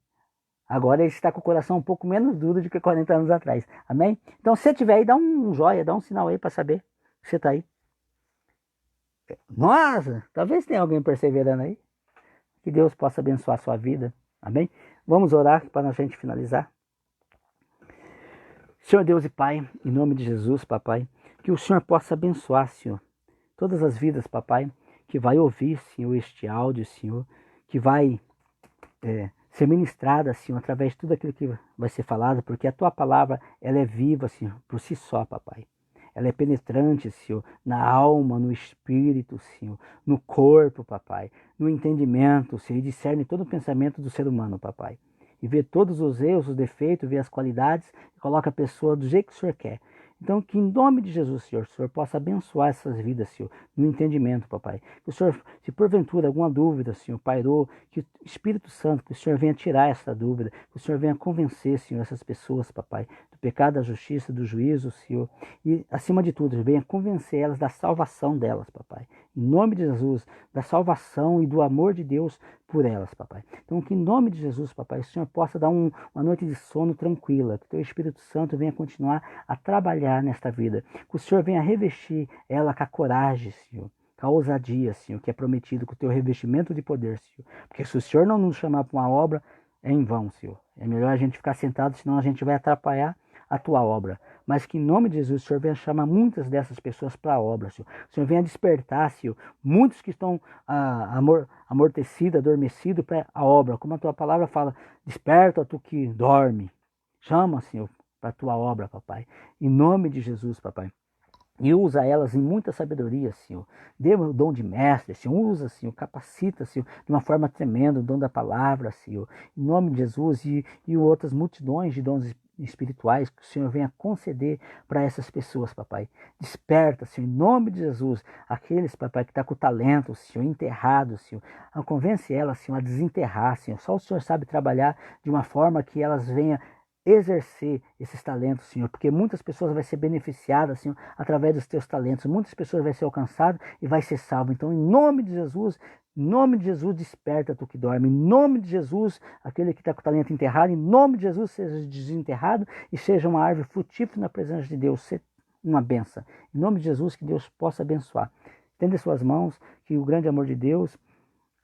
Agora ele está com o coração um pouco menos duro do que 40 anos atrás. Amém? Então se você tiver aí, dá um joia, dá um sinal aí para saber que você está aí. Nossa, talvez tenha alguém perseverando aí. Que Deus possa abençoar a sua vida. Amém? Vamos orar para a gente finalizar. Senhor Deus e Pai, em nome de Jesus, papai, que o Senhor possa abençoar, Senhor, todas as vidas, papai, que vai ouvir, Senhor, este áudio, Senhor, que vai ser ministrada, Senhor, através de tudo aquilo que vai ser falado, porque a Tua palavra, ela é viva, Senhor, por si só, papai. Ela é penetrante, Senhor, na alma, no espírito, Senhor, no corpo, papai, no entendimento, Senhor, e discerne todo o pensamento do ser humano, papai. E vê todos os erros, os defeitos, vê as qualidades e coloca a pessoa do jeito que o Senhor quer. Então, que em nome de Jesus, Senhor, o Senhor possa abençoar essas vidas, Senhor, no entendimento, papai. Que o Senhor, se porventura alguma dúvida, Senhor, pairou, que o Espírito Santo, que o Senhor venha tirar essa dúvida, que o Senhor venha convencer, Senhor, essas pessoas, papai, do pecado, da justiça, do juízo, Senhor. E, acima de tudo, venha convencer elas da salvação delas, papai. Em nome de Jesus, da salvação e do amor de Deus por elas, papai. Então, que em nome de Jesus, papai, o Senhor possa dar uma noite de sono tranquila, que o Teu Espírito Santo venha continuar a trabalhar nesta vida, que o Senhor venha revestir ela com a coragem, Senhor, com a ousadia, Senhor, que é prometido com o Teu revestimento de poder, Senhor. Porque se o Senhor não nos chamar para uma obra, é em vão, Senhor. É melhor a gente ficar sentado, senão a gente vai atrapalhar a tua obra. Mas que em nome de Jesus, o Senhor venha chamar muitas dessas pessoas para a obra, Senhor. O Senhor venha despertar, Senhor, muitos que estão amortecidos, adormecidos para a obra. Como a tua palavra fala, desperta tu que dorme. Chama, Senhor, para a tua obra, papai. Em nome de Jesus, papai. E usa elas em muita sabedoria, Senhor. Dê o dom de mestre, Senhor. Usa, Senhor. Capacita, Senhor, de uma forma tremenda o dom da palavra, Senhor. Em nome de Jesus e outras multidões de dons espirituais que o Senhor venha conceder para essas pessoas, papai. Desperta, Senhor, em nome de Jesus, aqueles, papai, que estão com o talento, Senhor, enterrado, Senhor. Convence elas, Senhor, a desenterrar, Senhor. Só o Senhor sabe trabalhar de uma forma que elas venham exercer esses talentos, Senhor, porque muitas pessoas vão ser beneficiadas, Senhor, através dos teus talentos, muitas pessoas vão ser alcançadas e vai ser salvo. Então, em nome de Jesus, desperta tu que dorme, em nome de Jesus, aquele que está com o talento enterrado, em nome de Jesus, seja desenterrado e seja uma árvore frutífera na presença de Deus, seja uma benção. Em nome de Jesus, que Deus possa abençoar. Estende suas mãos, que o grande amor de Deus,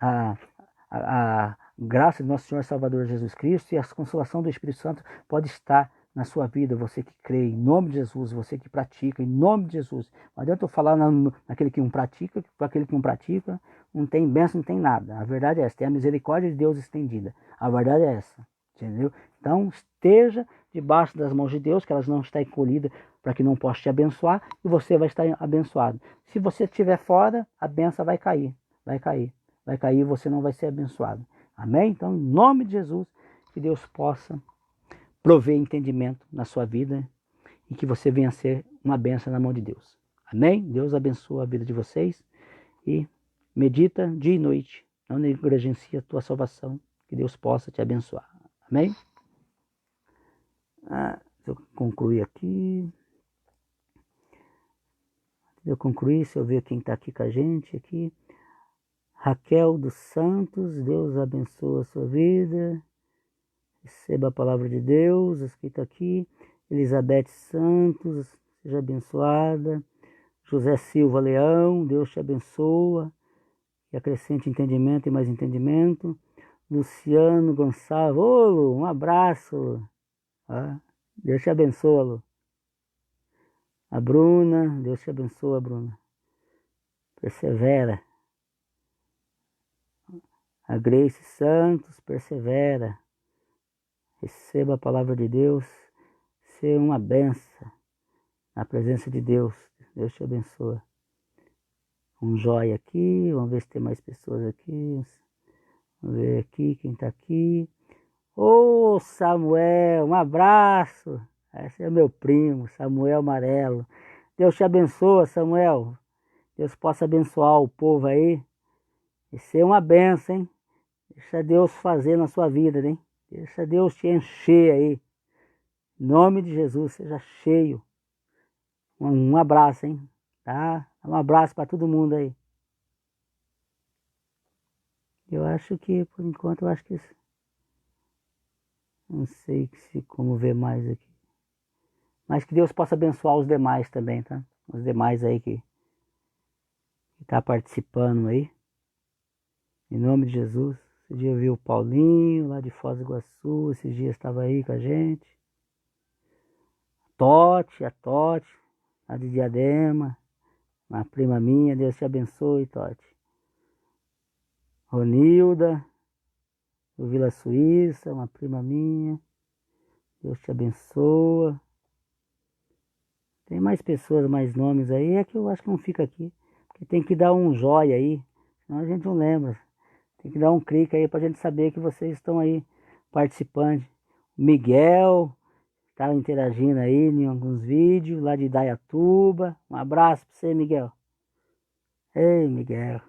a graça de nosso Senhor Salvador Jesus Cristo e a consolação do Espírito Santo pode estar na sua vida, você que crê, em nome de Jesus, você que pratica, em nome de Jesus. Não adianta eu falar naquele que não pratica, para aquele que não pratica, não tem bênção, não tem nada. A verdade é essa, tem a misericórdia de Deus estendida. A verdade é essa, entendeu? Então, esteja debaixo das mãos de Deus, que elas não estão encolhidas para que não possa te abençoar, e você vai estar abençoado. Se você estiver fora, a bênção vai cair, e você não vai ser abençoado. Amém? Então, em nome de Jesus, que Deus possa prover entendimento na sua vida e que você venha a ser uma bênção na mão de Deus. Amém? Deus abençoe a vida de vocês e medita dia e noite. Não negligencie a tua salvação. Que Deus possa te abençoar. Amém? Deixa eu concluir aqui. Se eu ver quem está aqui com a gente aqui. Raquel dos Santos, Deus abençoe a sua vida. Receba a palavra de Deus, escrita aqui. Elizabeth Santos, seja abençoada. José Silva Leão, Deus te abençoa. E acrescente entendimento e mais entendimento. Luciano Gonçalves, ô Lu, um abraço, Lu. Deus te abençoa, Lu. A Bruna, Deus te abençoa, Bruna. Persevera. A Grace Santos, persevera. Receba a palavra de Deus. Ser uma benção na presença de Deus. Deus te abençoe. Um joia aqui. Vamos ver se tem mais pessoas aqui. Vamos ver aqui quem está aqui. Ô Samuel, um abraço. Esse é meu primo, Samuel Amarelo. Deus te abençoe, Samuel. Deus possa abençoar o povo aí. E ser uma benção, hein? Deixa Deus fazer na sua vida, hein? Deixa Deus te encher aí. Em nome de Jesus, seja cheio. Um abraço, hein? Tá? Um abraço para todo mundo aí. Eu acho que, por enquanto, não sei como ver mais aqui. Mas que Deus possa abençoar os demais também, tá? Os demais aí que tá participando aí. Em nome de Jesus. Esse dia eu vi o Paulinho, lá de Foz do Iguaçu. Esses dias estava aí com a gente. A Tote, lá de Diadema. Uma prima minha, Deus te abençoe, Tote. Ronilda, do Vila Suíça, uma prima minha. Deus te abençoa. Tem mais pessoas, mais nomes aí, é que eu acho que não fica aqui. Porque tem que dar um joia aí, senão a gente não lembra. Tem que dar um clique aí pra gente saber que vocês estão aí participando. Miguel, tá interagindo aí em alguns vídeos, lá de Dayatuba. Um abraço pra você, Miguel. Ei, Miguel.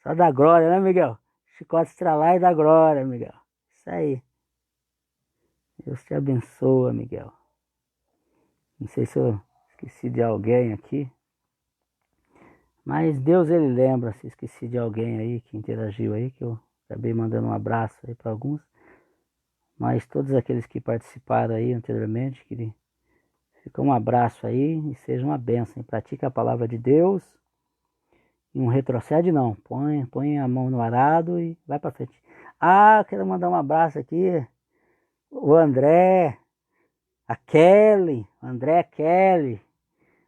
Só dá glória, né, Miguel? Chicote estralar e dá glória, Miguel. Isso aí. Deus te abençoa, Miguel. Não sei se eu esqueci de alguém aqui. Mas Deus, ele lembra, se esqueci de alguém aí que interagiu aí, que eu acabei mandando um abraço aí para alguns. Mas todos aqueles que participaram aí anteriormente, que fica um abraço aí e seja uma bênção. Pratica a palavra de Deus e não retrocede não. Põe a mão no arado e vai para frente. Ah, quero mandar um abraço aqui. O André, a Kelly, o André, a Kelly.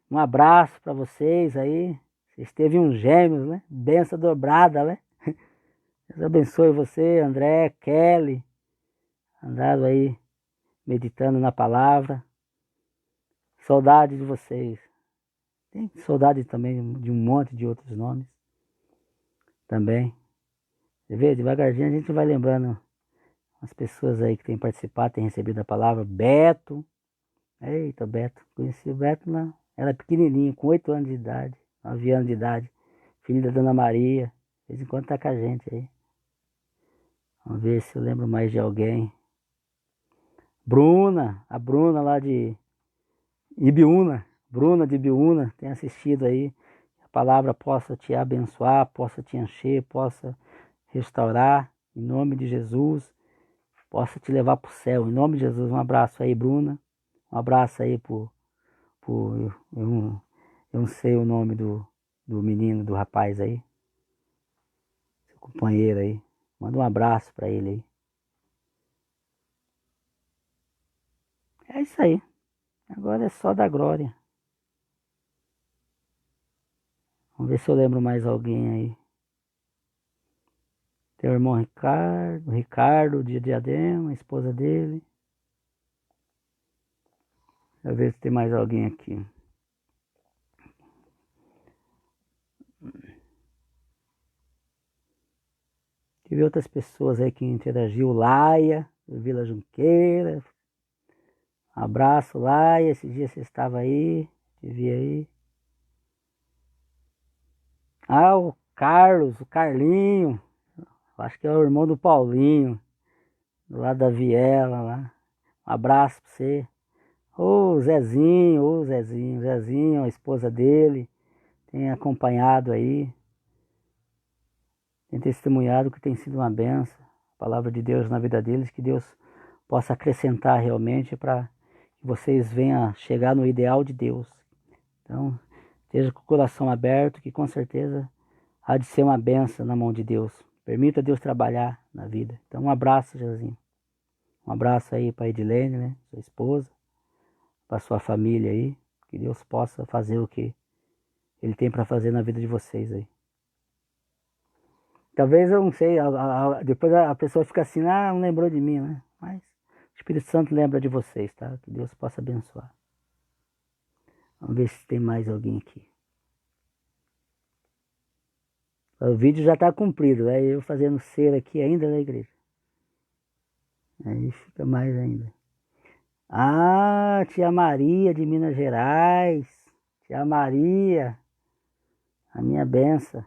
Um abraço para vocês aí. Vocês teve uns gêmeos, né? Benção dobrada, né? Deus abençoe você, André, Kelly. Andado aí meditando na palavra. Saudade de vocês. Tem saudade também de um monte de outros nomes. Também. Você vê, devagarzinho a gente vai lembrando as pessoas aí que têm participado, têm recebido a palavra. Beto. Eita, Beto. Conheci o Beto, não. Era pequenininho, com 8 anos de idade, 9 anos de idade. Filho da Dona Maria. De vez em quando tá com a gente aí. Vamos ver se eu lembro mais de alguém. Bruna, a Bruna lá de Ibiúna. Bruna de Ibiúna, tem assistido aí. A palavra possa te abençoar, possa te encher, possa restaurar. Em nome de Jesus. Possa te levar para o céu. Em nome de Jesus. Um abraço aí, Bruna. Um abraço aí eu não sei o nome do menino, do rapaz aí. Seu companheiro aí. Manda um abraço para ele aí. É isso aí. Agora é só dar glória. Vamos ver se eu lembro mais alguém aí. Tem o irmão Ricardo de Diadema, a esposa dele. Deixa eu ver se tem mais alguém aqui. Tive outras pessoas aí que interagiu. Laia, do Vila Junqueira. Um abraço, Laia. Esse dia você estava aí. Te vi aí. Ah, o Carlos, o Carlinho. Acho que é o irmão do Paulinho. Do lado da Viela lá. Um abraço pra você. Ô Zezinho. Zezinho, a esposa dele. Tem acompanhado aí. Tem testemunhado que tem sido uma benção. A palavra de Deus na vida deles. Que Deus possa acrescentar realmente para que vocês venham a chegar no ideal de Deus. Então, esteja com o coração aberto, que com certeza há de ser uma benção na mão de Deus. Permita Deus trabalhar na vida. Então, um abraço, Jesusinho. Um abraço aí para a Edilene, né? Sua esposa, para sua família aí. Que Deus possa fazer o que Ele tem para fazer na vida de vocês aí. Talvez, eu não sei, depois a pessoa fica assim, ah, não lembrou de mim, né? Mas o Espírito Santo lembra de vocês, tá? Que Deus possa abençoar. Vamos ver se tem mais alguém aqui. O vídeo já está cumprido, né? Eu fazendo cera aqui ainda na igreja. Aí fica mais ainda. Ah, tia Maria de Minas Gerais. Tia Maria, a minha benção.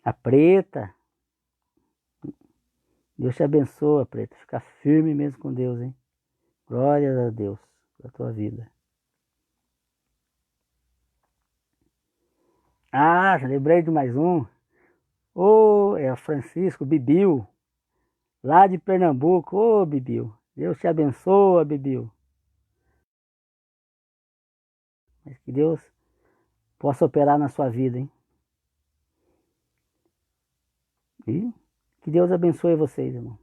A Preta. Deus te abençoe, Preta. Fica firme mesmo com Deus, hein? Glórias a Deus da tua vida. Ah, lembrei de mais um. É o Francisco Bibiu, lá de Pernambuco. Bibiu. Deus te abençoe, Bibiu. Mas que Deus possa operar na sua vida, hein? E que Deus abençoe vocês, irmão.